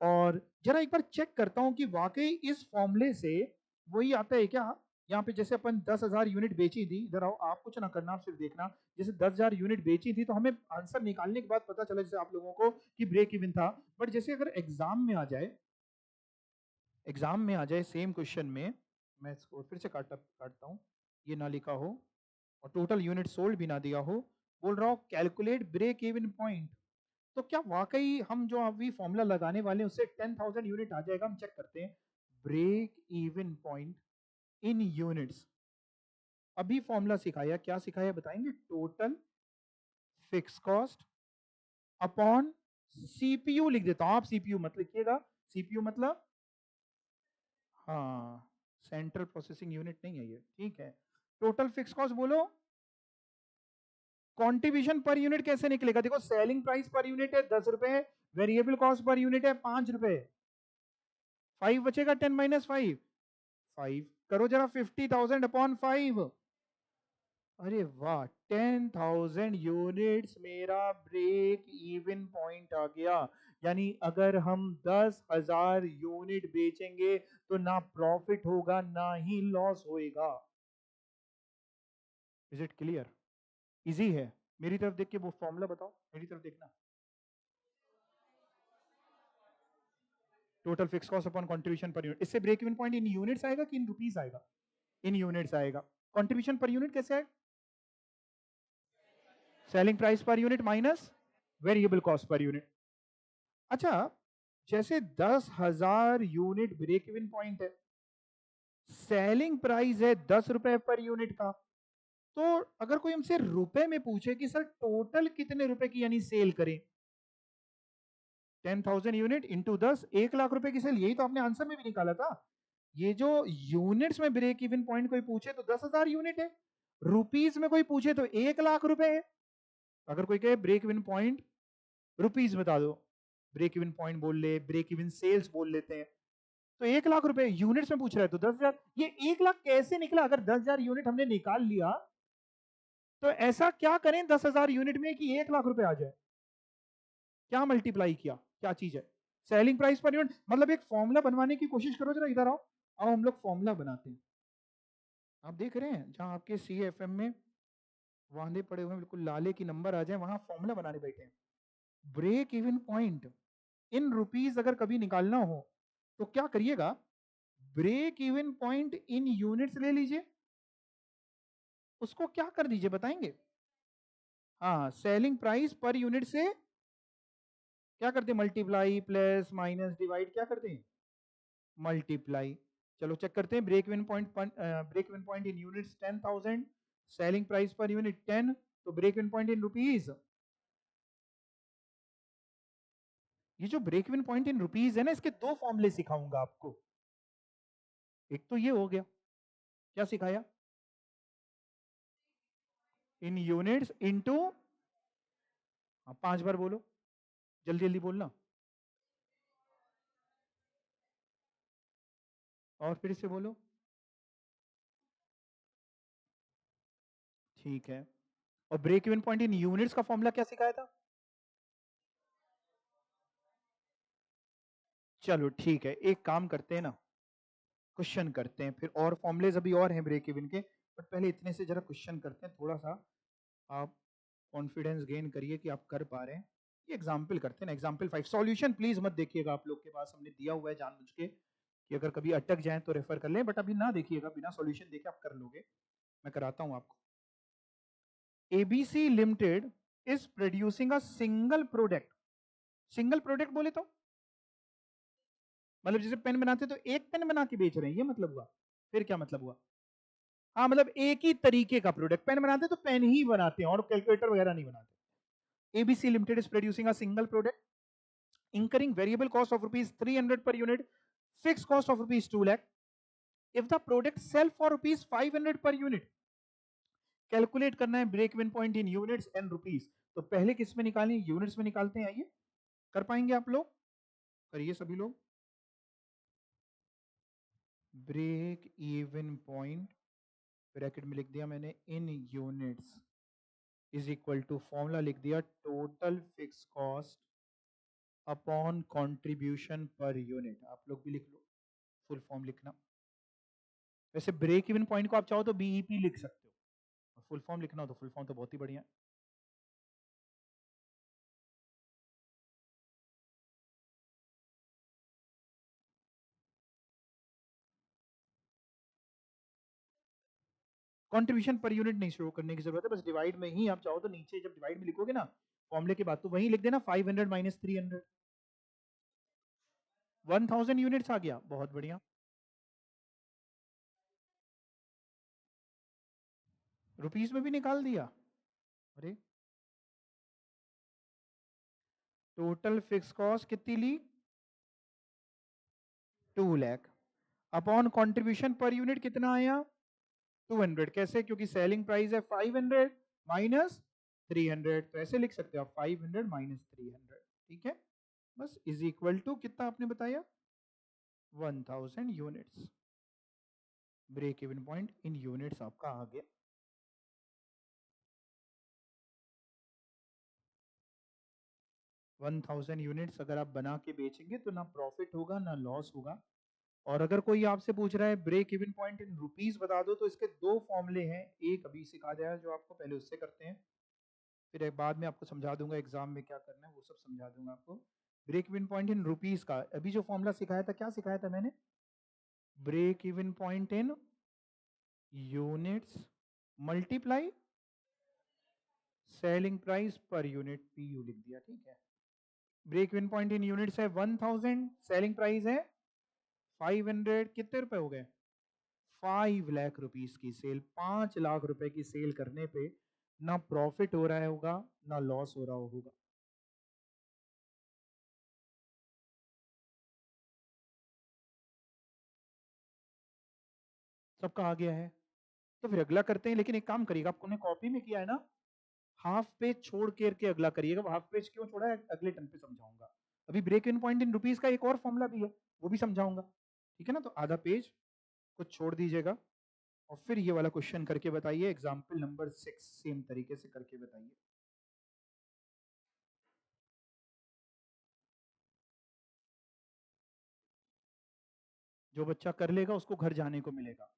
और जरा एक बार चेक करता हूं कि वाकई इस फॉर्मूले से वही आता है क्या। यहाँ पे जैसे अपन 10,000 यूनिट बेची थी, इधर आओ, आप कुछ ना करना, आप सिर्फ देखना। जैसे 10,000 यूनिट बेची थी तो हमें आंसर निकालने के बाद पता चला जैसे आप लोगों को कि ब्रेक इवन था। बट जैसे अगर एग्जाम में आ जाए, एग्जाम में आ जाए सेम क्वेश्चन में, मैं इसको फिर से काटता हूँ, ये ना लिखा हो और टोटल यूनिट सोल्ड भी ना दिया हो, बोल रहा हूँ कैलकुलेट ब्रेक इवन पॉइंट, तो क्या वाकई हम जो अभी फॉर्मूला लगाने वाले हैं उससे 10,000 यूनिट आ जाएगा। हम चेक करते हैं, break even point in units. अभी फॉर्मूला सिखाया, क्या सिखाया बताएंगे, total fix cost upon CPU लिख देता हूं, आप सीपीयू मत लिखिएगा, सीपीयू मतलब हाँ सेंट्रल प्रोसेसिंग यूनिट नहीं है ये, ठीक है। टोटल फिक्स कॉस्ट बोलो, कंट्रीब्यूशन पर यूनिट कैसे निकलेगा, देखो सेलिंग प्राइस पर यूनिट है 10 रुपए, वेरिएबल कॉस्ट पर यूनिट है 5 रुपए, 5 बचेगा, 10 माइनस 5, 5 करो जरा, 50,000 अपॉन 5। अरे वाह, 10,000 यूनिट्स मेरा ब्रेक इवन पॉइंट आ गया। यानी अगर हम 10,000 यूनिट बेचेंगे तो ना प्रॉफिट होगा ना ही लॉस होएगा। इज इट क्लियर, इजी है। मेरी तरफ देख के वो फॉर्मूला बताओ, मेरी तरफ देखना, total fix cost upon contribution per unit, इससे break even point in units आएगा कि इन रुपीस आएगा, इन यूनिट्स आएगा। कंट्रीब्यूशन पर यूनिट कैसे आएगा, selling price per unit minus variable cost per unit. अच्छा, जैसे 10,000 यूनिट ब्रेक इवन पॉइंट है, सेलिंग प्राइस है 10 रुपए पर यूनिट का, तो अगर कोई हमसे रुपए में पूछे कि सर टोटल कितने रुपए की यानी सेल करें, 10,000 यूनिट इंटू 10, 1 लाख रुपए की सेल, यही तो आपने आंसर में भी निकाला था। ये जो यूनिट्स में ब्रेक इवन पॉइंट कोई पूछे तो 10,000 यूनिट है, रुपीज में कोई पूछे तो 1 लाख रुपए है। अगर कोई कहे ब्रेक इवन पॉइंट रुपीज बता दो, ब्रेक इवन पॉइंट बोल ले, ब्रेक इवन सेल्स बोल लेते हैं, तो 1 लाख रुपए यूनिट्स में पूछ रहा है, तो 10,000। ये 1 लाख कैसे निकला? अगर 10,000 यूनिट हमने निकाल लिया तो ऐसा क्या करें 10,000 यूनिट में कि 1 लाख रुपए आ जाए? क्या मल्टीप्लाई किया, क्या चीज है? Selling price per unit. मतलब एक फॉर्मूला बनवाने की कोशिश करो जरा, इधर आओ। आओ हम लोग फॉर्मूला बनाते हैं। आप देख रहे हैं जहां आपके CFM में वांदे पड़े हुए हैं, बिल्कुल लाले की नंबर आ जाए, वहां फॉर्मूला बनाने बैठे हैं। Break even point in rupees अगर कभी निकालना हो तो क्या करिएगा? Break even point in units ले लीजिए, उसको क्या कर दीजिए बताएंगे? हाँ, सेलिंग प्राइस पर यूनिट से क्या करते हैं? मल्टीप्लाई, प्लस, माइनस, डिवाइड, क्या करते हैं? मल्टीप्लाई। चलो चेक करते हैं। Break even point in units 10,000, selling price per unit 10, तो break even point in rupees, ये जो break even point in rupees है ना, इसके दो फॉर्मूले सिखाऊंगा आपको। एक तो ये हो गया, क्या सिखाया? इन यूनिट्स इनटू, 5 बार बोलो, जल्दी जल्दी बोलना, और फिर से बोलो। ठीक है। और break even point in units का फॉर्मूला क्या सिखाया था? चलो ठीक है, एक काम करते हैं ना, क्वेश्चन करते हैं फिर, और फॉर्मुलेज अभी और हैं ब्रेक इवन के, बट पहले इतने से जरा क्वेश्चन करते हैं। थोड़ा सा आप कॉन्फिडेंस गेन करिए कि आप कर पा रहे हैं। ये एग्जाम्पल करते हैं ना, एग्जाम्पल 5। सॉल्यूशन प्लीज मत देखिएगा, आप लोग के पास हमने दिया हुआ है जानबूझ के कि अगर कभी अटक जाए तो रेफर कर लें, बट अभी ना देखिएगा, बिना सॉल्यूशन देखे आप कर लोगे। मैं कराता हूं आपको। ABC limited is producing a single product. Single product बोले तो मतलब जैसे पेन बनाते तो एक पेन बना के बेच रहे हैं, ये मतलब हुआ। फिर क्या मतलब हुआ? हाँ, मतलब एक ही तरीके का प्रोडक्ट, पेन बनाते तो पेन ही बनाते हैं और कैलकुलेटर वगैरह नहीं बनाते। ABC limited is producing a single product incurring variable cost of rupees 300 per unit, fixed cost of rupees 2 lakh. If the product sell for rupees 500 per unit, calculate करना है break even point in units and rupees. तो पहले किस में निकालें? Units में निकालते हैं। आइए, कर पाएंगे आप लोग? करिए सभी लोग। ब्रेक इवन पॉइंट ब्रैकेट में लिख दिया मैंने in units is equal to, formula लिख दिया, total fix cost upon contribution per unit. आप लोग भी लिख लो, फुल फॉर्म लिखना। वैसे ब्रेक इवन पॉइंट को आप चाहो तो BEP लिख सकते हो, फुल फॉर्म लिखना हो तो फुल फॉर्म तो बहुत ही बढ़िया। कंट्रीब्यूशन पर यूनिट नहीं शो करने की जरूरत है, बस डिवाइड में ही आप चाहो तो नीचे जब डिवाइड में लिखोगे ना फॉर्मूले के बाद, तो वहीं लिख देना 500 माइनस 300, 1000 यूनिट्स आ गया, बहुत बढ़िया। रुपीस में भी निकाल दिया। अरे, टोटल फिक्स कॉस्ट कितनी ली? 2 lakh. Upon contribution per unit कितना आया? 200। कैसे? क्योंकि सेलिंग प्राइस है 500 माइनस 300, तो ऐसे लिख सकते हो आप 500 माइनस 300। ठीक है, बस इज इक्वल टू कितना आपने बताया? 1000 units. Break even point in units आपका आ गया। 1000 यूनिट्स अगर आप बना के बेचेंगे तो ना प्रॉफिट होगा ना लॉस होगा। और अगर कोई आपसे पूछ रहा है break even point in rupees बता दो, तो इसके दो फॉर्मूले हैं। एक अभी सिखा जाएगा जो आपको, पहले उससे करते हैं, फिर एक बाद में आपको समझा दूंगा एग्जाम में क्या करना है, वो सब समझा दूंगा आपको। Break even point in rupees का अभी जो फॉर्मूला सिखाया था, क्या सिखाया था मैंने? Break even point in units multiply selling price per unit, PU लिख दिया। ठीक है, break even point in units है 1000, सेलिंग प्राइस है 500, कितने रुपए हो गए? 5 लाख रुपीस की सेल। 5 लाख रुपए की सेल करने पे ना प्रॉफिट हो रहा होगा ना लॉस हो रहा होगा। सबका आ गया है? तो फिर अगला करते हैं, लेकिन एक काम करिएगा, आपने कॉपी में किया है ना, हाफ पेज छोड़ के अगला करिएगा। हाफ पेज क्यों छोड़ा है, अगले टर्न पे समझाऊंगा। अभी break in point in rupees का एक और फॉर्मूला भी है, वो भी समझाऊंगा। ठीक है ना? तो आधा पेज कुछ छोड़ दीजिएगा और फिर ये वाला क्वेश्चन करके बताइए, एग्जाम्पल नंबर 6 सेम तरीके से करके बताइए। जो बच्चा कर लेगा उसको घर जाने को मिलेगा।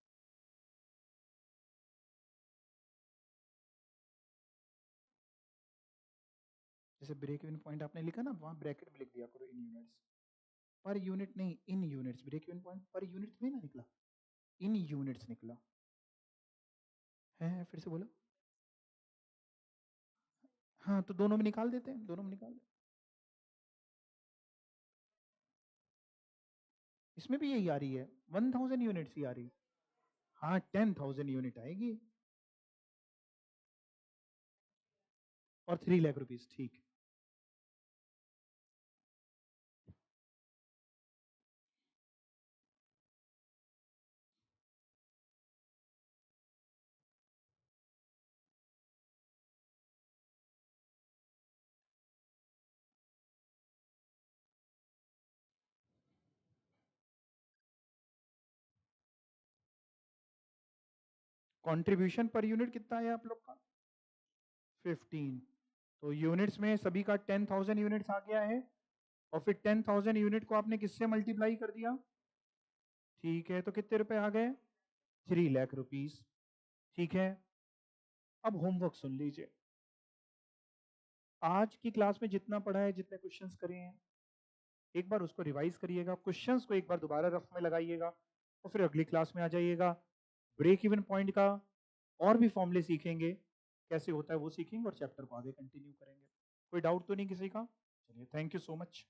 जैसे ब्रेक इवन पॉइंट आपने लिखा ना, वहां ब्रैकेट में लिख दिया करो इन यूनिट्स। पर यूनिट नहीं, in units. Break even point per unit में ना निकला, इन यूनिट्स निकला है। फिर से बोलो। हाँ, तो दोनों में निकाल देते हैं, दोनों में निकाल देते। इसमें भी यही आ रही है, 1000 यूनिट्स ही आ रही है। हाँ, 10,000 यूनिट आएगी और 3 लाख रुपीज। ठीक। कंट्रीब्यूशन पर यूनिट कितना है आप लोग का? 15। तो यूनिट्स में सभी का 10,000 यूनिट्स आ गया है, और फिर 10,000 यूनिट को आपने किससे मल्टीप्लाई कर दिया? ठीक है, तो कितने रुपए आ गए? 3 लाख रुपीज। ठीक है, अब होमवर्क सुन लीजिए। आज की क्लास में जितना पढ़ा है, जितने क्वेश्चंस करे हैं, एक बार उसको रिवाइज करिएगा, क्वेश्चंस को एक बार दोबारा रफ में लगाइएगा, और फिर अगली क्लास में आ जाइएगा। ब्रेक इवन पॉइंट का और भी फॉर्मूले सीखेंगे, कैसे होता है वो सीखेंगे, और चैप्टर को आगे कंटिन्यू करेंगे। कोई डाउट तो नहीं किसी का? चलिए, थैंक यू सो मच।